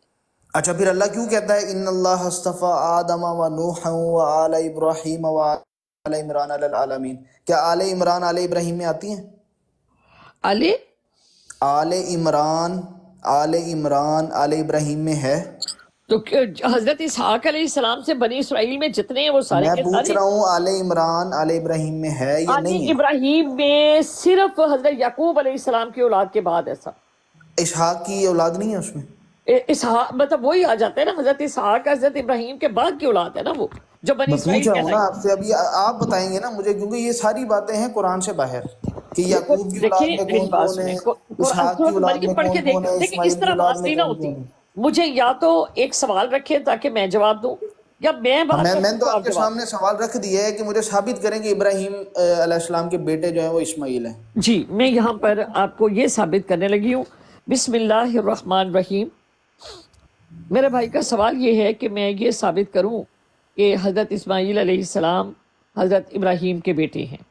اچھا پھر اللہ کیوں کہتا ہے ان اللہ اصطفیٰ آدم و نوح و آل ابراہیم و آل عمران علی العالمین؟ کیا آل عمران آل ابراہیم میں آتی ہیں؟ آل عمران آل ابراہیم میں ہے؟ تو حضرت اسحاق علیہ السلام سے بنی اسرائیل میں جتنے ہیں وہ سارے میں کے پوچھ سارے. رہا ہوں آل عمران آل ابراہیم میں ہے یا آل نہیں ہے؟ ابراہیم میں صرف حضرت یعقوب علیہ السلام کی اولاد کے بعد ایسا. اسحاق کی اولاد نہیں ہے اس میں؟ اسحاق مطلب وہی آ جاتا ہے نا، حضرت اسحاق حضرت ابراہیم کے بعد کی اولاد ہے نا وہ جو بنی میں اسرائیل پوچھ رہا ہوں نا کہلائی. آپ سے، ابھی آپ بتائیں گے نا مجھے، کیونکہ یہ ساری باتیں ہیں قرآن سے باہر کہ دیکھو یعقوب کی دیکھیں اولاد میں میری کون بات کون ہے، سنیں، اسحاق کی اولاد میں پڑھ کے کون کون ہے، دیکھیں اس اسماعیل کی طرح اولاد بات میں نہیں نہ کون ہوتی. کون ہے. مجھے یا تو ایک سوال رکھے تاکہ میں جواب دوں، یا میں بات میں کروں تو تو آپ آپ کے جواب سامنے سوال رکھ دیا ہے کہ مجھے ثابت کریں کہ ابراہیم علیہ السلام کے بیٹے جو ہیں وہ اسماعیل ہیں. جی میں یہاں پر آپ کو یہ ثابت کرنے لگی ہوں. بسم اللہ الرحمن الرحیم. میرے بھائی کا سوال یہ ہے کہ میں یہ ثابت کروں کہ حضرت اسماعیل علیہ السلام حضرت ابراہیم کے بیٹے ہیں.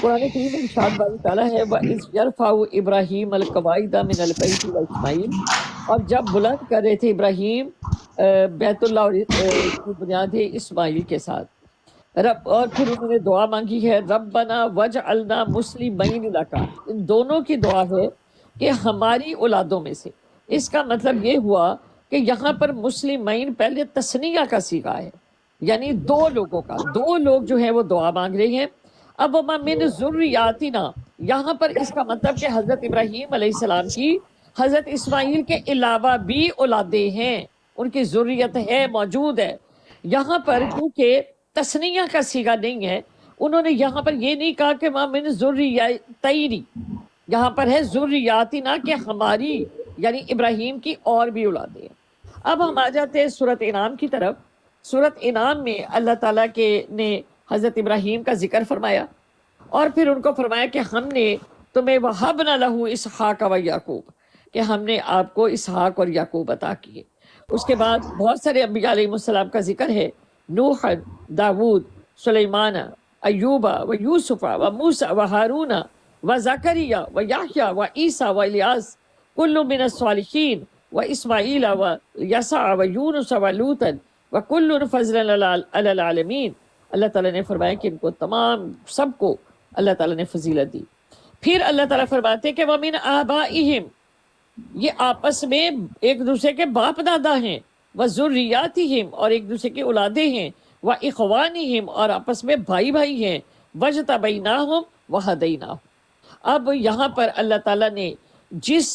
قرآن کریم میں ارشاد باری تعالیٰ ہے وَإِذْ يَرْفَعُ إِبْرَاهِيمَ الْقَوَاعِدَ مِنَ الْبَيْتِ وَإِسْمَاعِیل، اور جب بلند کر رہے تھے ابراہیم بیت اللہ کی بنیادیں اسماعیل کے ساتھ. اور پھر انہوں نے دعا مانگی ہے ربنا وجعلنا مسلمین لک. ان دونوں کی دعا ہے کہ ہماری اولادوں میں سے. اس کا مطلب یہ ہوا کہ یہاں پر مسلمین پہلے تثنیہ کا صیغہ ہے، یعنی دو لوگوں کا، دو لوگ جو ہیں وہ دعا مانگ رہے ہیں. اب من ذریاتنا، یہاں پر اس کا مطلب کہ حضرت ابراہیم علیہ السلام کی حضرت اسماعیل کے علاوہ بھی اولادیں ہیں، ان کی ذریت ہے، موجود ہے. یہاں پر کیونکہ تثنیہ کا صیغہ نہیں ہے، انہوں نے یہاں پر یہ نہیں کہا کہ من ذریتین، یہاں پر ہے ذریاتنا کہ ہماری یعنی ابراہیم کی اور بھی اولادیں ہیں. اب ہم آ جاتے ہیں سورۃ انعام کی طرف. سورۃ انعام میں اللہ تعالیٰ نے حضرت ابراہیم کا ذکر فرمایا اور پھر ان کو فرمایا کہ ہم نے تمہیں وَهَبْنَا لَهُ إِسْحَاقَ وَيَعْقُوبَ، کہ ہم نے آپ کو اسحاق اور یعقوب عطا کیے. اس کے بعد بہت سارے انبیاء علیہ السلام کا ذکر ہے، نوح، داود، سلیمان، ایوب و یوسف و موسیٰ و ہارون و زکریا و یحییٰ و عیسیٰ و الیاس کل من الصالحین و اسماعیل و یسع و یونس و لوطا و کل فضل علی العالمین. اللہ تعالیٰ نے فرمایا کہ ان کو تمام سب کو اللہ تعالیٰ نے فضیلت دی. پھر اللہ تعالیٰ فرماتے ہیں کہ وَمِنْ آبَائِهِمْ، یہ آپس میں ایک دوسرے کے باپ دادا ہیں، وَذُرِّيَّاتِهِمْ، اور ایک دوسرے کی اولادیں ہیں، وَإِخْوَانِهِمْ، اور آپس میں بھائی بھائی ہیں، وَاجْتَبَيْنَاهُمْ وَهَدَيْنَاهُمْ. اب یہاں پر اللہ تعالیٰ نے جس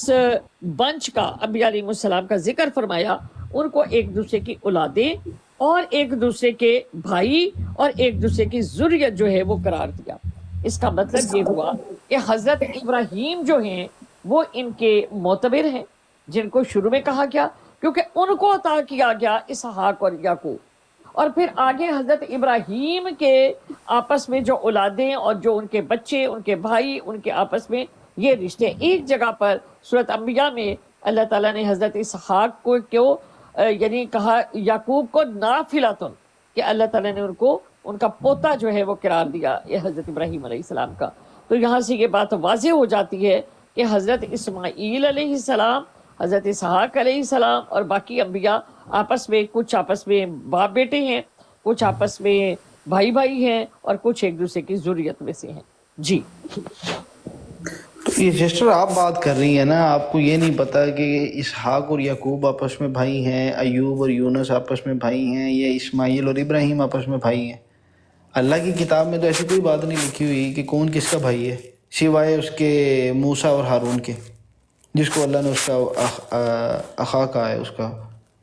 بنچ کا انبیاء علیہ السلام کا ذکر فرمایا، ان کو ایک دوسرے کی اولادیں اور ایک دوسرے کے بھائی اور ایک دوسرے کی ذریت جو ہے وہ قرار دیا. اس کا مطلب یہ ہوا کہ حضرت ابراہیم جو ہیں وہ ان کے معتبر ہیں، جن کو شروع میں کہا گیا کیونکہ ان کو عطا کیا گیا اسحاق اور یعقوب. اور پھر آگے حضرت ابراہیم کے آپس میں جو اولادیں اور جو ان کے بچے، ان کے بھائی، ان کے آپس میں یہ رشتے. ایک جگہ پر سورۃ انبیاء میں اللہ تعالیٰ نے حضرت اسحاق کو یعنی کہا یعقوب کو نافلۃن، کہ اللہ تعالیٰ نے ان کو ان کا پوتا جو ہے وہ قرار دیا یہ حضرت ابراہیم علیہ السلام کا. تو یہاں سے یہ بات واضح ہو جاتی ہے کہ حضرت اسماعیل علیہ السلام، حضرت اسحاق علیہ السلام اور باقی انبیاء آپس میں کچھ آپس میں باپ بیٹے ہیں، کچھ آپس میں بھائی بھائی ہیں، اور کچھ ایک دوسرے کی ذریت میں سے ہیں. جی تو یہ سسٹر آپ بات کر رہی ہیں نا، آپ کو یہ نہیں پتا کہ اسحاق اور یعقوب آپس میں بھائی ہیں، ایوب اور یونس آپس میں بھائی ہیں، یا اسماعیل اور ابراہیم آپس میں بھائی ہیں؟ اللہ کی کتاب میں تو ایسی کوئی بات نہیں لکھی ہوئی کہ کون کس کا بھائی ہے، سوائے اس کے موسیٰ اور ہارون کے، جس کو اللہ نے اس کا اخا کہا ہے، اس کا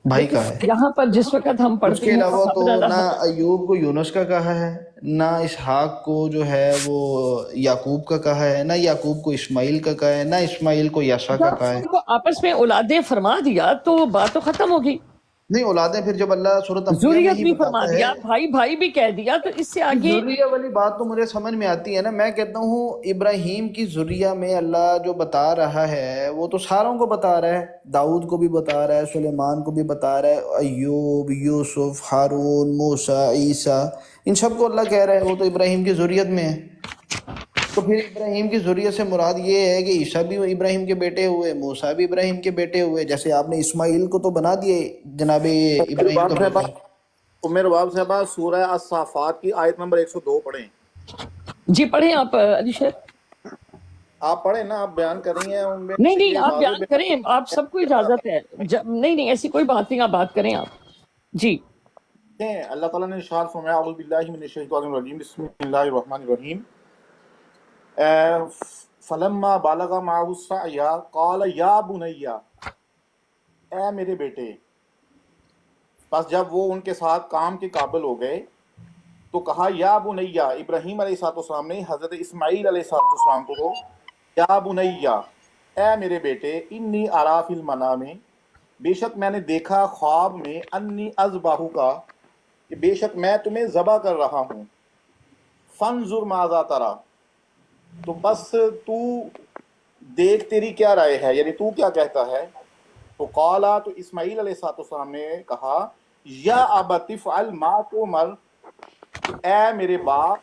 بھائی کہا ہے. یہاں پر جس وقت ہم اس پڑھتے کے ہیں علاوہ تو فَقَدْ نہ ایوب کو یونس کا کہا ہے، نہ اسحاق کو جو ہے وہ یعقوب کا کہا ہے، نہ یعقوب کو اسماعیل کا کہا ہے، نہ اسماعیل کو یسع کا جب کہا ہے. ان کو آپس میں اولادیں فرما دیا تو بات تو ختم ہوگی. نہیں، اولادیں پھر جب اللہ سورۃ انبیاء میں ذریت ہی بھی فرما بتاتا ہے. دیا، بھائی بھائی بھی کہہ دیا، تو اس سے آگے ذریہ والی بات تو مجھے سمجھ میں آتی ہے نا. میں کہتا ہوں ابراہیم کی ذریہ میں اللہ جو بتا رہا ہے وہ تو ساروں کو بتا رہا ہے، داؤد کو بھی بتا رہا ہے، سلیمان کو بھی بتا رہا ہے، ایوب، یوسف، ہارون، موسیٰ، عیسیٰ، ان سب کو اللہ کہہ رہا ہے وہ تو ابراہیم کی ذریت میں ہے. تو پھر ابراہیم کی ذریت سے مراد یہ ہے کہ عیسیٰ بھی ابراہیم کے بیٹے ہوئے، موسیٰ بھی ابراہیم کے بیٹے ہوئے. جیسے آپ نے اسماعیل کو تو بنا دیے جناب ابراہیم کا بیٹا. میرے باب صاحبہ سورہ الصافات کی آیت نمبر 102 پڑھیں. جی پڑھیں آپ علی شیر. آپ پڑھیں نا، آپ بیان کر رہی ہیں ان میں نہیں سے نہیں یہ آپ واضح بیان کریں، آپ سب کو اجازت ہے. نہیں نہیں ایسی کوئی بات نہیں، آپ بات کریں آپ. جی ہیں. اللہ تعالیٰ نے ارشاد فرمایا اعوذ باللہ من الشیطان الرجیم بسم اللہ الرحمن الرحیم فلما بالغ معه السعی قال یا بنی، اے میرے بیٹے. بس جب وہ ان کے ساتھ کام کے قابل ہو گئے تو کہا یا بنیا. ابراہیم علیہ السلام نے حضرت اسماعیل علیہ السلام کو یا بنیا، اے میرے بیٹے، انی ارا فی المنام، بے شک میں نے دیکھا خواب میں، انی اذبحو کا، کہ بے شک میں تمہیں ذبح کر رہا ہوں. فانظر ماذا ترى، تو بس تو دیکھ تیری کیا رائے ہے، یعنی تو کیا کہتا ہے. تو قالا، تو اسماعیل علیہ السلام نے کہا یا ابت افعل ما تؤمر، اے میرے باپ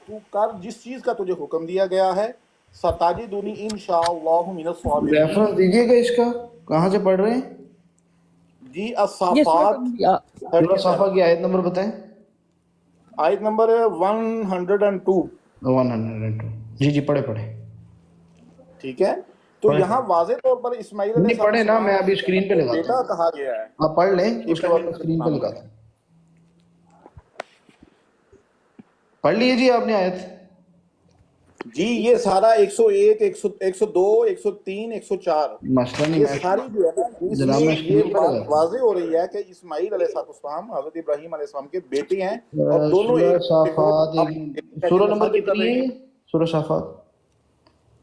تو کر جس چیز کا تجھے حکم دیا گیا ہے. ستجدنی انشاءاللہ من الصابرین. ریفرنس دیجیے گا اس کا، کہاں سے پڑھ رہے ہیں؟ جی یہ الصافات سورہ صافہ کی آیت نمبر بتائیں. آیت نمبر 102. 102. جی پڑھے پڑھے. ٹھیک ہے. تو یہاں واضح طور پر اسماعیل علیہ نہیں پڑھے نا، میں ابھی السلام اسکرین پہ کو لگاتا بیٹا ہوں، کہا گیا ہے. آپ پڑھ لیں اس کے بعد میں اسکرین پہ لگاتا ہوں. پڑھ لیے جی آپ نے آیت. جی یہ سارا 101 102 103 104 مسئلہ نہیں، یہ میں ساری جو ہے نا اس جناب میں میں یہ اسکرین پہ بات لگاتا ہوں. واضح ہو رہی ہے کہ اسماعیل علیہ السلام حضرت ابراہیم علیہ السلام کے بیٹے ہیں، اور دونوں سورہ ایک صافات سورہ نمبر مخالف کر کتنی رہے ہے؟ ہیں. سورہ صافات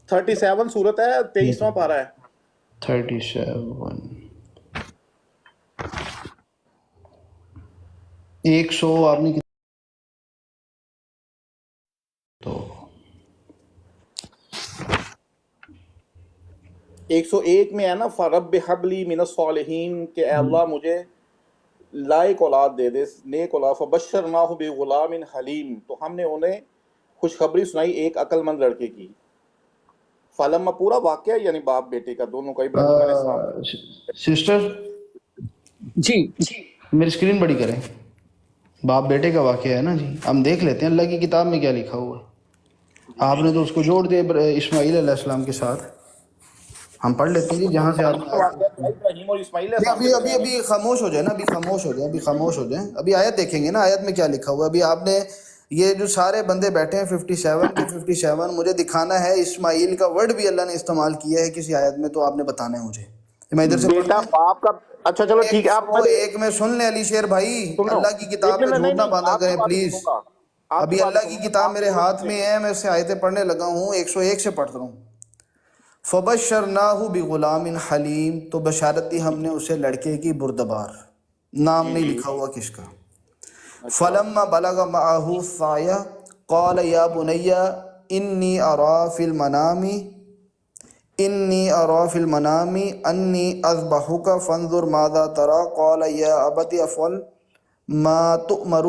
37 صورت ہے، 23واں پارہ ہے. 37 100 آپ نے تو 101 میں ہے نا فرب حبلی من الصالحین، کہ اے اللہ مجھے لائق اولاد دے دے، نیک اولاد. فبشرناہ بغلام حلیم، تو ہم نے انہیں خوشخبری سنائی ایک عقل مند لڑکے کی. فلما پورا واقعہ یعنی باپ بیٹے کا دونوں کا، ابراہیم علیہ السلام کا. سسٹر جی میری اسکرین بڑی کریں. باپ بیٹے کا واقعہ ہے نا جی، ہم دیکھ لیتے ہیں اللہ کی کتاب میں کیا لکھا ہوا ہے. آپ نے تو اس کو جوڑ دیا اسماعیل علیہ السلام کے ساتھ. ہم پڑھ لیتے ہیں جی جہاں سے آپ نے واقعہ ابراہیم اور اسماعیل علیہ السلام کے ابھی خاموش ہو جائیں نا، ابھی خاموش ہو جائیں. ابھی آیت دیکھیں گے نا، آیت میں کیا لکھا ہوا ہے. ابھی آپ نے یہ جو سارے بندے بیٹھے ہیں 57 کے 57، مجھے دکھانا ہے اسماعیل کا ورڈ بھی اللہ نے استعمال کیا ہے کسی آیت میں، تو آپ نے بتانا ہے مجھے. میں ادھر سے بیٹا باپ کا. اچھا چلو ٹھیک ہے، آپ ایک میں سن لیں علی شیر بھائی، اللہ کی کتاب پہ جھوٹ نہ باندھا کریں پلیز. ابھی اللہ کی کتاب میرے ہاتھ میں ہے، میں اس سے آیتیں پڑھنے لگا ہوں، 101 سے پڑھ رہا ہوں. فبشرناہ بغلام حلیم، تو بشارت دی ہم نے اسے لڑکے کی بردبار، نام نہیں لکھا ہوا کس کا. فلما بلغ معہ السعی قال یا بنی انی ارا فی المنام انی ارا فی المنام انی اذبحک فانظر ماذا ترى قال یا ابت افعل ما تؤمر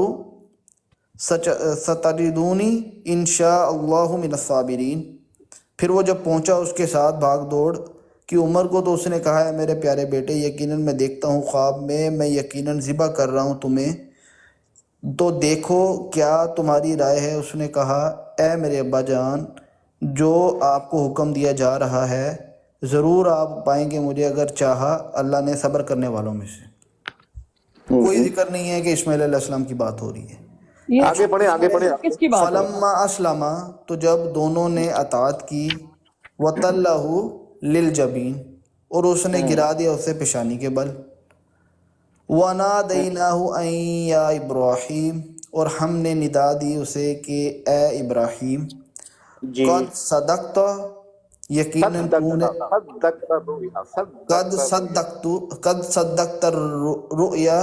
ستجدونی ان شاء اللہ من الصابرین۔ پھر وہ جب پہنچا اس کے ساتھ بھاگ دوڑ کی عمر کو تو اس نے کہا ہے میرے پیارے بیٹے یقیناً میں دیکھتا ہوں خواب میں یقیناً ذبح کر رہا ہوں تمہیں، تو دیکھو کیا تمہاری رائے ہے۔ اس نے کہا اے میرے ابا جان جو آپ کو حکم دیا جا رہا ہے ضرور آپ پائیں گے مجھے اگر چاہا اللہ نے صبر کرنے والوں میں سے۔ کوئی ذکر نہیں ہے کہ اسماعیل علیہ السلام کی بات ہو رہی ہے۔ آگے بڑھے آگے بڑھے۔ کس کی بات ہے؟ فلما اسلما تو جب دونوں نے اطاعت کی، وَتَلَّهُ لِلْجَبِينِ اور اس نے گرا دیا اسے پیشانی کے بل، وَنَادَيْنَاهُ أَن يَا إِبْرَاهِيمُ اور ہم نے ندا دی اسے کہ اے ابراہیم، جی قد صدقت یقیناً تو نے قد صدقت الرؤیا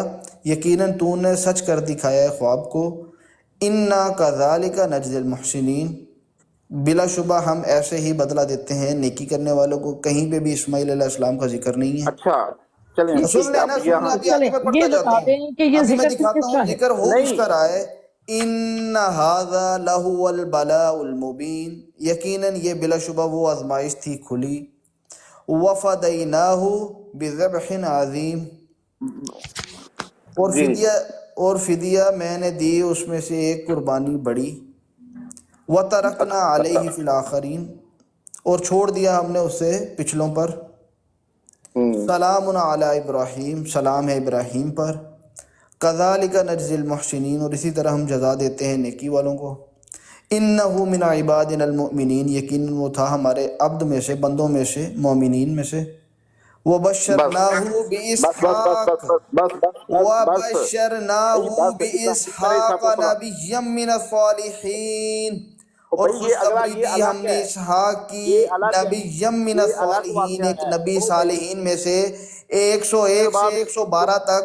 یقیناً تو نے سچ کر دکھایا ہے خواب کو، انا کذالک نجزی المحسنین بلا شبہ ہم ایسے ہی بدلہ دیتے ہیں نیکی کرنے والوں کو۔ کہیں پہ بھی اسماعیل علیہ السلام کا ذکر نہیں ہے۔ اچھا چلیں سن لینا ابھی آگے میں پڑھتا یہ جاتا بتا دیں ہوں، کہ یہ ابھی میں ذکر دکھاتا کس کا ہوں ہے؟ ذکر ہو اس کا رہا ہے ان ھذا لہو البلاء المبین یقیناً یہ بلا شبہ وہ آزمائش تھی کھلی، وفدیناہ بذبح عظیم اور فدیہ میں نے دی اس میں سے ایک قربانی بڑی، وترکنا علیہ فی الآخرین اور چھوڑ دیا ہم نے اسے پچھلوں پر، سلام علی ابراہیم سلام ہے ابراہیم پر، کذالک نجزی المحسنین اور اسی طرح ہم جزا دیتے ہیں نیکی والوں کو، انہ من عبادنا المؤمنین یقیناً وہ تھا ہمارے عبد میں سے بندوں میں سے مومنین میں سے، وبشرناہ باسحاق نبیا من الصالحین اور خوشخبری دی ہم نے اسحاق کی نبی من الصالحین ایک نبی صالحین میں سے، 101 سے 112 تک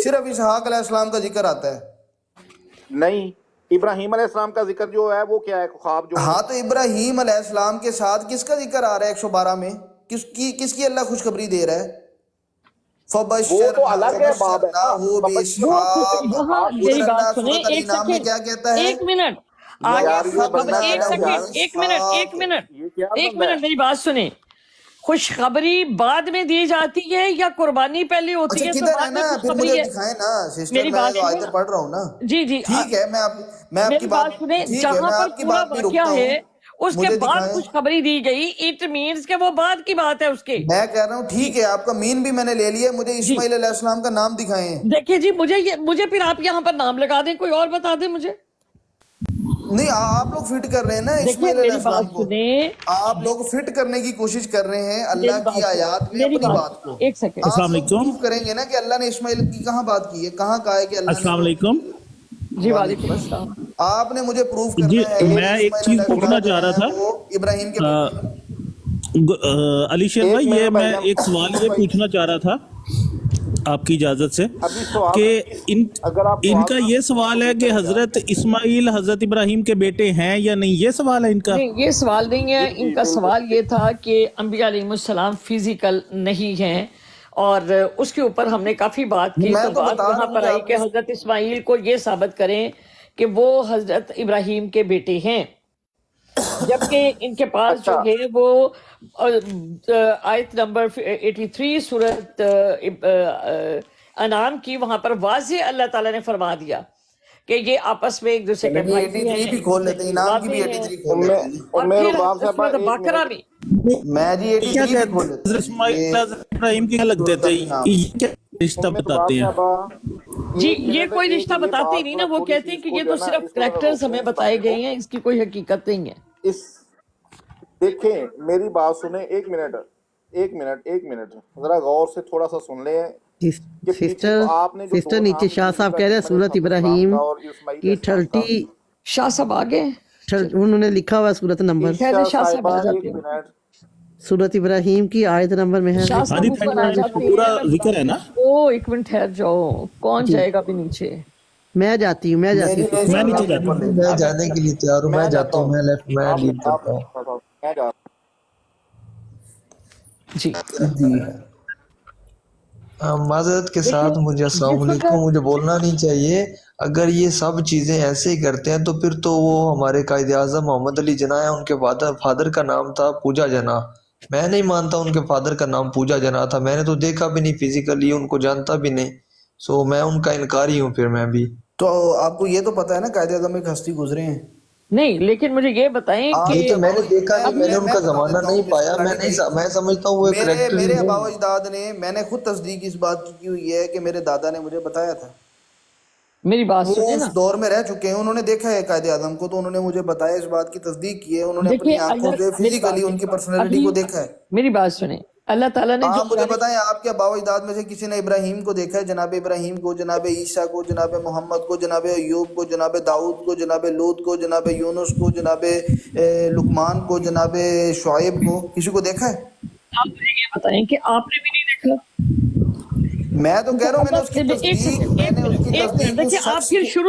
صرف اسحاق علیہ السلام کا ذکر آتا ہے۔ نہیں ابراہیم علیہ السلام کا ذکر جو ہے وہ کیا ہے خواب جو ہاں تو ابراہیم علیہ السلام کے ساتھ کس کا ذکر آ رہا ہے 112 میں؟ کس کی اللہ خوشخبری دے رہا ہے؟ وہ تو الگ ہے باب ہے وہاں میری بات سنیں ایک سیکنڈ، کیا کہتا ہے؟ ایک منٹ آگے ایک منٹ میری بات سنیں، خوشخبری بعد میں دی جاتی ہے یا قربانی پہلے ہوتی ہے؟ اچھا کدھر ہے نا پھر مجھے دکھائیں نا سسٹر، میری میں بات تو آیتیں پڑھ رہا ہوں نا۔ جی جی ٹھیک ہے میں آپ کی بات سنیں، ٹھیک ہے جہاں میں پر آپ کی پورا بات بھی واقعہ رکتا ہے ہوں، اس کے مجھے بعد دکھائیں۔ خوشخبری دی گئی، اٹ مینز کہ وہ بعد کی بات ہے اس کے۔ میں کہہ رہا ہوں ٹھیک ہے آپ کا مین بھی میں نے لے لیا، مجھے اسماعیل علیہ السلام کا نام دکھائیں۔ دیکھیں جی مجھے پھر آپ یہاں پر نام لگا دیں، کوئی اور بتا دیں مجھے۔ نہیں آپ لوگ فٹ کر رہے ہیں نا اسماعیل علیہ السلام کو، آپ لوگ فٹ کرنے کی کوشش کر رہے ہیں اللہ کی آیات میں اپنی بات کو۔ ایک سیکنڈ، آپ لوگ پروف کریں گے نا کہ اللہ نے اسماعیل کی کہاں بات کی ہے، کہاں کہا ہے کہ اللہ نے۔ السلام علیکم جی وعلیکم السلام۔ آپ نے مجھے پروف کرنا جی ہے میں ایک چیز پوچھنا چاہ رہا تھا وہ ابراہیم کے علی شیر بھائی، یہ میں ایک سوال یہ پوچھنا چاہ رہا تھا آپ کی اجازت سے کہ ان کا یہ سوال ہے کہ حضرت اسماعیل حضرت ابراہیم کے بیٹے ہیں یا نہیں، یہ سوال ہے ان کا؟ نہیں یہ سوال نہیں ہے، ان کا سوال یہ تھا کہ انبیاء علیہ السلام فزیکل نہیں ہیں، اور اس کے اوپر ہم نے کافی بات کی، تو بات وہاں پر آئی کہ حضرت اسماعیل کو یہ ثابت کریں کہ وہ حضرت ابراہیم کے بیٹے ہیں، جبکہ ان کے پاس جو ہے وہ آیت نمبر 83 سورۃ انعام کی، وہاں پر واضح اللہ تعالیٰ نے فرما دیا کہ یہ آپس میں ایک دوسرے کے بھائی ہیں۔ 83 بھی کھول لیتے ہیں، انعام کی بھی 83 کھول لیتے ہیں، اور پھر سورۃ بقرہ میں میں جی 83 بھی کھول لیتے حضرت اسماعیل حضرت ابراہیم کے لگ دیتے ہیں، یہ کیا رشتہ بتاتے ہیں؟ جی یہ کوئی رشتہ بتاتے ہی نہیں نا، وہ کہتے ہیں کہ یہ تو صرف کریکٹرز ہمیں بتائے گئے ہیں، اس کی کوئی حقیقت نہیں ہے۔ دیکھیں میری بات سنیں، ایک منٹ ذرا غور سے تھوڑا سا سن لیں۔ سسٹر نیچے شاہ صاحب کہہ رہے ہیں سورت ابراہیم کی 30 شاہ صاحب آگے انہوں نے لکھا ہوا ہے سورت نمبر، شاہ صاحب آ جاتے ہیں، سورت ابراہیم کی آیت نمبر میں ہے۔ شاہ صاحب اوپر آ جاتے ہیں، پورا ذکر ہے نا؟ ایک منٹ ٹھہر جاؤ، کون جائے گا بھی نیچے؟ میں جاتی ہوں میں نیچے جاتا ہوں، میں جانے کے لیے تیار ہوں، میں جاتا ہوں، میں لیفٹ میں لیڈ کرتا ہوں۔ جی جی معذرت کے ساتھ مجھے السلام جس علیکم، وقت مجھے بولنا نہیں چاہیے. اگر یہ سب چیزیں ایسے ہی کرتے ہیں تو پھر تو وہ ہمارے قائد اعظم محمد علی جناح ہیں، ان کے فادر کا نام تھا پوجا جناح. میں نہیں مانتا ان کے فادر کا نام پوجا جناح تھا، میں نے تو دیکھا بھی نہیں فزیکلی، ان کو جانتا بھی نہیں. سو میں ان کا انکاری ہوں. پھر میں بھی تو آپ کو یہ تو پتہ ہے نا قائد اعظم ایک ہستی گزرے ہیں. نہیں، لیکن مجھے یہ بتائیں کہ یہ تو میں نے دیکھا نہیں، میں نے ان کا بتا زمانہ دیتا ہوں نہیں پایا. بسم میں اللہ نہیں کی میں سمجھتا ہوں وہ ایک کریکٹر میرے ہی آبا و ہے. اجداد نے، میں نے خود تصدیق اس بات کی ہوئی ہے کہ میرے دادا نے مجھے بتایا تھا. میری بات وہ سنیں اس نا. دور میں رہ چکے ہیں، انہوں نے دیکھا ہے قائد اعظم کو، تو انہوں نے مجھے بتایا، اس بات کی تصدیق کی ہے. انہوں نے دیکھیں اپنی آنکھوں اگر سے میری بات فزیکلی ان کی پرسنالٹی ابھی کو دیکھا ہے. میری بات سنیں، اللہ تعالیٰ نے جو آپ مجھے بتائیں آپ کے آبا و اجداد میں سے کسی نے ابراہیم کو دیکھا ہے؟ جناب ابراہیم کو، جناب عیسیٰ کو، جناب محمد کو، جناب ایوب کو، جناب داؤد کو، جناب لوط کو، جناب یونس کو، جناب لقمان کو، جناب شعیب کو، کسی کو دیکھا ہے؟ آپ مجھے یہ بتائیں کہ آپ نے بھی نہیں دیکھا. میں تو کہہ رہا ہوں میں نے اس کی ایک تصدیق سیکنڈ اس کی دیکھیے تصدیق آپ اس پھر شخص کی شروع